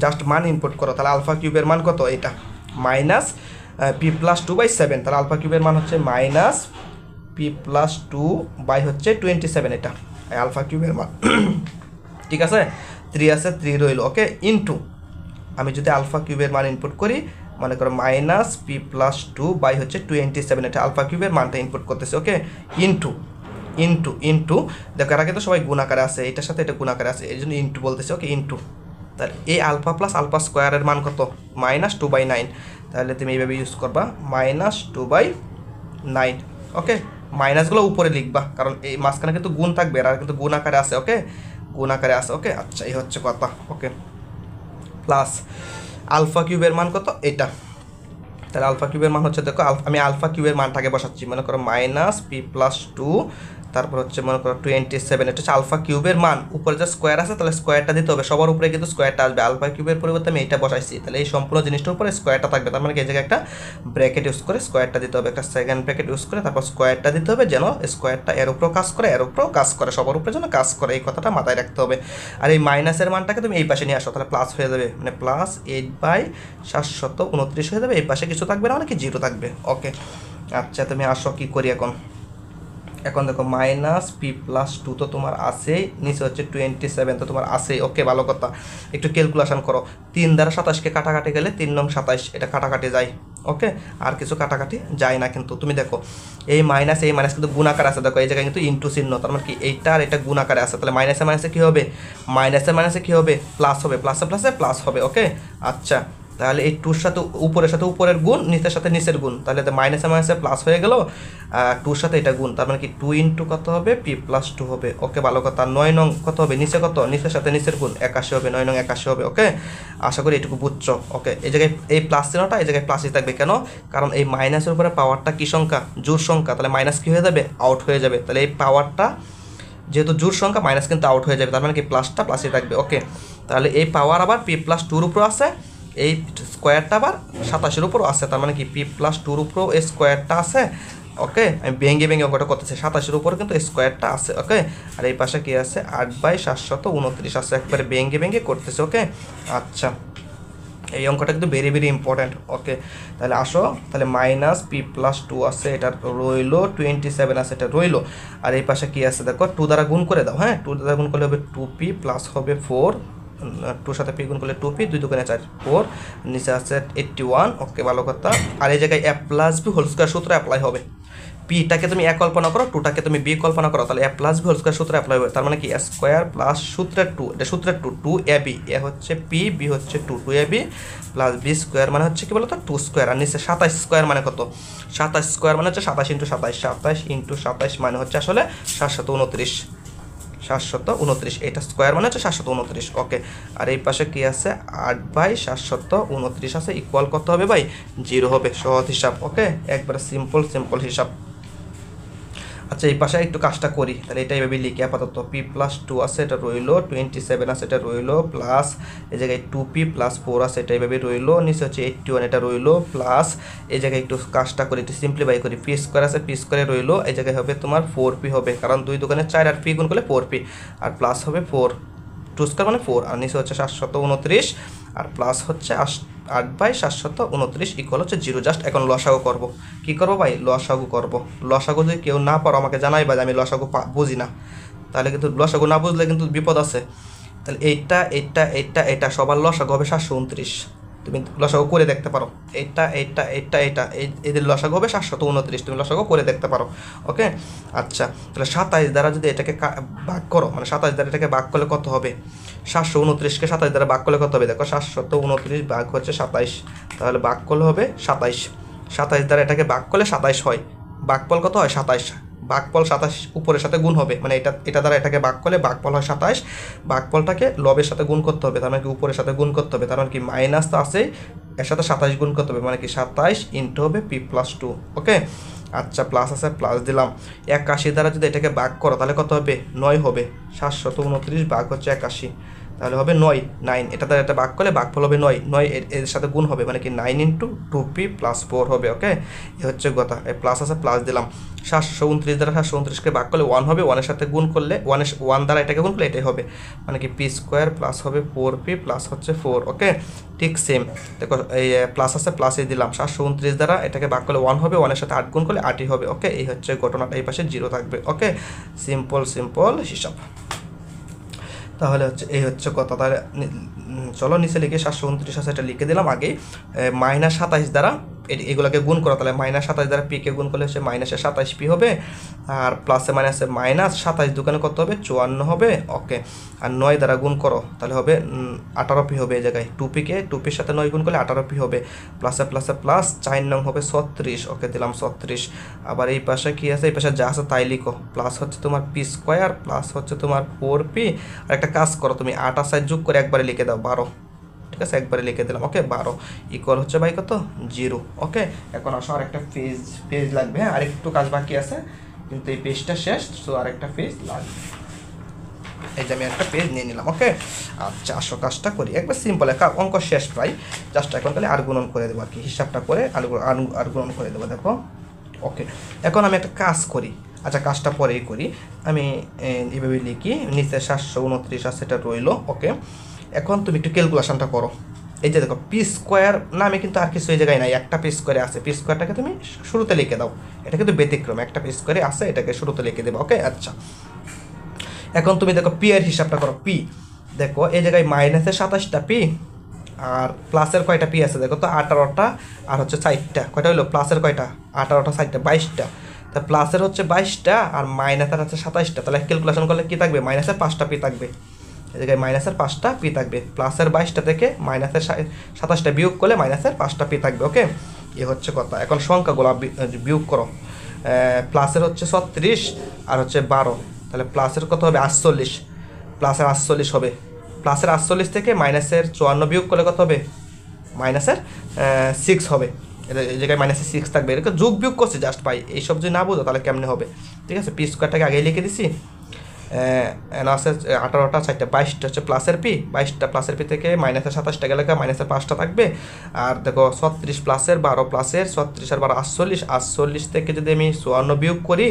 জাস্ট মান ইনপুট করো। তাহলে আলফা কিউবের মান কত? এটা -p+2/7, তাহলে আলফা কিউবের মান হচ্ছে -p+2/27, এটা আলফা কিউবের মান। ঠিক আছে, 3 আছে, 3 রইল। ওকে, ইনটু আমি যদি আলফা কিউবের মান ইনপুট করি, মনে করো -p+2/27, এটা আলফা কিউবের মানটা ইনপুট করতেছে। ওকে, ইনটু ইনটু ইনটু দেখো এরা কিন্তু সবাই গুণাকারে আছে, এটার সাথে এটা গুণাকারে আছে, এই জন্য ইনটু বলতেছে। ওকে, ইনটু, তাহলে এই আলফা প্লাস আলফা স্কোয়ারের মান কত? -2/9, তাহলে তুমি এইভাবে ইউজ করবা -2/9। ওকে, মাইনাসগুলো উপরে লিখবা, কারণ এই মাঝখানে কিন্তু গুণ থাকবে, এরা কিন্তু গুণ আকারে আছে। ওকে, গুণ আকারে আছে। ওকে, আচ্ছা এই হচ্ছে কথা। ওকে, প্লাস আলফা কিউবের মান কত? এটা, তাহলে আলফা কিউবের মান হচ্ছে, দেখো আমি আলফা কিউবের মানটাকে বসাচ্ছি, মনে করো -p+2, তারপর হচ্ছে মনে করো 27, এটা হচ্ছে আলফা কিউবের মান। উপরে যে স্কোয়ার আছে তাহলে স্কোয়ারটা দিতে হবে, সবার উপরে কিন্তু স্কোয়ারটা আসবে, আলফা কিউবের পরিবর্তে আমি এইটা বসাইছি, তাহলে এই সম্পূর্ণ জিনিসটার উপরে স্কোয়ারটা থাকবে। তার মানে এই জায়গায় একটা ব্র্যাকেট ইউজ করে স্কোয়ারটা দিতে হবে, একটা সেকেন্ড ব্র্যাকেট ইউজ করে তারপর স্কোয়ারটা দিতে হবে, যেন স্কোয়ারটা এর উপরেও কাজ করে এর উপরেও কাজ করে, সবার উপরে যেন কাজ করে, এই কথাটা মাথায় রাখতে হবে। আর এই মাইনাসের মানটাকে তুমি এই পাশে নিয়ে আসো, তাহলে প্লাস হয়ে যাবে, মানে প্লাস 8/729 হয়ে যাবে। এই পাশে কিছু থাকবে না, মানে কি জিরো থাকবে। ওকে আচ্ছা তুমি আসো কি করি এখন। এখন দেখো -p+2 তো তোমার আছেই, নিচে হচ্ছে 27 তো তোমার আছেই। ওকে ভালো কথা, একটু ক্যালকুলেশন করো। 3 দ্বারা 27কে কাটাকাটি গেলে 3 নং 27, এটা কাটাকাটি যায়। ওকে আর কিছু কাটাকাটি যায় না, কিন্তু তুমি দেখো এই মাইনাস কিন্তু গুণাকার আছে, দেখো এই জায়গায় কিন্তু ইনটু চিহ্ন, তার মানে কি এইটা আর এটা গুণাকারে আছে, তাহলে মাইনাসে কী হবে, মাইনাসে কী হবে, প্লাস হবে, প্লাসে প্লাস হবে। ওকে আচ্ছা তাহলে এই টুর সাথে উপরের গুণ, নিচের সাথে নিচের গুণ, তাহলে মাইনাসে প্লাস হয়ে গেল, টুর সাথে এটা গুণ, তার মানে কি 2 ইন্টু কত হবে, p+2 হবে। ওকে ভালো কথা। 9 নং কত হবে, নিচে কত, নিচের সাথে নিচের গুণ 81 হবে, 9 নং 81 হবে। ওকে আশা করি এটুকু বুঝছো। ওকে এই জায়গায় এই প্লাস চিহ্নটা এই জায়গায় প্লাসই থাকবে, কেন, কারণ এই মাইনাসের উপরে পাওয়ারটা কি সংখ্যা, জোড় সংখ্যা, তাহলে মাইনাস কি হয়ে যাবে, আউট হয়ে যাবে, তাহলে এই পাওয়ারটা যেহেতু জোড় সংখ্যা মাইনাস কিন্তু আউট হয়ে যাবে, তার মানে কি প্লাসটা প্লাসই থাকবে। ওকে তাহলে এই পাওয়ার আবার p+2-র উপর আছে, এই স্কোয়ারটা আবার 27-এর উপরও আছে, তার মানে কি p+2-র উপরও এই স্কোয়ারটা আছে। ওকে আমি ভেঙে অঙ্কটা করতেছি, 27-এর উপরে কিন্তু স্কোয়ারটা আছে। ওকে আর এই পাশে কি আছে, 8/729 আছে, একবারে ভেঙে করতেছে। ওকে আচ্ছা এই অঙ্কটা কিন্তু ভেরি ইম্পর্ট্যান্ট। ওকে তাহলে আসো, তাহলে -p+2 আছে, এটা রইলো, 27 আছে, এটা রইলো। আর এই পাশে কি আছে দেখো, 2 দ্বারা গুণ করে দাও। হ্যাঁ 2 দ্বারা গুণ করলে হবে 2p প্লাস হবে 4, 2 সাথে p গুণ করলে 2p, 2 2 4 4, নিচে আছে 81। ওকে ভালো কথা। আর এই জায়গায় a+b হোল স্কয়ার সূত্র অ্যাপ্লাই হবে, পিটাকে তুমি এ কল্পনা করো, টুটাকে তুমি বি কল্পনা করো, তাহলে a+b হোল স্কয়ার সূত্র অ্যাপ্লাই হবে, তার মানে কি স্কয়ার প্লাস সূত্রের 2, এটা সূত্রের 2, 2ab, এ হচ্ছে p, b হচ্ছে 2, 2ab প্লাস b স্কয়ার মানে হচ্ছে কি বলো তো 2 স্কয়ার, আর নিচে 27 স্কয়ার মানে কত, 27 স্কয়ার মানে হচ্ছে 27 × 27, 27 × 27 মানে হচ্ছে আসলে 729, 729, এটা স্কোয়ার মানে হচ্ছে 729। ওকে আর এই পাশে কি আছে, 8/729 আছে, ইকুয়াল কত হবে ভাই, 0 হবে, সহজ হিসাব। ওকে একবারে সিম্পল হিসাব। আচ্ছা এই পাশে একটু কাজটা করি, তাহলে এটা এইভাবে লিখি আপাতত, p+2 আছে এটা রইলো, 27 আছে এটা রইলো, প্লাস এই জায়গায় 2p+4 আছে এটা এইভাবে রইলো, নিচে হচ্ছে 81 এটা রইলো, প্লাস এই জায়গায় একটু কাজটা করি, একটু সিম্পলিফাই করি, p স্কোয়ার আছে p স্কোয়ারে রইলো, এই জায়গায় হবে তোমার 4p হবে, কারণ 2 দোকানে 4 আর p গুণ করলে 4p, আর প্লাস হবে 4, 2 স্কোয়ার মানে 4, আর নিচে হচ্ছে 729, আর প্লাস হচ্ছে 8/729 ইকুয়াল হচ্ছে 0। জাস্ট এখন লসাগু করব, কি করব ভাই, লসাগু করব। লসাগু যদি কেউ না পারো আমাকে জানাইবা যে আমি লসাগু বুঝি না, তাহলে কিন্তু লসাগু না বুঝলে কিন্তু বিপদ আছে। তাহলে এইটা সবার লসাগু হবে 729, তুমি লসাগু করে দেখতে পারো, এটা এদের লসাগু হবে 729, তুমি লসাগু করে দেখতে পারো। ওকে আচ্ছা তাহলে 27 দ্বারা যদি এটাকে ভাগ করো, মানে 27 দ্বারা এটাকে ভাগ করলে কত হবে, 729কে 27 দ্বারা ভাগ করলে কত হবে, দেখো 729 ভাগ হচ্ছে 27, তাহলে ভাগ করলে হবে 27, 27 দ্বারা এটাকে ভাগ করলে 27 হয়, ভাগফল কত হয় 27, ভাগফল 27 উপরের সাথে গুণ হবে, মানে এটা দ্বারা এটাকে ভাগ করলে ভাগফল হয় 27, ভাগফলটাকে লবের সাথে গুণ করতে হবে, তার মানে কি উপরের সাথে গুণ করতে হবে, তার মানে কি মাইনাস তো আছেই, এর সাথে 27 গুণ করতে হবে, মানে কি 27 ইন্টু হবে p+2। ওকে আচ্ছা প্লাস আছে, প্লাস দিলাম। 81 দ্বারা যদি এটাকে ভাগ করো তাহলে কত হবে, 9 হবে, 729 ভাগ হচ্ছে 81, তাহলে হবে 9, এটা দ্বারা এটা ভাগ করলে ভাগফল হবে 9 এর সাথে গুণ হবে, মানে কি 9 × 2p+4 হবে। ওকে এ হচ্ছে কথা, প্লাস আছে, প্লাস দিলাম। 729 দ্বারা 729কে ভাগ করলে 1 হবে, 1 এর সাথে গুণ করলে 1 দ্বারা এটাকে গুণ করলে এটাই হবে, মানে কি p স্কোয়ার প্লাস হবে 4p প্লাস হচ্ছে 4। ওকে ঠিক সেম দেখো এই প্লাস আছে, প্লাসই দিলাম, 729 দ্বারা এটাকে ভাগ করলে 1 হবে, 1 এর সাথে 8 গুণ করলে 8ই হবে। ওকে এই হচ্ছে ঘটনাটা, এই পাশে 0 থাকবে। ওকে সিম্পল হিসাব। তাহলে হচ্ছে এই হচ্ছে কথা, তাহলে চলো নিচে লিখে 729 আছে এটা লিখে দিলাম আগেই, -27 দ্বারা এগুলোকে গুণ করো, তাহলে -27 দ্বারা পিকে গুণ করলে হচ্ছে -27p হবে, আর প্লাসে মাইনাসে -27 দোকানে কত হবে, 54 হবে। ওকে আর 9 দ্বারা গুণ করো তাহলে হবে 18p হবে, এই জায়গায় 2pর সাথে 9 গুণ করলে 18p হবে, প্লাসে প্লাস 4 নং হবে 36। ওকে দিলাম 36, আবার এই পাশে কি আছে, এই পাশে যা আছে তাই লিখো, প্লাস হচ্ছে তোমার p স্কোয়ার প্লাস হচ্ছে তোমার 4p, আর একটা কাজ করো তুমি 8 আর 4 যোগ করে একবারে লিখে দাও 12, ঠিক আছে একবারে লিখে দিলাম। ওকে 12 ইকুয়াল হচ্ছে ভাই কত, 0। ওকে এখন আসো আর একটা পেজ লাগবে, হ্যাঁ আরেকটু কাজ বাকি আছে, কিন্তু এই পেজটা শেষ, তো আরেকটা পেজ লাগবে। এই যে আমি একটা পেজ নিয়ে নিলাম। ওকে, আচ্ছা আসো কাজটা করি, একবার সিম্পল অঙ্ক শেষ প্রায়, জাস্ট এখন তাহলে আর গুণন করে দেবো আর কি, হিসাবটা করে আর গুণন করে দেবো। দেখো ওকে, এখন আমি একটা কাজ করি, আচ্ছা কাজটা পরেই করি। আমি এইভাবে লিখি, নিচে 729 আছে, এটা রইলো। ওকে, এখন তুমি একটু ক্যালকুলেশনটা করো। এই যে দেখো পি স্কোয়ার নামে কিন্তু আর কিছু এই জায়গায় নাই, একটা পি স্কোয়ারে আছে, পি স্কোয়ারটাকে তুমি শুরুতে লিখে দাও, এটা কিন্তু ব্যতিক্রম, একটা পি স্কোয়ারে আছে, এটাকে শুরুতে লিখে দেবো। ওকে, আচ্ছা এখন তুমি দেখো পি এর হিসাবটা করো। পি দেখো এই জায়গায় মাইনাসের 27টা পি আর প্লাসের কয়টা পি আছে দেখো তো, 18টা আর হচ্ছে 4টা, কয়টা হলো প্লাসের কয়টা, 18টা 4টা 22টা, তা প্লাসের হচ্ছে 22টা আর মাইনাসের হচ্ছে 27টা, তাহলে ক্যালকুলেশন করলে কি থাকবে, মাইনাসের 5টা পি থাকবে, এই জায়গায় মাইনাসের 5টা পি থাকবে, প্লাসের 22টা থেকে মাইনাসের 27টা বিয়োগ করলে মাইনাসের 5টা পি থাকবে। ওকে, এ হচ্ছে কথা। এখন সংখ্যাগুলো বিয়োগ করো, প্লাসের হচ্ছে 36 আর হচ্ছে 12, তাহলে প্লাসের কত হবে 48, প্লাসের 48 হবে, প্লাসের 48 থেকে মাইনাসের 54 বিয়োগ করলে কত হবে, মাইনাসের 6 হবে, এই জায়গায় মাইনাসের 6 থাকবে, এরকম যোগ বিয়োগ করছে জাস্ট পাই, এইসব যদি না বুঝো তাহলে কেমনে হবে। ঠিক আছে, পি স্কোয়ারটাকে আগেই লিখে দিছি, আছে 18টা 4টা 22টা হচ্ছে প্লাসের পি, 22টা প্লাসের পি থেকে মাইনাসের 27টা গেলে মাইনাসের 5টা থাকবে, আর দেখো 36 প্লাসের 12 প্লাসের 36 আর 12 48, 48 থেকে যদি আমি 54 বিয়োগ করি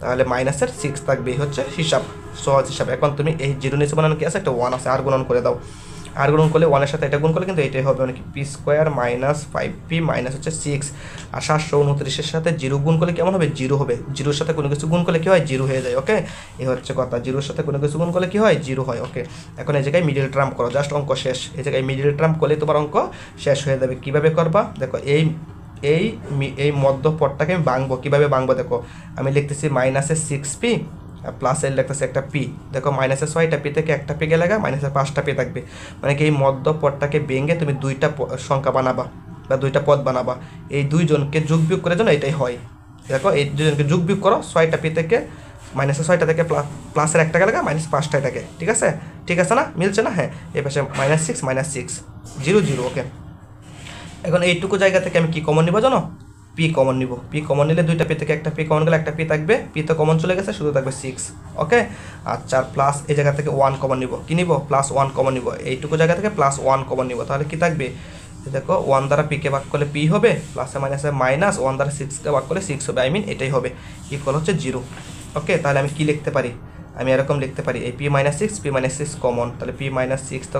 তাহলে মাইনাসের 6 থাকবে, এই হচ্ছে হিসাব, সহজ হিসাব। এখন তুমি এই জিরো নিচে বানানো কি আছে, একটা 1 আছে, আর গুণন করে দাও, আর গুণন করলে 1-এর সাথে এটা গুণ করলে কিন্তু এটাই হবে, মানে কি P square minus 5p minus হচ্ছে 6, আর 729-এর সাথে জিরো গুণ করলে কেমন হবে, জিরো হবে, জিরোর সাথে কোনো কিছু গুণ করলে কী হয়, জিরো হয়ে যায়। ওকে, এই হচ্ছে কথা, জিরোর সাথে কোনো কিছু গুণ করলে কী হয়, জিরো হয়। ওকে, এখন এই জায়গায় মিডিল টার্ম করো, জাস্ট অঙ্ক শেষ, এই জায়গায় মিডিল টার্ম করলে তোমার অঙ্ক শেষ হয়ে যাবে। কীভাবে করবা দেখো, এই মধ্য পদটাকে আমি ভাঙবো, কীভাবে ভাঙবো দেখো, আমি লিখতেছি মাইনাসের 6p আর প্লাসের লিখতেছে একটা পি, দেখো মাইনাসের 6টা পি থেকে একটা পি গেলে মাইনাসের 5টা পি থাকবে, মানে কি এই মধ্য পদটাকে ভেঙে তুমি দুইটা সংখ্যা বানাবা বা দুইটা পদ বানাবা, এই দুইজনকে যোগ বিয়োগ করার জন্য এটাই হয়। দেখো এই দুজনকে যোগ বিয়োগ করো, 6টা পি থেকে মাইনাসের 6টা থেকে প্লাসের একটা গেলে মাইনাস 5টায় থাকে, ঠিক আছে, ঠিক আছে না, মিলছে না, হ্যাঁ, এই পাশে -6 0 0। ওকে, এখন এইটুকু জায়গা থেকে আমি কি কমন নিব জানো, পি কমন নিব, পি কমন নিলে দুইটা পি থেকে একটা পি কমন গেলে একটা পি থাকবে, পি তো কমন চলে গেছে, শুধু থাকবে 6। ওকে, আচ্ছা প্লাস এই জায়গা থেকে 1 কমন নিব, কি নিব, +1 কমন নিব, এইটুকু জায়গা থেকে +1 কমন নিব, তাহলে কি থাকবে, দেখো 1 দ্বারা পিকে ভাগ করলে পি হবে, প্লাসে মাইনাসে মাইনাস, 1 দ্বারা 6কে ভাগ করলে 6 হবে, এটাই হবে, ইকুয়াল হচ্ছে 0। ওকে, তাহলে আমি কি লিখতে পারি, আমি এরকম লিখতে পারি, এই p-6 কমন, তাহলে p-6 তো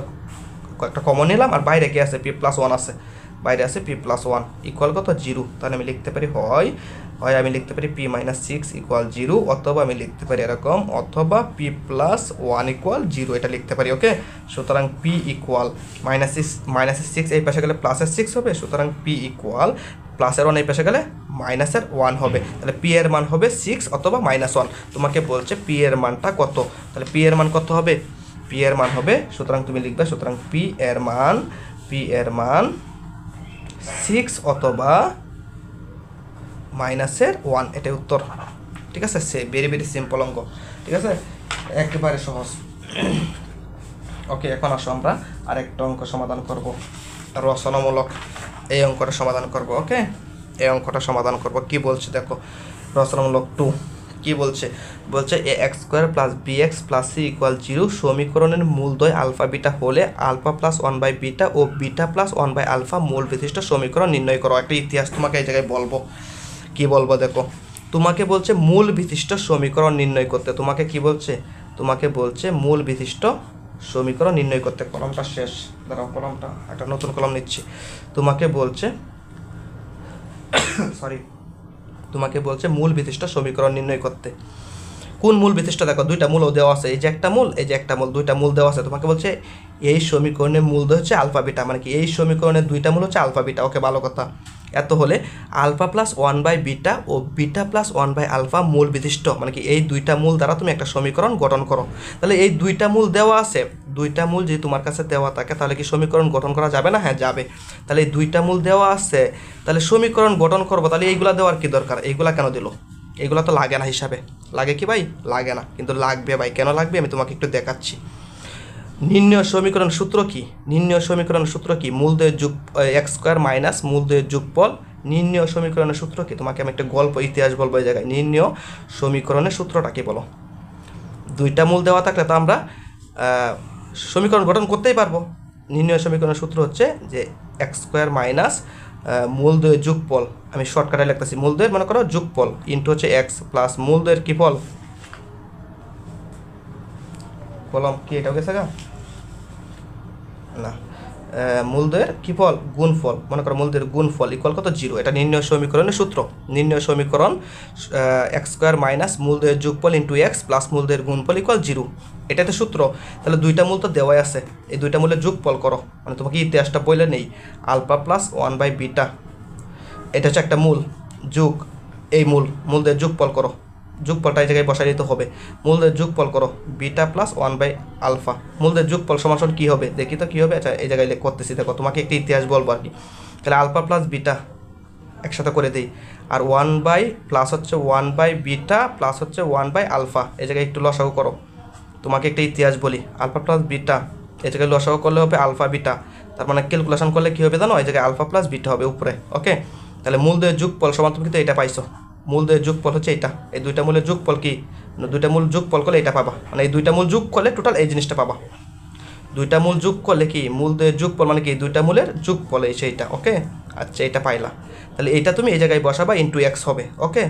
একটা কমন নিলাম, আর বাইরে কি আছে, p+1 আছে, বাইরে আছে p+1 ইকুয়াল কত 0, তাহলে আমি লিখতে পারি হয় আমি লিখতে পারি p-6 ইকুয়াল 0, অথবা আমি লিখতে পারি এরকম, অথবা p+1 ইকুয়াল 0, এটা লিখতে পারি। ওকে, সুতরাং p ইকুয়াল -6 এই পাশে গেলে +6 হবে, সুতরাং p ইকুয়াল +1 এই পাশে গেলে -1 হবে, তাহলে p এর মান হবে 6 অথবা -1। তোমাকে বলছে p এর মানটা কত, তাহলে p এর মান কত হবে, p এর মান হবে, সুতরাং তুমি লিখবে, সুতরাং p এর মান 6 অথবা -1, এটাই উত্তর। ঠিক আছে, সে ভেরি ভেরি সিম্পল অঙ্ক, ঠিক আছে, একেবারে সহজ। ওকে, এখন আসো আমরা আরেকটা অঙ্ক সমাধান করব, রচনামূলক এই অঙ্কটা সমাধান করব। ওকে, এই অঙ্কটা সমাধান করব, কি বলছে দেখো, রচনামূলক 2 কি বলছে, a² + bx + c = 0 সমীকরণের মূলদ্বয় আলফা বিটা হলে আলফা + 1/β ও বিটা + 1/α মূল বিশিষ্ট সমীকরণ নির্ণয় করো। একটা ইতিহাস তোমাকে এই জায়গায় বলবো, কি বলবো দেখো, তোমাকে বলছে মূল বিশিষ্ট সমীকরণ নির্ণয় করতে, তোমাকে কি বলছে, তোমাকে বলছে মূল বিশিষ্ট সমীকরণ নির্ণয় করতে। কলমটা শেষ, দাঁড়াও কলমটা, একটা নতুন কলম নিচ্ছি। তোমাকে বলছে তোমাকে বলছে মূল বিশিষ্ট সমীকরণ নির্ণয় করতে। কোন মূল বিশিষ্ট দেখো, দুইটা মূলও দেওয়া আছে, এই যে একটা মূল, এই যে একটা মূল, দুইটা মূল দেওয়া আছে। তোমাকে বলছে এই সমীকরণের মূলদ্বয় হচ্ছে আলফা বিটা, মানে কি এই সমীকরণের দুইটা মূল হচ্ছে আলফা বিটা। ওকে, ভালো কথা, এত হলে আলফা + 1/β ও বিটা + 1/α মূল বিশিষ্ট, মানে কি এই দুইটা মূল দ্বারা তুমি একটা সমীকরণ গঠন করো। তাহলে এই দুইটা মূল দেওয়া আছে, দুইটা মূল যদি তোমার কাছে দেওয়া থাকে তাহলে কি সমীকরণ গঠন করা যাবে না, হ্যাঁ যাবে। তাহলে এই দুইটা মূল দেওয়া আছে, তাহলে সমীকরণ গঠন করবো, তাহলে এইগুলা দেওয়ার কি দরকার, এইগুলা কেন দিল, এগুলো তো লাগে না হিসাবে, লাগে কি ভাই, লাগে না, কিন্তু লাগবে ভাই, কেন লাগবে আমি তোমাকে একটু দেখাচ্ছি। নির্ণয় সমীকরণ সূত্র কি, মূলদ্বয়ের যোগ x² - মূলদ্বয়ের যোগফল নির্ণয় সমীকরণের সূত্র কি? তোমাকে আমি একটা গল্প ইতিহাস বলবো এই জায়গায়। নির্ণয় সমীকরণের সূত্রটা কি বলো? দুইটা মূল দেওয়া থাকলে তো আমরা সমীকরণ গঠন করতেই পারবো। নির্ণয় সমীকরণের সূত্র হচ্ছে যে এক্স স্কোয়ার মাইনাস মূলদ্বয়ের যোগফল, আমি শর্টকাটে লিখতেছি, মূলদ্বয়ের মনে করো যোগফল ইন্টু হচ্ছে এক্স প্লাস মূলদ্বয়ের কি ফল, কলম কি এটাও গেছে গা না, মূলদ্বয়ের কি ফল, গুণফল, মনে করো মূলদ্বয়ের গুণফল ইকুয়াল কত 0। এটা নির্ণয় সমীকরণের সূত্র। নির্ণয় সমীকরণ এক্স স্কোয়ার মাইনাস মূলদ্বয়ের যোগফল ইন্টু এক্স প্লাস মূলদ্বয়ের গুণফল ইকুয়াল 0, এটাতে সূত্র। তাহলে দুইটা মূল তো দেওয়াই আছে, এই দুইটা মূলের যোগফল করো, মানে তোমাকে ইতিহাসটা বলে নেই, আলফা প্লাস 1/β, এটা হচ্ছে একটা মূল, যোগ এই মূলদের যোগফল করো, যোগফলটা এই জায়গায় বসাই দিতে হবে, মূলদের যোগফল করো বিটা প্লাস 1/α, মূলদের যোগফল সমান কী হবে দেখি তো কী হবে। আচ্ছা এই জায়গায় করতেছি, দেখো তোমাকে একটা ইতিহাস বলবো আর কি। তাহলে আলফা প্লাস বিটা একসাথে করে দিই, আর 1 প্লাস হচ্ছে 1/β প্লাস হচ্ছে 1/α, এই জায়গায় একটু লসাগু করো। তোমাকে একটা ইতিহাস বলি, আলফা প্লাস বিটা এই জায়গায় লসাগু করলে হবে আলফা বিটা, তার মানে ক্যালকুলেশন করলে কী হবে জানো, এই জায়গায় আলফা প্লাস বিটা হবে উপরে। ওকে, তাহলে মূলদের যোগফল সমান তুমি কিন্তু এটা পাইছো, মূলদের যোগফল হচ্ছে এটা, এই দুইটা মূলের যোগফল কি, দুইটা মূল যোগফল করলে এটা পাবা, মানে এই দুইটা মূল যোগ করলে টোটাল এই জিনিসটা পাবা। দুইটা মূল যোগ করলে কি মূলদের যোগফল মানে কি দুইটা মূলের যোগফল এই সেইটা। ওকে, আচ্ছা এটা পাইলা, তাহলে এটা তুমি এই জায়গায় বসাবা ইন্টু এক্স হবে। ওকে,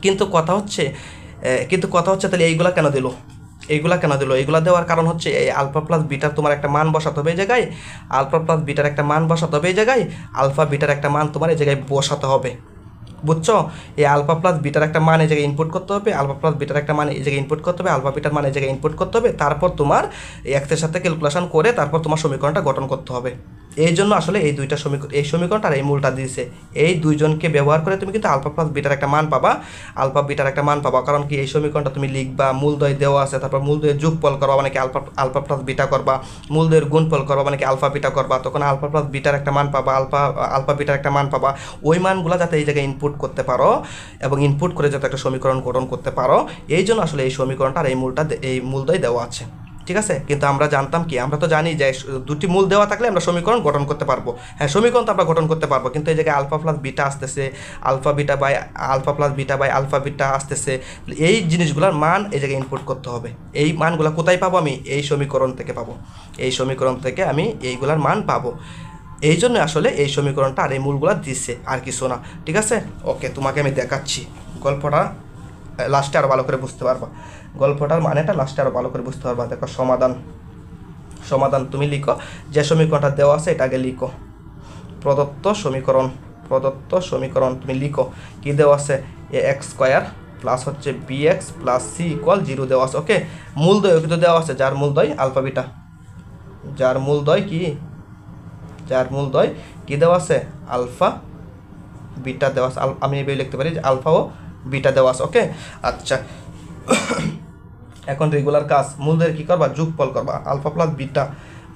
কিন্তু কথা হচ্ছে তাহলে এইগুলা কেন দিল, এইগুলা দেওয়ার কারণ হচ্ছে এই আলফা প্লাস বিটার তোমার একটা মান বসাতে হবে এই জায়গায়, আলফা প্লাস বিটার একটা মান বসাতে হবে এই জায়গায়, আলফা বিটার একটা মান তোমার এই জায়গায় বসাতে হবে, বুঝছো? এই আলফা প্লাস বিটার একটা মান এই জায়গায় ইনপুট করতে হবে, আলফা প্লাস বিটার একটা মান এই জায়গায় ইনপুট করতে হবে, আলফা বিটার মান এই জায়গায় ইনপুট করতে হবে, তারপর তোমার এই এক্সের সাথে ক্যালকুলেশন করে তারপর তোমার সমীকরণটা গঠন করতে হবে। এই জন্য আসলে এই দুইটা এই সমীকরণটা আর এই মূলটা দিয়েছে, এই দুইজনকে ব্যবহার করে তুমি কিন্তু আলফা প্লাস বিটার একটা মান পাবা, কারণ কি এই সমীকরণটা তুমি লিখবা, মূলদ্বয় দেওয়া আছে, তারপর মূলদ্বয়ের যোগফল করবা মানে কি আলফা প্লাস বিটা করবা, মূলদ্বয়ের গুণফল করবা মানে কি আলফা বিটা করবা, তখন আলফা প্লাস বিটার একটা মান পাবা, আলফা বিটার একটা মান পাবা, ওই মানগুলো যাতে এই জায়গায় ইনপুট করতে পারো এবং ইনপুট করে যাতে একটা সমীকরণ গঠন করতে পারো, এই জন্য আসলে এই সমীকরণটা আর এই মূলদ্বয় দেওয়া আছে, ঠিক আছে? কিন্তু আমরা জানতাম কি, আমরা তো জানি যে দুটি মূল দেওয়া থাকলে আমরা সমীকরণ গঠন করতে পারবো। হ্যাঁ, সমীকরণ তো আমরা গঠন করতে পারবো, কিন্তু এই জায়গায় আলফা প্লাস বিটা আসতেছে, alpha plus beta by alpha beta আসতেছে, এই জিনিসগুলোর মান এই জায়গায় ইনপুট করতে হবে। এই মানগুলো কোথায় পাবো আমি? এই সমীকরণ থেকে পাবো, এই সমীকরণ থেকে আমি এইগুলার মান পাবো। এই জন্য আসলে এই সমীকরণটা আর এই মূলগুলো দিচ্ছে, আর কিছু না, ঠিক আছে? ওকে, তোমাকে আমি দেখাচ্ছি গল্পটা, লাস্টে আরও ভালো করে বুঝতে পারবা, গল্পটার মানেটা লাস্টে আরও ভালো করে বুঝতে পারবা। দেখো সমাধান তুমি লিখো, যে সমীকরণটা দেওয়া আছে এটা আগে লিখো, প্রদত্ত সমীকরণ তুমি লিখো, কি দেওয়া আছে, এ এক্স স্কোয়ার প্লাস হচ্ছে b x plus c equal 0 দেওয়া আছে। ওকে, মূলদ্বয় কিন্তু দেওয়া আছে, যার মূলদ্বয় আলফা বিটা, যার মূলদ্বয় কি দেওয়া আছে, আলফা বিটা দেওয়া আছে, আমি এইভাবে লিখতে পারি যে আলফা ও বিটা দেওয়া আছে। ওকে, আচ্ছা এখন রেগুলার কাজ, মূলদের কি করবা, যোগফল করবা, আলফা প্লাস বিটা,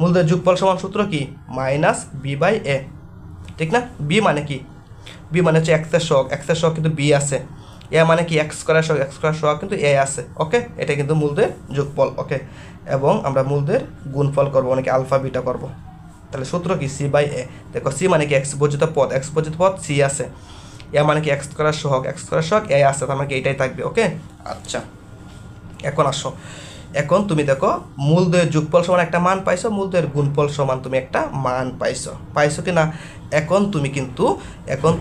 মূলদের যোগফল সমান সূত্র কি, মাইনাস বি বাই এ, ঠিক না? বি মানে কি, বি মানে হচ্ছে এক্সের সহগ কিন্তু বি আছে, এ মানে কি এক্স স্কয়ার সহগ কিন্তু এ আছে। ওকে, এটা কিন্তু মূলদের যোগফল। ওকে, এবং আমরা মূলদের গুণফল করবো মানে কি আলফা বিটা করবো, তাহলে সূত্র কি, সি বাই এ। দেখো সি মানে কি এক্স বর্জিত পদ, সি আছে, এ মানে কি এক্স স্কয়ার সহগ এ আছে, তার মানে কি এটাই থাকবে। ওকে, আচ্ছা এখন আসো, এখন তুমি দেখো মূলদ্বয়ের যোগফল সমান একটা মান পাইছো, মূলদ্বয়ের গুণফল সমান তুমি একটা মান পাইছো কি না? এখন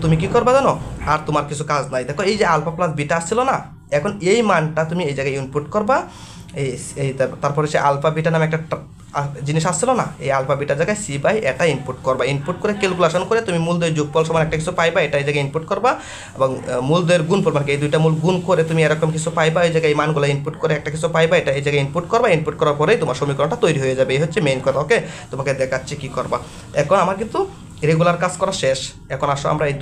তুমি কি করবা জানো, আর তোমার কিছু কাজ নাই। দেখো এই যে আলফা প্লাস বিটা আসছিল না, এখন এই মানটা তুমি এই জায়গায় ইনপুট করবা, তারপরে সে আলফা বিটা নামে একটা জিনিস আসছিল না, এই আলফা বিটার জায়গায় সি বাই এটা ইনপুট করবা, ইনপুট করে ক্যালকুলেশন করে তুমি মূলদ্বয়ের যোগফল সমান একটা কিছু পাইবা, এটা এই জায়গায় ইনপুট করবা, এবং মূলদ্বয়ের গুণফল মানে এই দুইটা মূল গুণ করে তুমি এরকম কিছু পাইবা, এই জায়গায় এই মানগুলো ইনপুট করে একটা কিছু পাইবা, এটা এই জায়গায় ইনপুট করবা, ইনপুট করার পরেই তোমার সমীকরণটা তৈরি হয়ে যাবে, এই হচ্ছে মেইন কথা। ওকে, তোমাকে দেখাচ্ছি কি করবা। এখন আমার কিন্তু রেগুলার কাজ করা শেষ, এখন আসো আমরা এই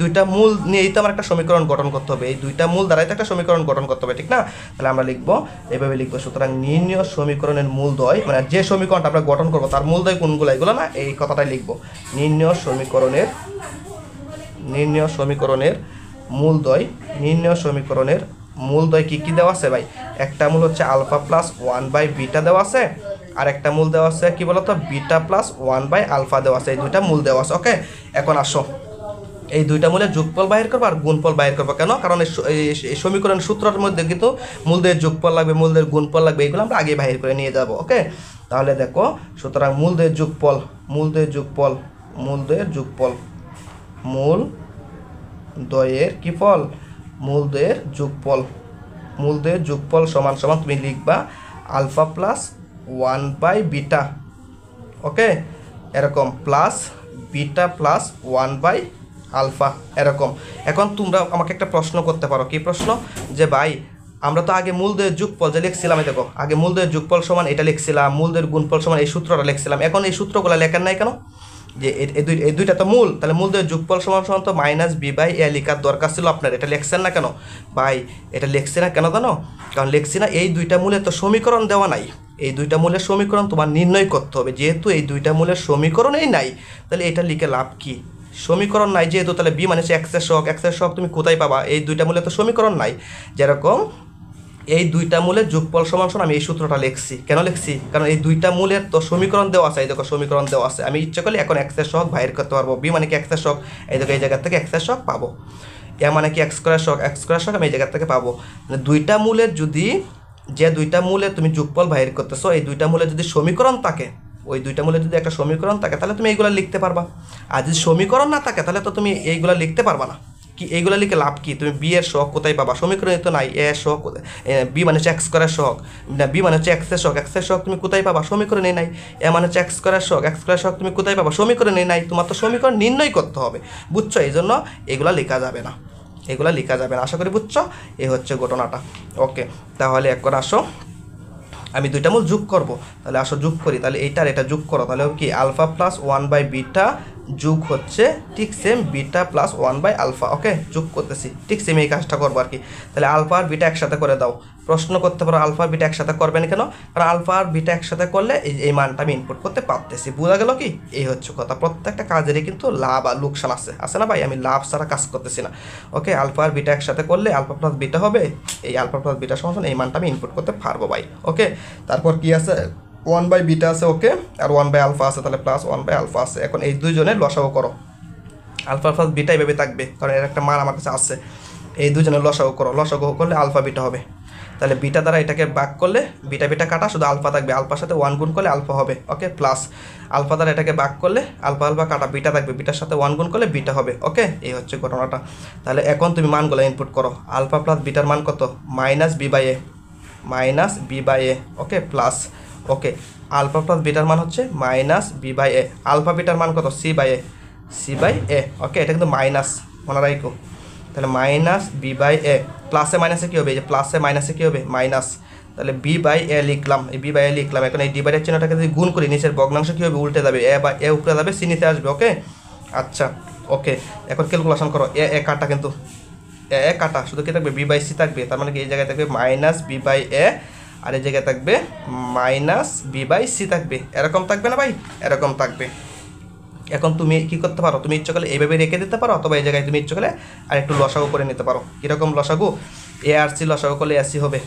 দুইটা মূল নিয়েই তো আমার একটা সমীকরণ গঠন করতে হবে, এই দুইটা মূল দ্বারাই তো একটা সমীকরণ গঠন করতে হবে, ঠিক না? তাহলে আমরা লিখবো, এইভাবে লিখবো, সুতরাং নির্ণয় সমীকরণের মূলদ্বয়, মানে যে সমীকরণটা আমরা গঠন করবো তার মূলদ্বয় কোনগুলো, এগুলো না, এই কথাটাই লিখবো, নির্ণয় সমীকরণের মূলদ্বয় কি দেওয়া আছে ভাই? একটা মূল হচ্ছে আলফা প্লাস 1/β দেওয়া আছে, আর একটা মূল দেওয়া আছে কি বলতো, বিটা প্লাস 1/α দেওয়া আছে, এই দুইটা মূল দেওয়া আছে। ওকে, এখন আসো এই দুইটা মূলের যোগফল বাহির করবো আর গুণফল বাহির করবো। কেন? কারণ এই সমীকরণ সূত্রের মধ্যে কিন্তু মূলদের যোগফল লাগবে, মূলদের গুণফল লাগবে, এগুলো আমরা আগে বাহির করে নিয়ে যাব। ওকে, তাহলে দেখো, সুতরাং মূলদের যোগফল মূল দয়ের কি ফল? মূলদের যোগফল সমান সমান তুমি লিখবা আলফা প্লাস 1/β। ওকে, এরকম প্লাস বিটা প্লাস 1/α এরকম। এখন তোমরা আমাকে একটা প্রশ্ন করতে পারো, কি প্রশ্ন? যে ভাই, আমরা তো আগে মূলদের যোগফল যে লিখছিলাম, দেখো আগে মূলদের যোগফল সমান এটা লিখছিলাম, মূলদের গুণফল সমান এই সূত্রটা লিখছিলাম, এখন এই সূত্রগুলো লেখার নাই কেন? যে এই দুইটা তো মূল, তাহলে মূলদের যোগফল সমান সমান তো -b/a লেখার দরকার ছিল আপনার, এটা লিখছেন না কেন ভাই? এটা লিখছি না কেন জানো? কারণ লিখছি না, এই দুইটা মূলের তো সমীকরণ দেওয়া নাই, এই দুইটা মূলের সমীকরণ তোমার নির্ণয় করতে হবে। যেহেতু এই দুইটা মূলের সমীকরণই নাই, তাহলে এটা লিখে লাভ কি? সমীকরণ নাই যেহেতু, তাহলে বি মানে এক্সের সহগ তুমি কোথায় পাবা? এই দুইটা মূলের তো সমীকরণ নাই। যেরকম এই দুইটা মূলের যোগফল সমান সমান আমি এই সূত্রটা লিখছি, কেন লিখছি? কারণ এই দুইটা মূলের তো সমীকরণ দেওয়া আছে, এই দেখো সমীকরণ দেওয়া আছে, আমি ইচ্ছে করলে এখন এক্সের সহগ বাইর করতে পারবো। বি মানে কি এক্সের সহগ, এই দেখো এই জায়গা থেকে এক্সের সহগ পাবো। এ মানে কি এক্স স্কয়ার সহগ আমি এই জায়গা থেকে পাবো। দুইটা মূলের যদি, যে দুইটা মূলের তুমি যোগফল বাইর করতেছো, এই দুইটা মূলের যদি সমীকরণ থাকে, ওই দুইটা মূলের যদি একটা সমীকরণ থাকে, তাহলে তুমি এইগুলো লিখতে পারবা। আর যদি সমীকরণ না থাকে, তাহলে তো তুমি এইগুলো লিখতে পারবা না। কি এইগুলো লিখে লাভ কি? তুমি বি এর সহগ কোথায় পাবা? সমীকরণে তো নাই। এ এর সহগ, বি মানে হচ্ছে এক্স স্কয়ারের সহগ, বি মানে হচ্ছে এক্সের সহগ তুমি কোথায় পাবা? সমীকরণে নাই। এ মানে হচ্ছে এক্স স্কয়ারের সহগ তুমি কোথায় পাবা? সমীকরণে নাই। তোমার তো সমীকরণ নির্ণয় করতে হবে, বুঝছো? এই জন্য এগুলো লেখা যাবে না, আশা করি বুঝছো। এই হচ্ছে ঘটনাটা। ওকে, তাহলে এখন আসো, আমি দুইটা মূল যোগ করব, তাহলে আসো যোগ করি। তাহলে এইটার এটা যোগ করো, তাহলে কি আলফা প্লাস 1/β যোগ হচ্ছে ঠিক সেম বিটা প্লাস 1/α। ওকে, যোগ করতেছি, ঠিক সেম এই কাজটা করবো আর কি। তাহলে আলফা আর বিটা একসাথে করে দাও। প্রশ্ন করতে পারো আলফা আর বিটা একসাথে করবেন কেন? কারণ আলফা আর বিটা একসাথে করলে এই মানটা আমি ইনপুট করতে পারতেছি। বোঝা গেল কি? এই হচ্ছে কথা। প্রত্যেকটা কাজেরই কিন্তু লাভ আর লোকসান আছে না ভাই? আমি লাভ ছাড়া কাজ করতেছি না। ওকে, আলফা আর বিটা একসাথে করলে আলফা প্লাস বিটা হবে, এই আলফা প্লাস বিটা সমান এই মানটা আমি ইনপুট করতে পারবো ভাই। ওকে, তারপর কি আছে? 1/β আছে। ওকে, আর 1/α আছে, তাহলে প্লাস 1/α আছে। এখন এই দুইজনের লসাগু করো, আলফা প্লাস বিটা এইভাবে থাকবে, কারণ এর একটা মান আমার কাছে আছে। এই দুজনের লসাগু করো, লসাগু করলে আলফা বিটা হবে। তাহলে বিটা দ্বারা এটাকে ভাগ করলে বিটা কাটা, শুধু আলফা থাকবে, আলফার সাথে 1 গুণ করলে আলফা হবে। ওকে, প্লাস আলফা দ্বারা এটাকে ভাগ করলে আলফা কাটা, বিটা থাকবে, বিটার সাথে 1 গুণ করলে বিটা হবে। ওকে, এই হচ্ছে ঘটনাটা। তাহলে এখন তুমি মানগুলো ইনপুট করো। আলফা প্লাস বিটার মান কত? -b/a। ওকে, প্লাস, ওকে, আলফা প্লাস বিটার মান হচ্ছে -b/a। আলফা বিটার মান কত? c/a। ওকে, এটা কিন্তু মাইনাস, মনে রাখো। তাহলে -b/a, প্লাসে মাইনাসে কী হবে? এই যে প্লাসে মাইনাসে কী হবে? মাইনাস। তাহলে b/a লিখলাম, এই b/a লিখলাম। এখন এই ডিভাইডের চিহ্নটাকে যদি গুণ করি, নিচের ভগ্নাংশ কী হবে? উল্টে যাবে, এ উপরে যাবে, সি নিচে আসবে। ওকে, আচ্ছা, ওকে, এখন ক্যালকুলেশন করো। এ কাটা, কিন্তু এ কাটা, শুধু কি থাকবে? b/c থাকবে। তার মানে কি এই জায়গায় থাকবে -b/a, আর এই জায়গায় থাকবে -b/c থাকবে। এরকম থাকবে না ভাই? এরকম থাকবে। এখন তুমি কি করতে পারো? তুমি ইচ্ছে করলে এইভাবে রেখে দিতে পারো, অথবা এই জায়গায় তুমি ইচ্ছে করলে আর একটু লসাগু করে নিতে পারো। কীরকম লসাগু? এ আর সি লসাগু করলে এসি হবে।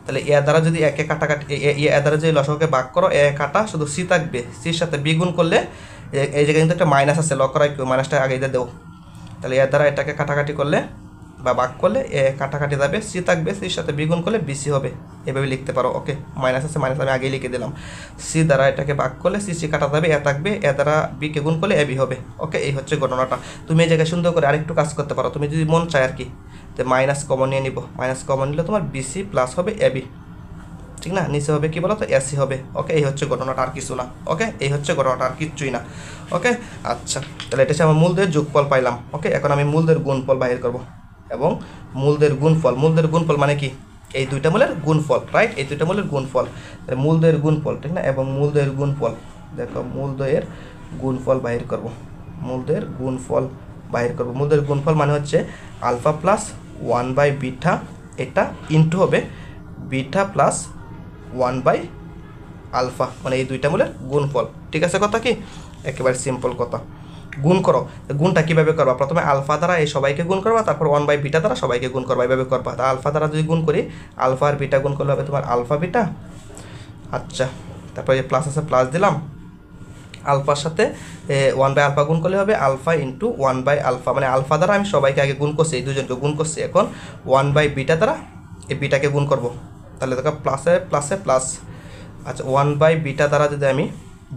তাহলে এ দ্বারা যদি একে কাটাকাটি, এ দ্বারা যদি লসাগুকে ভাগ করো, এ কাটা, শুধু সি থাকবে, সির সাথে বি গুণ করলে এই জায়গায় কিন্তু একটা মাইনাস আছে, লক্ষ্য রাখো, মাইনাসটা আগে দিয়ে দেবো। তাহলে এর দ্বারা এটাকে কাটাকাটি করলে বা ভাগ করলে এ কাটাকাটি যাবে, সি থাকবে, সির সাথে বি গুণ করলে বিসি হবে। এভাবে লিখতে পারো। ওকে, মাইনাস আছে, মাইনাস আমি আগেই লিখে দিলাম। সি দ্বারা এটাকে ভাগ করলে সি কাটা যাবে, এ থাকবে, এ দ্বারা বিকে গুণ করলে এ বি হবে। ওকে, এই হচ্ছে ঘটনাটা। তুমি এই জায়গায় সুন্দর করে আরেকটু কাজ করতে পারো, তুমি যদি মন চায় আর কি। তো মাইনাস কমন নিয়ে নিব, মাইনাস কমন নিলে তোমার বিসি প্লাস হবে এ বি, ঠিক না? নিচে হবে কি বলো তো? এসি হবে। ওকে, এই হচ্ছে ঘটনাটা, আর কিছু না। ওকে, এই হচ্ছে ঘটনাটা, আর কিচ্ছুই না। ওকে, আচ্ছা, তাহলে এটা হচ্ছে আমার মূলদের যোগফল পাইলাম। ওকে, এখন আমি মূলদের গুণফল বাহির করব, এবং মূলদের গুণফল মানে কি? এই দুইটা মূলের গুণফল, রাইট? এই দুইটা মূলের গুণফল, মূলদের গুণফল, ঠিক না? এবং মূলদের গুণফল, দেখো মূলদের গুণফল বাহির করব, মূলদের গুণফল মানে হচ্ছে আলফা প্লাস 1/β, এটা ইন্টু হবে বিটা প্লাস 1/α, মানে এই দুইটা মূলের গুণফল। ঠিক আছে কথা কি? একেবারে সিম্পল কথা। গুণ করো, গুণটা কীভাবে করবা? প্রথমে আলফা দ্বারা এই সবাইকে গুণ করবা, তারপর 1/β দ্বারা সবাইকে গুণ করবা, এইভাবে করবা। তা আলফা দ্বারা যদি গুণ করি, আলফা আর বিটা গুণ করলে হবে তোমার আলফা বিটা। আচ্ছা, তারপরে প্লাস আছে, প্লাস দিলাম, আলফার সাথে 1/α গুণ করলে হবে আলফা ইন্টু 1/α, মানে আলফা দ্বারা আমি সবাইকে আগে গুণ করছি, এই দুজনকে গুণ করছি, এখন 1/β দ্বারা এই বিটাকে গুণ করব, তাহলে দেখো প্লাসে প্লাসে প্লাস। আচ্ছা 1/β দ্বারা যদি আমি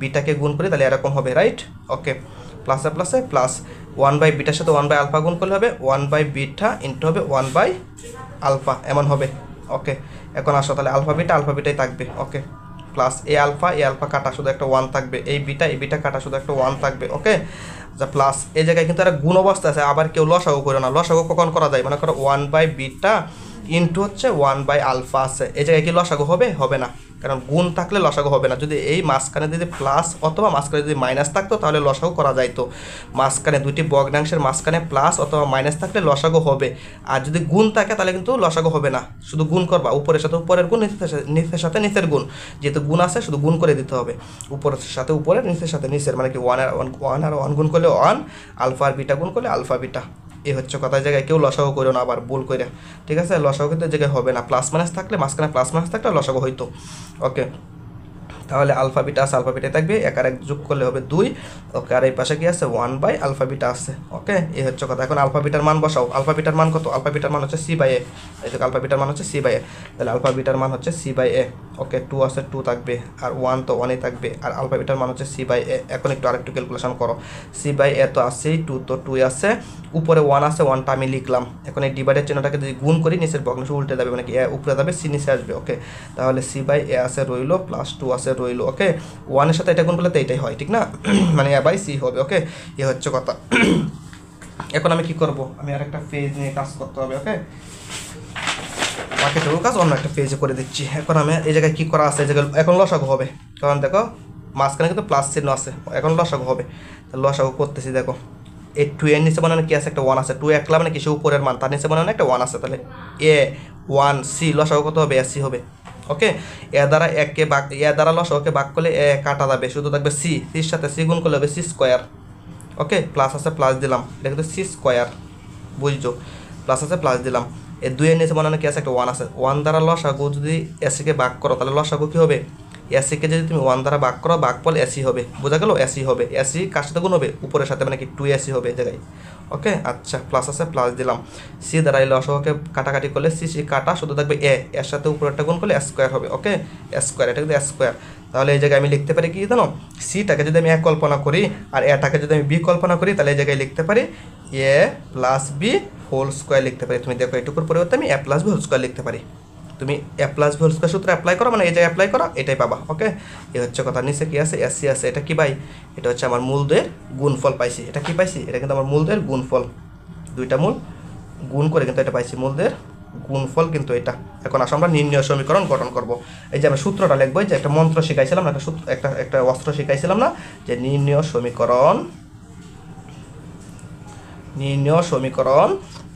বিটাকে গুণ করি তাহলে এরকম হবে, রাইট? ওকে, প্লাসে প্লাসে প্লাস, 1/βটার সাথে 1/α গুণ করলে হবে 1/β ইন্টু হবে 1/α, এমন হবে। ওকে, এখন আসো তাহলে আলফা বিটাই থাকবে। ওকে, প্লাস এ আলফা কাটা শুধু একটা 1 থাকবে, এই বিটা কাটা শুধু একটা 1 থাকবে। ওকে, আচ্ছা প্লাস এই জায়গায় কিন্তু একটা গুণ অবস্থা আছে, আবার কেউ লসাগু করে না। লসাগু কখন করা যায়? মনে করো 1/β ইন্টু হচ্ছে 1/α আছে, এই জায়গায় কি লসাগু হবে? হবে না, কারণ গুণ থাকলে লসাগু হবে না। যদি এই মাঝখানে যদি প্লাস অথবা মাঝখানে যদি মাইনাস থাকতো তাহলে লসাগু করা যাইতো। মাঝখানে দুটি ভগ্নাংশের মাঝখানে প্লাস অথবা মাইনাস থাকলে লসাগু হবে, আর যদি গুণ থাকে তাহলে কিন্তু লসাগু হবে না। শুধু গুণ করবা, উপরের সাথে উপরের গুণ, নিচের সাথে নিচের গুণ, যেহেতু গুণ আছে শুধু গুণ করে দিতে হবে, উপরের সাথে উপরের, নিচের সাথে নিচের, মানে কি 1 আর 1 গুণ করলে 1, আলফা আর বিটা গুণ করলে আলফা বিটা। এই হচ্ছে কথা, জায়গায় কেউ লসাগু করো না আবার ভুল করে, ঠিক আছে? লসাগু কিন্তু জায়গায় হবে না, প্লাস মাইনাস থাকলে মাঝখানে প্লাস মাইনাস থাকলে লসাগু হইতো। ওকে, তাহলে আলফা বিটা আছে, আলফা বিটাই থাকবে, এক আর এক যোগ করলে হবে 2। ওকে, আর এই পাশে কি আছে? 1/α বিটা আছে। ওকে, এই হচ্ছে কথা। এখন আলফা বিটার মান বসাও। আলফা বিটার মান কত? আলফা বিটার মান হচ্ছে c/a, এই যে আলফা বিটার মান হচ্ছে c/a, তাহলে আলফা বিটার মান হচ্ছে c/a। ওকে, 2 আছে 2 থাকবে, আর 1 তো 1ই থাকবে, আর আলফা বিটার মান হচ্ছে c/a। এখন একটু আরেকটু ক্যালকুলেশন করো, c/a তো আছেই, 2 তো 2 আছে, উপরে 1 আছে, 1টা আমি লিখলাম। এখন এই ডিভাইডের চিহ্নটাকে যদি গুণ করি নিচের ভগ্নাংশ উল্টে যাবে, মানে কি a উপরে যাবে, c নিচে আসবে। ওকে, তাহলে c/a আছে রইলো, প্লাস 2 আছে রইলো। ওকে, 1 এর সাথে এটা গুণ করলে তো এটাই হয়, ঠিক না? মানে a/c হবে। ওকে, এ হচ্ছে কথা। এখন আমি কি করব? আমি আর একটা পেজ নিয়ে কাজ করতে হবে। ওকে, বাকিটুকু কাজ অন্য একটা পেজে করে দিচ্ছি। এখন আমি এই জায়গায় কি করা আছে, এই জায়গায় এখন লসাগু হবে, কারণ দেখো মাঝখানে কিন্তু প্লাস চিহ্ন আছে, এখন লসাগু হবে। লসাগু করতেছি, দেখো এই 2 এর নিচে মনে হয় কি আছে? একটা 1 আছে। 2 একলা মানে কিছু উপরের মান, তার নিচে মনে হয় একটা 1 আছে, তাহলে a1c লসাগু কত হবে? ac হবে। ওকে, এ দ্বারা এককে ভাগ, এ দ্বারা লসাগুকে ভাগ করলে এ কাটা যাবে, শুধু থাকবে c, cর সাথে c গুণ করলে হবে c স্কোয়ার। ওকে, প্লাস আছে প্লাস দিলাম, এটা কিন্তু c স্কোয়ার, বুঝছো? প্লাস আছে প্লাস দিলাম, এই 2 এর নিচে মনে হয় কি আছে? একটা 1 আছে। 1 দ্বারা লসাগু যদি ac-কে ভাগ করো তাহলে লসাগু কি হবে? ac-কে যদি তুমি 1 দ্বারা ভাগ করো, ভাগফল ac হবে, বোঝা গেল? ac হবে, ac কার সাথে গুণ হবে? উপরের সাথে, মানে কি 2ac হবে এই জায়গায়। ওকে, আচ্ছা প্লাস আছে প্লাস দিলাম, c দ্বারা এই লসাগুকে কাটাকাটি করলে c কাটা শুধু থাকবে a, এর সাথে উপরেরটা গুণ করলে স্কোয়ার হবে। ওকে, স্কোয়ার, এটা কিন্তু স্কোয়ার। তাহলে এই জায়গায় আমি লিখতে পারি কি জানো? c-টাকে যদি আমি a কল্পনা করি আর a-টাকে যদি আমি b কল্পনা করি, তাহলে এই জায়গায় লিখতে পারি a plus b whole square লিখতে পারি। তুমি দেখো এটুকুর পরিবর্তে আমি a plus b whole square লিখতে পারি। তুমি a plus b whole square সূত্র অ্যাপ্লাই করো, মানে এই জায়গায় অ্যাপ্লাই করো, এটাই পাবা। ওকে, এই হচ্ছে কথা। নিচে কি আছে? ac আছে। এটা কি ভাই? এটা হচ্ছে আমার মূলদের গুণফল পাইছি। এটা কি পাইছি? এটা কিন্তু আমার মূলদের গুণফল, দুইটা মূল গুণ করে কিন্তু এটা পাইছি, মূলদের গুণফল কিন্তু এটা। এখন আসো আমরা নির্ণয় সমীকরণ গঠন করব। এই যে আমরা সূত্রটা লিখবো, যে একটা মন্ত্র শিখাইছিলাম না, একটা সূত্র, একটা অস্ত্র শিখাইছিলাম না, যে নির্ণয় সমীকরণ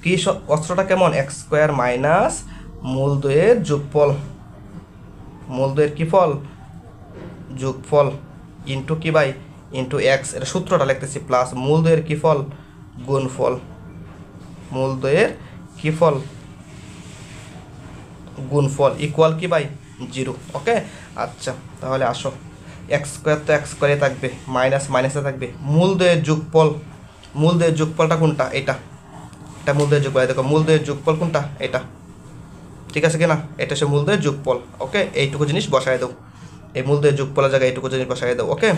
কি? অস্ত্রটা কেমন? এক্স স্কোয়ার মাইনাস মূলদ্বয়ের যোগফল, মূলদ্বয়ের কি ফল? যোগফল, ইন্টু কি ভাই? ইন্টু এক্স, এটা সূত্রটা লিখতেছি, প্লাস মূলদ্বয়ের কি ফল? গুণফল, মূলদ্বয়ের কি ফল? গুণফল ইকুয়াল কি ভাই? 0। ওকে, আচ্ছা তাহলে আসো, এক্স স্কোয়ার তো এক্স স্কোয়ারে থাকবে, মাইনাস মাইনাসে থাকবে, মূলদ্বয়ের যোগফল, মূলদ্বয়ের যোগফলটা কোনটা? এটা, এটা মূলদ্বয়ের যোগফল। দেখো মূলদ্বয়ের যোগফল কোনটা? এটা, ঠিক আছে কিনা? এটা হচ্ছে মূলদ্বয়ের যোগফল। ওকে, এইটুকু জিনিস বসায় দাও, এই মূলদ্বয়ের যোগফলের জায়গায় এইটুকু জিনিস বসায় দাও। ওকে,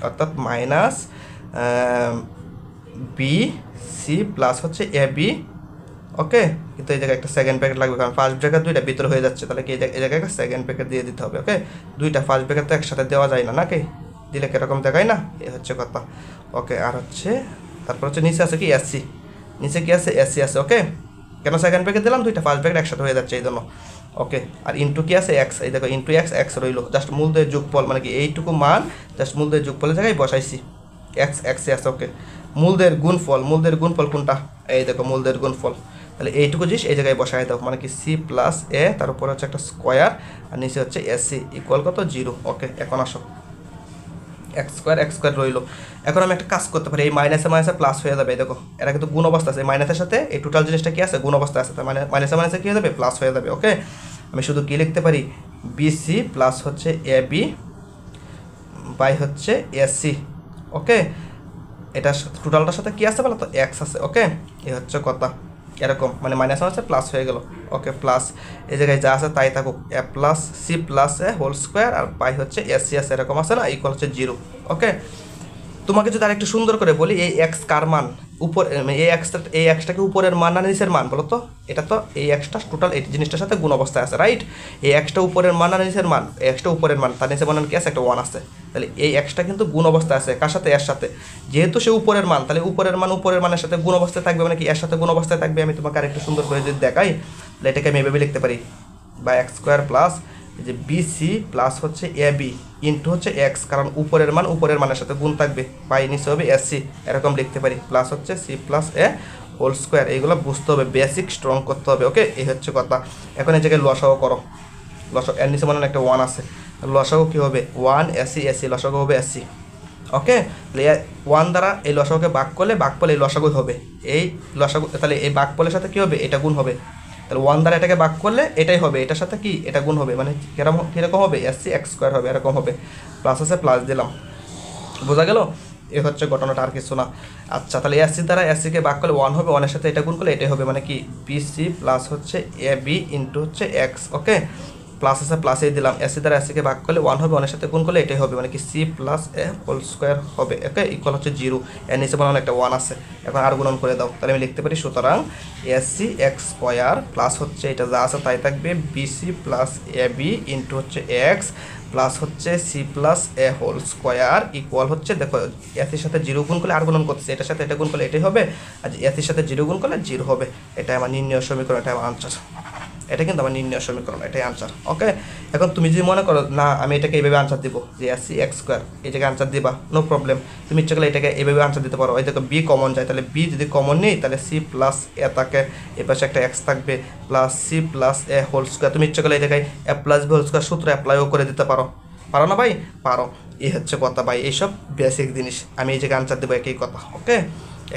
অর্থাৎ মাইনাস বি সি প্লাস হচ্ছে এ বি। ওকে, কিন্তু এই জায়গায় একটা সেকেন্ড ব্র্যাকেট লাগবে, কারণ ফার্স্ট ব্র্যাকেট দুইটা ভিতরে হয়ে যাচ্ছে, তাহলে কি এই জায়গায় একটা সেকেন্ড ব্র্যাকেট দিয়ে দিতে হবে। ওকে, দুইটা ফার্স্ট ব্র্যাকেট তো একসাথে দেওয়া যায় না, নাকি? দিলে কীরকম দেখায় না? এই হচ্ছে কথা। ওকে, আর হচ্ছে তারপর হচ্ছে নিচে আছে কি? এসসি, নিচে কি আছে? এসসি আছে। ওকে, কেন সেকেন্ড ব্র্যাকেট দিলাম? দুইটা ফার্স্ট ব্র্যাকেট একসাথে হয়ে যাচ্ছে এই জন্য। ওকে, আর ইন্টু কি আছে? এক্স, এই দেখো ইন্টু এক্স, এক্স রইলো, জাস্ট মূলদ্বয়ের যোগফল, মানে কি এইটুকু মান জাস্ট মূলদ্বয়ের যোগফলের জায়গায় বসাইছি, এক্স এক্সে আছে। ওকে, মূলদ্বয়ের গুণফল, মূলদ্বয়ের গুণফল কোনটা? এই দেখো মূলদ্বয়ের গুণফল, তাহলে এইটুকু জিনিস এই জায়গায় বসাই দাও, মানে কি সি প্লাস এ, তার উপর হচ্ছে একটা স্কোয়ার, আর নিচে হচ্ছে এসি ইকুয়াল কত? 0। ওকে, এখন আসো, এক্স স্কোয়ার রইলো। এখন আমি একটা কাজ করতে পারি, এই মাইনাসে মাইনাসে প্লাস হয়ে যাবে। দেখো এটা কিন্তু গুণ অবস্থা আছে, মাইনাসের সাথে এই টোটাল জিনিসটা কি আছে? গুণ অবস্থা আছে, তার মানে মাইনাসে মাইনাসে কী হয়ে যাবে? প্লাস হয়ে যাবে। ওকে, আমি শুধু কী লিখতে পারি? বিসি প্লাস হচ্ছে এ বি বাই হচ্ছে এসি ওকে, এটা টোটালটার সাথে কি আছে বলো তো, এক্স আছে। ওকে, এই হচ্ছে কথা, এরকম মানে মাইনাস আছে প্লাস হয়ে গেল। ওকে, প্লাস এই জায়গায় যা আছে তাই থাকুক, এ প্লাস সি প্লাস এ হোল স্কোয়ার আর পাই হচ্ছে এস সি এস এরকম আছে না, ইকুয়াল হচ্ছে 0। ওকে, তোমাকে যদি আরেকটু সুন্দর করে বলি, এই এক্স কার মান, উপর এই এক্সটাকে উপরের মান না নিচের মান বলো তো, এটা তো এই এক্সটা টোটাল এই জিনিসটার সাথে গুণ অবস্থায় আছে, রাইট? এই এক্সটা উপরের মান না নিচের মান, এই এক্সটা উপরের মান, তার নিচে মান কি আছে, একটা 1 আছে। তাহলে এই এক্সটা কিন্তু গুণ অবস্থায় আছে কার সাথে, এর সাথে। যেহেতু সে উপরের মান, তাহলে উপরের মানের সাথে গুণ অবস্থায় থাকবে, মানে কি এর সাথে গুণ অবস্থায় থাকবে। আমি তোমাকে আরেকটু সুন্দর করে যদি দেখাই, তাহলে এটাকে আমি এভাবে লিখতে পারি, বা এক্স স্কোয়ার প্লাস যে বিসি প্লাস হচ্ছে এ বি ইন্টু হচ্ছে এক্স, কারণ উপরের মানের সাথে গুণ থাকবে, বাই নিচে হবে এসসি, এরকম লিখতে পারি, প্লাস হচ্ছে সি প্লাস এ হোল স্কোয়ার। এইগুলো বুঝতে হবে, বেসিক স্ট্রং করতে হবে। ওকে, এই হচ্ছে কথা। এখন এই জায়গায় লসাগু করো, লসাগু এর নিচে একটা 1 আছে, লসাগু কী হবে, 1 এসি এসি, লসাগু হবে এসি। ওকে, তাহলে 1 দ্বারা এই লসাগুকে ভাগ করলে এই লসাগুই হবে, এই লসাগু, তাহলে এই ভাগফলের সাথে কী হবে, এটা গুণ হবে। তাহলে 1 দ্বারা এটাকে ভাগ করলে এটাই হবে, এটার সাথে কি এটা গুণ হবে, মানে কীরকম হবে, এসসি এক্স স্কোয়ার হবে, এরকম হবে। প্লাস আছে, প্লাস দিলাম, বোঝা গেল? এ হচ্ছে ঘটনাটা, আর কিছু না। আচ্ছা, তাহলে এসসি দ্বারা এসসিকে ভাগ করলে 1 হবে, 1-এর সাথে এটা গুণ করলে এটাই হবে, মানে কি বিসি প্লাস হচ্ছে এ বি ইন্টু হচ্ছে এক্স। ওকে, প্লাস আছে, প্লাসেই দিলাম, এসি দ্বারা এসিকে ভাগ করলে 1 হবে, 1-এর সাথে গুণ করলে এটাই হবে, মানে কি সি প্লাস এ হোল স্কোয়ার হবে। ওকে, ইকুয়াল হচ্ছে 0, এর নিচে বানানো একটা 1 আছে। এখন আর গুণন করে দাও, তাহলে আমি লিখতে পারি, সুতরাং এসি এক্স স্কোয়ার প্লাস হচ্ছে এটা যা আছে তাই থাকবে, BC plus A B into হচ্ছে এক্স প্লাস হচ্ছে সি প্লাস এ হোল স্কোয়ার ইকুয়াল হচ্ছে, দেখো এসির সাথে 0 গুণ করলে আর গুণন করতেছে, এটার সাথে এটা গুণ করলে এটাই হবে, আর এসির সাথে 0 গুণ করলে 0 হবে। এটাই আমার নির্ণয় সমীকরণ, এটা আমার আনসার, এটা কিন্তু আমার নির্ণয় সমীকরণ, এটাই আনসার। ওকে, এখন তুমি যদি মনে করো না আমি এটাকে এইভাবে আনসার দিব, যে এসি এক্স স্কোয়ার, এই জায়গায় আনসার দিবা, নো প্রবলেম। তুমি ইচ্ছা করলে এটাকে এইভাবে আনসার দিতে পারো। এই দেখো বি কমন যায়, তাহলে বি যদি কমন নেই, তাহলে সি প্লাস এ থাকে, এ পাশে একটা এক্স থাকবে, প্লাস সি প্লাস এ হোল স্কোয়ার। তুমি ইচ্ছা করলে এই জায়গায় এ প্লাস বি হোল স্কোয়ার সূত্র অ্যাপ্লাইও করে দিতে পারো, পারো না ভাই? পারো। এই হচ্ছে কথা ভাই, এইসব বেসিক জিনিস আমি এই জায়গায় আনসার দেবো, একই কথা। ওকে,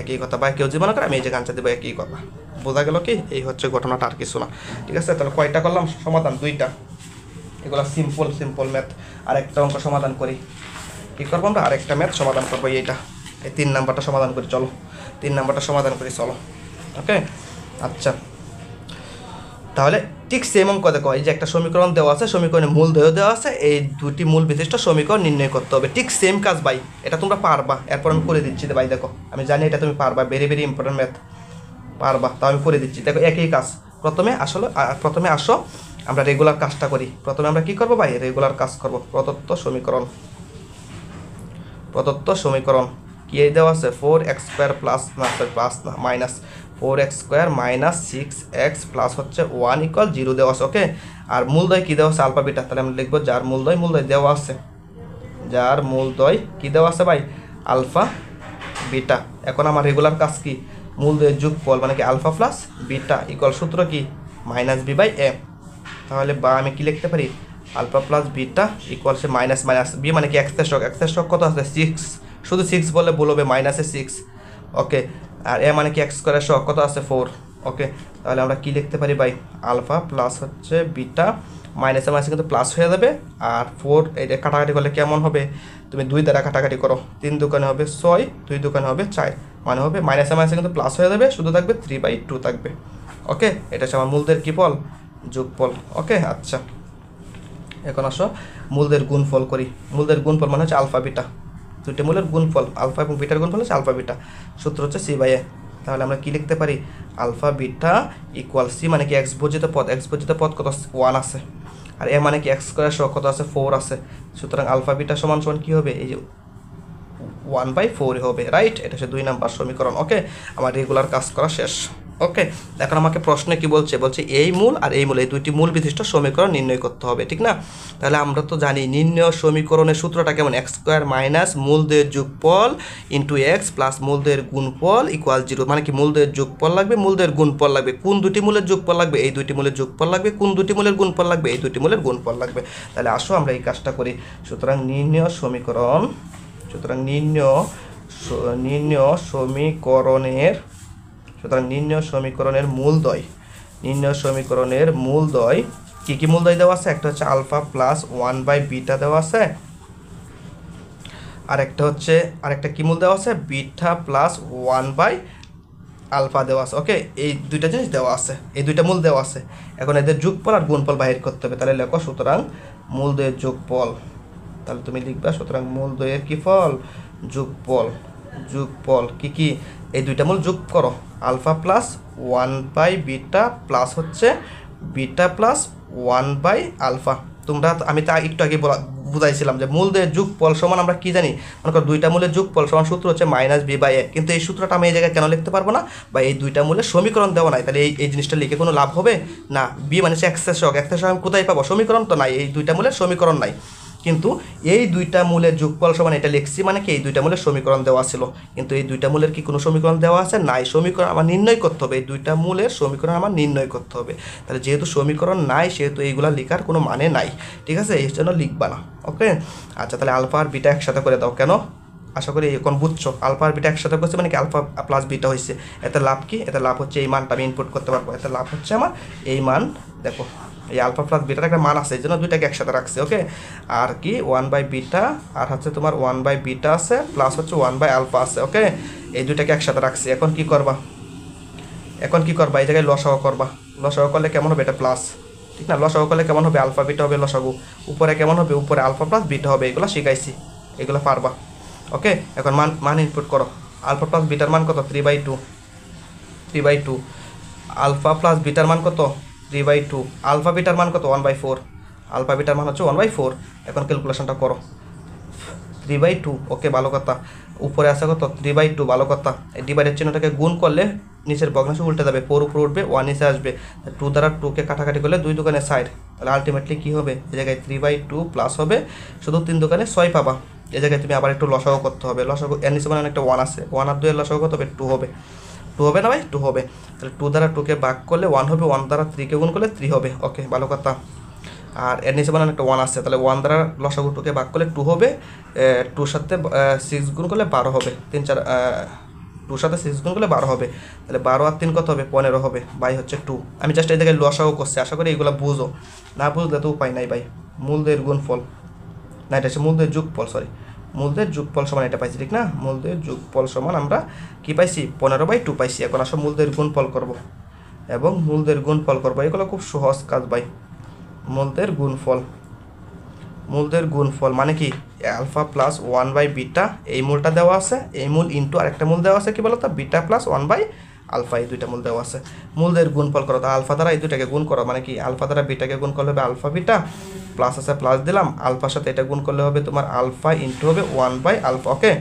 একই কথা ভাই, কেউ যদি মনে করে আমি এই জায়গায় আনসার দেবো, একই কথা। বোঝা গেল কি? এই হচ্ছে ঘটনাটা, আর কিছু না। ঠিক আছে, তাহলে কয়টা করলাম সমাধান? 2টা। এগুলো সিম্পল ম্যাথ। আরেকটা অঙ্ক সমাধান করি, কী করবো আমরা, আরেকটা ম্যাথ সমাধান করবো, এইটা, এই 3 নাম্বারটা সমাধান করি, চলো 3 নাম্বারটা সমাধান করি, চলো। ওকে, আচ্ছা, তাহলে ঠিক সেম অঙ্ক দেখো, এই যে একটা সমীকরণ দেওয়া আছে, সমীকরণের মূল দেওয়া আছে, এই দুটি মূল বিশিষ্ট সমীকরণ নির্ণয় করতে হবে। ঠিক সেম কাজ ভাই, এটা তোমরা পারবা, এরপর আমি করে দিচ্ছি ভাই, দেখো আমি জানি এটা তুমি পারবা, ভেরি ইম্পর্টেন্ট ম্যাথ, পারবা, তাও আমি করে দিচ্ছি। দেখো একই কাজ, প্রথমে আসো আমরা রেগুলার কাজটা করি। প্রথমে আমরা কি করব ভাই, রেগুলার কাজ করব। প্রদত্ত সমীকরণ কি দেওয়া আছে, 4x স্কোয়ার প্লাস না minus 4x square minus 6x plus হচ্ছে 1 ইকুয়াল 0 দেওয়া আছে। ওকে, আর মূলদয় কী দেওয়া আছে, আলফা বিটা। তাহলে আমরা লিখবো যার মূলদয় দেওয়া আছে, যার মূলদয় কী দেওয়া আছে ভাই, আলফা বিটা। এখন আমার রেগুলার কাজ কি, মূলদয়ের যোগফল মানে কি আলফা প্লাস বিটা ইকুয়াল সূত্র কি মাইনাস বি বাই এ। তাহলে বা আমি কি লিখতে পারি, আলফা প্লাস বিটা ইকুয়াল সে মাইনাস বি মানে কি এক্সের স্টক কত আছে 6, শুধু 6 বলে বলবে মাইনাসে 6। ওকে, আর এ মানে কি এক্স স্কোয়ারের স্টক কত আছে 4। ওকে, তাহলে আমরা কি লিখতে পারি ভাই, আলফা প্লাস হচ্ছে বিটা, মাইনাসে কিন্তু প্লাস হয়ে যাবে, আর 4 এটা কাটাকাটি করলে কেমন হবে, তুমি 2 দ্বারা কাটাকাটি করো, 3 দোকানে হবে 6, 2 দোকানে হবে 4, মানে হবে মাইনাসে কিন্তু প্লাস হয়ে যাবে, শুধু থাকবে 3/2 থাকবে। ওকে, এটা হচ্ছে আমার মূলদের কি ফল, যোগফল। ওকে, আচ্ছা, এখন আসো মূলদের গুণফল করি। মূলদের গুণফল মানে হচ্ছে আলফা বিটা, দুইটা মূলের গুণফল, আলফা এবং বিটার গুণফল হচ্ছে আলফা বিটা, সূত্র হচ্ছে সি বাই এ। তাহলে আমরা কি লিখতে পারি, আলফা বিটা ইকুয়াল সি মানে কি এক্স বর্জিত পদ কত 1 আছে, আর এ মানে কি এক্স স্কোয়ার সহ কত আছে 4 আছে। সুতরাং আলফা বিটা সমান কী হবে, এই যে 1/4 হবে, রাইট? এটা হচ্ছে 2 নাম্বার সমীকরণ। ওকে, আমার রেগুলার কাজ করা শেষ। ওকে, এখন আমাকে প্রশ্নে কি বলছে, এই মূল আর এই মূল, এই দুইটি মূল বিশিষ্ট সমীকরণ নির্ণয় করতে হবে, ঠিক না? তাহলে আমরা তো জানি নির্ণয় সমীকরণের সূত্রটা কেমন, এক্স স্কোয়ার মাইনাস মূলদের যোগফল ইন্টু এক্স প্লাস মূলদের গুণফল ইকুয়াল 0, মানে কি মূলদের যোগফল লাগবে, মূলদের গুণফল লাগবে। কোন দুটি মূলের যোগফল লাগবে, এই দুইটি মূলের যোগফল লাগবে। কোন দুটি মূলের গুণফল লাগবে, এই দুটি মূলের গুণফল লাগবে। তাহলে আসো আমরা এই কাজটা করি। সুতরাং নির্ণয় সমীকরণের মূলদয় কি মূলদয় দেওয়া আছে, একটা হচ্ছে আলফা প্লাস 1/বিটা দেওয়া আছে, আরেকটা হচ্ছে আরেকটা কি মূল দেওয়া আছে, বিটা প্লাস 1/α দেওয়া আছে। ওকে, এই দুইটা জিনিস দেওয়া আছে, এই দুইটা মূল দেওয়া আছে। এখন এদের যোগফল আর গুণফল বাহির করতে হবে। তাহলে লেখো সুতরাং মূলদ্বয়ের যোগফল। তাহলে তুমি লিখবা সুতরাং মূলদ্বয়ের কি ফল, যোগফল। যোগফল কি কি, এই দুইটা মূল যোগ করো, আলফা প্লাস 1/β প্লাস হচ্ছে বিটা প্লাস 1/α। তোমরা আমি তা একটু আগে বুঝাইছিলাম যে মূলদের যোগফল সমান আমরা কি জানি, মনে করো দুইটা মূলের যোগফল সমান সূত্র হচ্ছে -b/a। কিন্তু এই সূত্রটা আমি এই জায়গায় কেন লিখতে পারবো না, বা এই দুইটা মূলের সমীকরণ দেওয়া নাই, তাহলে এই জিনিসটা লিখে কোনো লাভ হবে না। বি মানে এক্সের সহগ, এক্সের সহগ আমি কোথায় পাবো, সমীকরণ তো নাই, এই দুইটা মূলের সমীকরণ নাই। কিন্তু এই দুইটা মূলের যোগফল সমান এটা লিখছি মানে কি এই দুইটা মূলের সমীকরণ দেওয়া ছিল, কিন্তু এই দুইটা মূলের কি কোনো সমীকরণ দেওয়া আছে, নাই। সমীকরণ আমার নির্ণয় করতে হবে, এই দুইটা মূলের সমীকরণ আমার নির্ণয় করতে হবে। তাহলে যেহেতু সমীকরণ নাই সেহেতু এইগুলা লেখার কোনো মানে নাই, ঠিক আছে, এই জন্য লিখবা না। ওকে, আচ্ছা, তাহলে আলফা আর বিটা একসাথে করে দাও। কেন, আশা করি এখন বুঝছো। আলফা আর বিটা একসাথে করছে মানে কি আলফা প্লাস বিটা হয়েছে। এতে লাভ কি, এতে লাভ হচ্ছে এই মানটা আমি ইনপুট করতে পারবো, এতে লাভ হচ্ছে আমার এই মান। দেখো এই আলফা প্লাস বিটার একটা মান আছে, এই জন্য দুইটাকে একসাথে রাখছে। ওকে, আর কি 1/β আর হচ্ছে তোমার 1/β আছে প্লাস হচ্ছে 1/α আছে। ওকে, এই দুইটাকে একসাথে রাখছি। এখন কি করবা, এখন কি করবা, এই জায়গায় লসাগু করবা। লসাগু করলে কেমন হবে, এটা প্লাস, ঠিক না। লসাগু করলে কেমন হবে, আলফা বিটা হবে লসাগু। উপরে কেমন হবে, উপরে আলফা প্লাস বিটা হবে। এগুলো শিখাইছি, এগুলো পারবা। ওকে, এখন মান ইনপুট করো। আলফা প্লাস বিটার মান কত, 3/2। আলফা প্লাস বিটার মান কত, 3/2। আলফা বিটার মান কত, 1/4। আলফা বিটার মান হচ্ছে 1/4। এখন ক্যালকুলেশনটা করো, 3/2। ওকে, ভালো কথা। উপরে আসা কত, 3/2, ভালো কথা। এই ডিভাইডের চিহ্নটাকে গুণ করলে নিচের ভগ্নাংশ উল্টে যাবে, 4 উপরে উঠবে, 1 নিচে আসবে। 2 দ্বারা 2কে কাটাকাটি করলে 2 দোকানে 6, তাহলে আলটিমেটলি কী হবে, এই জায়গায় 3/2 প্লাস হবে শুধু 3 দোকানে 6 পাবা। এই জায়গায় তুমি আবার একটু লসাগু করতে হবে। লসাগু এর নিচে মানে একটা 1 আছে, 1 আর 2 এর লসাগু কত হবে, 2 হবে। 2 হবে না ভাই, 2 হবে। তাহলে 2 দ্বারা 2কে ভাগ করলে 1 হবে, 1 দ্বারা 3কে গুণ করলে 3 হবে। ওকে, ভালো কথা। আর এর নিচে মানে একটা 1 আছে, তাহলে 1 দ্বারা লসাগু 2কে ভাগ করলে 2 হবে, 2 সাথে 6 গুণ করলে 12 হবে। 3 4 2 সাথে 6 গুণ করলে 12 হবে। তাহলে 12 আর 3 কত হবে, 15 হবে, বাই হচ্ছে 2। আমি জাস্ট এই জায়গায় লসাগু করছি, আশা করি এইগুলো বুঝো। না বুঝলে তো উপায় নাই ভাই। মূলদের গুণফল না, এটা হচ্ছে মূলদের যোগফল, সরি, মূলদের যোগফল সমান এটা পাইছি, ঠিক না। মূলদের যোগফল সমান আমরা কি পাইছি, 15/2 পাইছি। এখন আসো মূলদের গুণফল করব এবং মূলদের গুণফল করবো। এগুলো খুব সহজ কাজ ভাই। মূলদের গুণফল, মূলদের গুণফল মানে কি, আলফা প্লাস 1/β এই মূলটা দেওয়া আছে, এই মূল ইন্টু আরেকটা মূল দেওয়া আছে কি বলতো, বিটা প্লাস 1/α, এই দুইটা মূল দেওয়া আছে। মূলদের গুণফল করো, তো আলফা দ্বারা এই দুইটাকে গুণ করো, মানে কি আলফা দ্বারা বিটাকে গুণ করলে হবে আলফা বিটা, প্লাস আছে প্লাস দিলাম, আলফার সাথে এটা গুণ করলে হবে তোমার আলফা ইন্টু হবে 1/α। ওকে,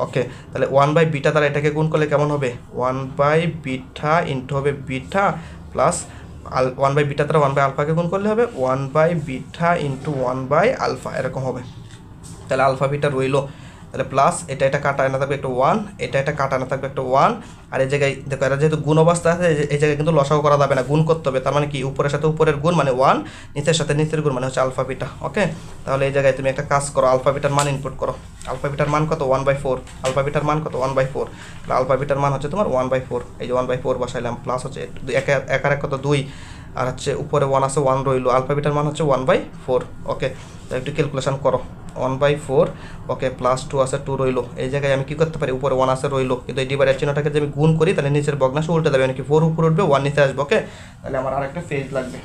ওকে, তাহলে 1/β দ্বারা এটাকে গুণ করলে কেমন হবে, 1/β ইন্টু হবে বিটা প্লাস 1/β দ্বারা 1/আলফাকে গুণ করলে হবে 1/β ইন্টু 1/আলফা, এরকম হবে। তাহলে আলফা বিটা রইলো, তাহলে প্লাস এটা কাটা না থাকবে একটা 1, এটা কাটা না থাকবে একটা 1। আর এই জায়গায় দেখো এরা যেহেতু গুণ অবস্থা আছে, এই জায়গায় কিন্তু লসাগু করা যাবে না, গুণ করতে হবে। তার মানে কি উপরের সাথে উপরের গুণ মানে 1, নিচের সাথে নিচের গুণ মানে হচ্ছে আলফা বিটা। ওকে, তাহলে এই জায়গায় তুমি একটা কাজ করো, আলফা বিটার মান ইনপুট করো। আলফা বিটার মান কত, 1/4। আলফা বিটার মান কত, 1/4। তাহলে আলফা বিটার মান হচ্ছে তোমার 1/4। এই যে 1/4 বসাইলাম, প্লাস হচ্ছে এক আর এক কত 2, আর হচ্ছে উপরে 1 আছে, 1 রইলো। আলফা বিটার মান হচ্ছে 1/4। ওকে, তাহলে একটু ক্যালকুলেশন করো, 1/4। ওকে, প্লাস 2 আছে, 2 রইলো। এই জায়গায় আমি কি করতে পারি, উপরে 1 আছে রইলো, কিন্তু এই ডিভাইডের চিহ্নটাকে যদি আমি গুণ করি তাহলে নিচের ভগ্নাংশ উল্টে যাবে, মানে কি 4 উপরে উঠবে, 1 নিচে আসবে। ওকে, তাহলে আমার আরেকটা ফেজ লাগবে,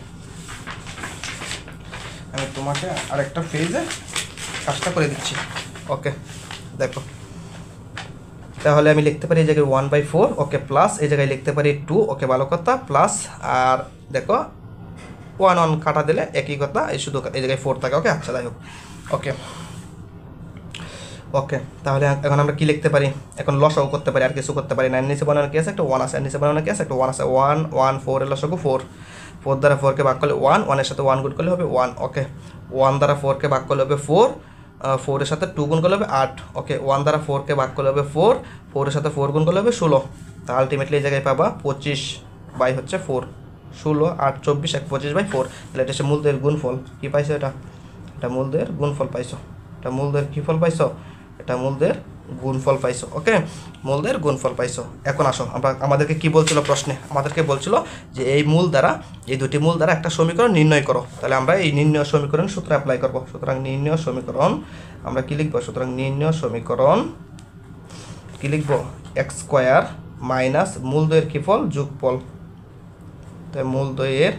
আমি তোমাকে আরেকটা ফেজে কাজটা করে দিচ্ছি। ওকে, দেখো তাহলে আমি লিখতে পারি এই জায়গায় 1/4। ওকে, প্লাস এই জায়গায় লিখতে পারি 2। ওকে, ভালো কথা, প্লাস আর দেখো 1 কাটা দিলে একই কথা, এই শুধু এই জায়গায় 4 থাকে। ওকে, আচ্ছা যাই হোক। ওকে, ওকে, তাহলে এখন আমরা কি লিখতে পারি, এখন লসাগু করতে পারি, আর কিছু করতে পারি না। নিচে বানানো কি আছে, একটা 1 আছে, নিচে বানানো কি আছে, একটা 1 আছে। 1 1 4 এর লসাগু 4। 4 দ্বারা 4কে ভাগ করলে 1, 1 এর সাথে 1 গুণ করলে হবে 1। ওকে, 1 দ্বারা 4কে ভাগ করলে হবে 4, 4 এর সাথে 2 গুণ করলে হবে 8। ওকে, 1 দ্বারা 4কে ভাগ করলে হবে 4, 4 এর সাথে 4 গুণ করলে হবে 16। তা আলটিমেটলি এই জায়গায় পাবা 25 বাই হচ্ছে 4, 16 8 24 1 25/4। তাহলে এটা হচ্ছে মূলদের গুণফল। কি পাইছো, এটা মূলদের গুণফল পাইছো। এটা মূলদের কি ফল পাইছো, এটা মূলদের গুণফল পাইছো। ওকে, মূলদ্বয়ের গুণফল পাইছো। এখন আসো, আমাদেরকে কি বলছিল প্রশ্নে, আমাদেরকে বলছিল যে এই মূল দ্বারা, এই দুটি মূল দ্বারা একটা সমীকরণ নির্ণয় করো। তাহলে আমরা এই নির্ণয় সমীকরণ সূত্র অ্যাপ্লাই করব। সুতরাং নির্ণয় সমীকরণ আমরা কি লিখব? সুতরাং নির্ণয় সমীকরণ কি লিখব? এক্স স্কোয়ার মাইনাস মূলদ্বয়ের কি ফল? যোগফল। তাই মূলদ্বয়ের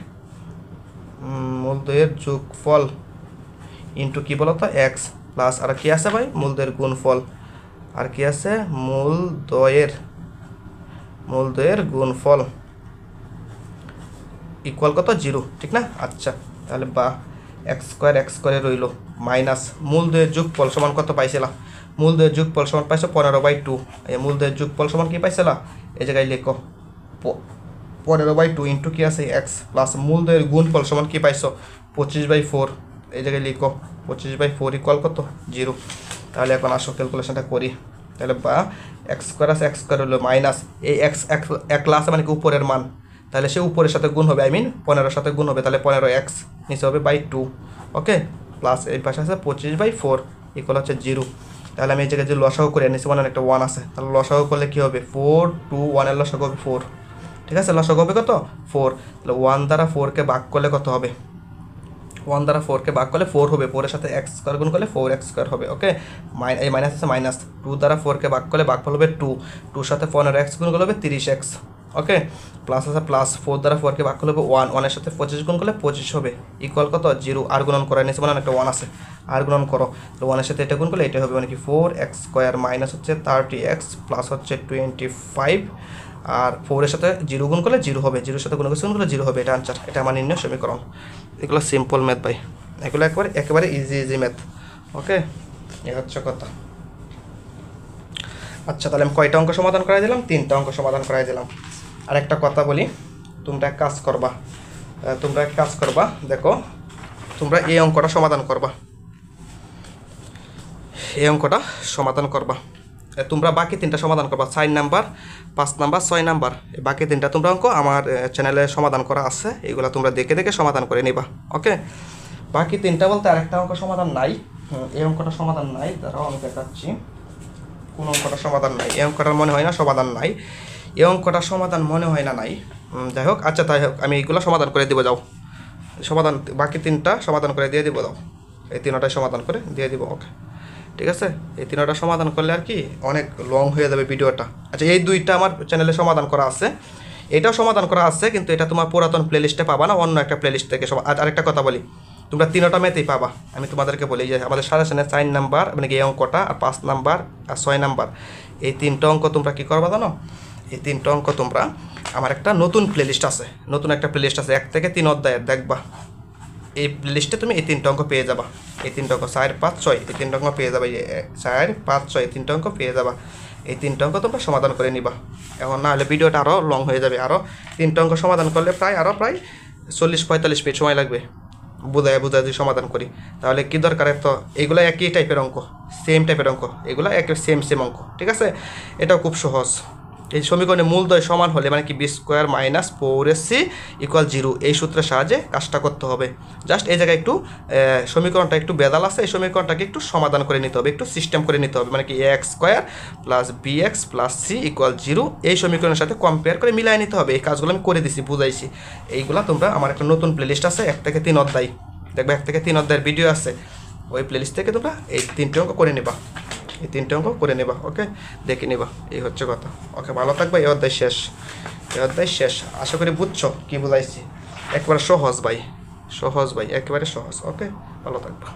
যোগফল ইন্টু কি বলতো? এক্স প্লাস আর কি আছে ভাই? মূলদ্বয়ের গুণফল। আর কি আছে? মূলদ্বয়ের গুণফল ইকুয়াল কত? 0, ঠিক না? আচ্ছা, তাহলে বা এক্স স্কোয়ারে রইল মাইনাস মূলদ্বয়ের যোগফল সমান কত পাইছিলাম? মূলদ্বয়ের যোগফল সমান পাইছো 15/2। এই মূলদ্বয়ের যোগফল সমান কি পাইছিলা? এই জায়গায় লেখো 15/2 ইন্টু কি আছে? এক্স প্লাস মূলদ্বয়ের গুণফল সমান কি পাইছো? 25/4। এই জায়গায় লিখো 25/4 ইকুয়াল কত? 0। তাহলে এখন আসো ক্যালকুলেশনটা করি। তাহলে বা এক্স স্কোয়ার হলো মাইনাস এই এক্স একলা আছে মানে কি উপরের মান, তাহলে সে উপরের সাথে গুণ হবে, 15-এর সাথে গুণ হবে, তাহলে 15x নিচে হবে /2। ওকে, প্লাস এই পাশে আছে 25/4 ইকুয়াল হচ্ছে 0। তাহলে আমি এই জায়গায় যে লসাগু করে নিচে মানে একটা 1 আছে, তাহলে লসাগু করলে কি হবে? 4 2 1 এর লসাগু হবে 4, ঠিক আছে? লসাগু হবে কত? 4। তাহলে 1 দ্বারা 4কে ভাগ করলে কত হবে? 1 দ্বারা 4কে ভাগ করলে 4 হবে, 4 এর সাথে x স্কোয়ার গুণ করলে 4x² হবে। ওকে, এই মাইনাস আছে মাইনাস, 2 দ্বারা 4কে ভাগ করলে ভাগফল হবে 2, 2 সাথে 15x গুণ করলে হবে 30x। ওকে, প্লাস আছে প্লাস, 4 দ্বারা 4কে ভাগ করলে হবে 1, 1 এর সাথে 25 গুণ করলে 25 হবে ইকুয়াল কত? 0। আর গুণন করা নিচে মানে একটা 1 আছে, আর গুণন করো, তো 1 এর সাথে এটা গুণ করলে এটা হবে মানে কি 4x² মাইনাস হচ্ছে 30x প্লাস হচ্ছে 25, আর 4 এর সাথে 0 গুণ করলে 0 হবে, 0 এর সাথে গুণ করলে 0 হবে। এটা আনসার, এটা আমার নির্ণয় সমীকরণ। এগুলো সিম্পল ম্যাথ ভাই, এগুলো একেবারে ইজি ম্যাথ। ওকে, এই হচ্ছে কথা। আচ্ছা, তাহলে আমি কয়টা অঙ্ক সমাধান করাই দিলাম? 3টা অঙ্ক সমাধান করাই দিলাম। আর একটা কথা বলি, তোমরা এক কাজ করবা, দেখো তোমরা এই অঙ্কটা সমাধান করবা, তোমরা বাকি 3টা সমাধান করবা, 4 নাম্বার 5 নাম্বার 6 নাম্বার, বাকি 3টা তোমরা অঙ্ক আমার চ্যানেলে সমাধান করা আছে, এগুলো তোমরা দেখে সমাধান করে নিবা। ওকে, বাকি 3টা বলতে আরেকটা অঙ্ক সমাধান নাই, এই অঙ্কটা সমাধান নাই, দাঁড়াও আমি দেখাচ্ছি। কোন অঙ্কটা সমাধান নাই? এই অঙ্কটার মনে হয় না সমাধান নাই, এই অঙ্কটা সমাধান মনে হয় না নাই। যাই হোক, আচ্ছা তাই হোক, আমি এইগুলো সমাধান করে দেবো, যাও সমাধান, বাকি 3টা সমাধান করে দিয়ে দেবো, দাও এই 3টাই সমাধান করে দিয়ে দিব। ওকে, ঠিক আছে, এই 3টা সমাধান করলে আর কি অনেক লং হয়ে যাবে ভিডিওটা। আচ্ছা, এই 2টা আমার চ্যানেলে সমাধান করা আছে, এটাও সমাধান করা আছে, কিন্তু এটা তোমার পুরাতন প্লেলিস্টে পাবা না, অন্য একটা প্লেলিস্ট থেকে। আরেকটা কথা বলি, তোমরা 3টা ম্যাথেই পাবা। আমি তোমাদেরকে বলি যে আমাদের সাজেশনে 4 নাম্বার মানে এই অঙ্কটা, আর 5 নাম্বার আর 6 নাম্বার, এই 3টা অঙ্ক তোমরা কী করবা জানো? এই 3টা অঙ্ক তোমরা আমার একটা নতুন প্লেলিস্ট আছে, 1 থেকে 3 অধ্যায়ের, দেখবা এই প্লেলিস্টে তুমি এই 3টা অঙ্ক পেয়ে যাবা। এই 3টা অঙ্ক 4 5 6 এই 3টা অঙ্ক পেয়ে যাবে, 4 5 6 এই 3টা অঙ্ক পেয়ে যাবা। এই 3টা অঙ্ক তোমরা সমাধান করে নিবা। এখন না হলে ভিডিওটা আরও লং হয়ে যাবে, আরও 3টা অঙ্ক সমাধান করলে প্রায় 40-45 মিনিট সময় লাগবে বুঝায় যদি সমাধান করি। তাহলে কি দরকার? তো এগুলো একই টাইপের অঙ্ক, সেম টাইপের অঙ্ক, এগুলো একই সেম অঙ্ক, ঠিক আছে? এটাও খুব সহজ। এই সমীকরণে মূলদ্বয় সমান হলে মানে কি b² - 4ac = 0, এই সূত্রের সাহায্যে কাজটা করতে হবে। জাস্ট এই জায়গায় একটু সমীকরণটা একটু বেদাল আছে, এই সমীকরণটাকে একটু সমাধান করে নিতে হবে, একটু সিস্টেম করে নিতে হবে, মানে কি ax² + bx + c = 0, এই সমীকরণের সাথে কম্পেয়ার করে মিলাই নিতে হবে। এই কাজগুলো আমি করে দিছি, বুঝাইছি। এইগুলো তোমরা আমার একটা নতুন প্লেলিস্ট আছে 1 থেকে 3 অধ্যায়, দেখবে 1 থেকে 3 অধ্যায়ের ভিডিও আছে, ওই প্লেলিস্ট থেকে তোমরা এই 3টে অঙ্ক করে নেবা, এই 3টে অঙ্ক করে নেবা। ওকে, দেখে নেবা, এই হচ্ছে কথা। ওকে, ভালো থাকবে। এই অধ্যায় শেষ, আশা করি বুঝছো কি বুঝাইছি। একেবারে সহজ ভাই, একেবারে সহজ। ওকে, ভালো থাকবা।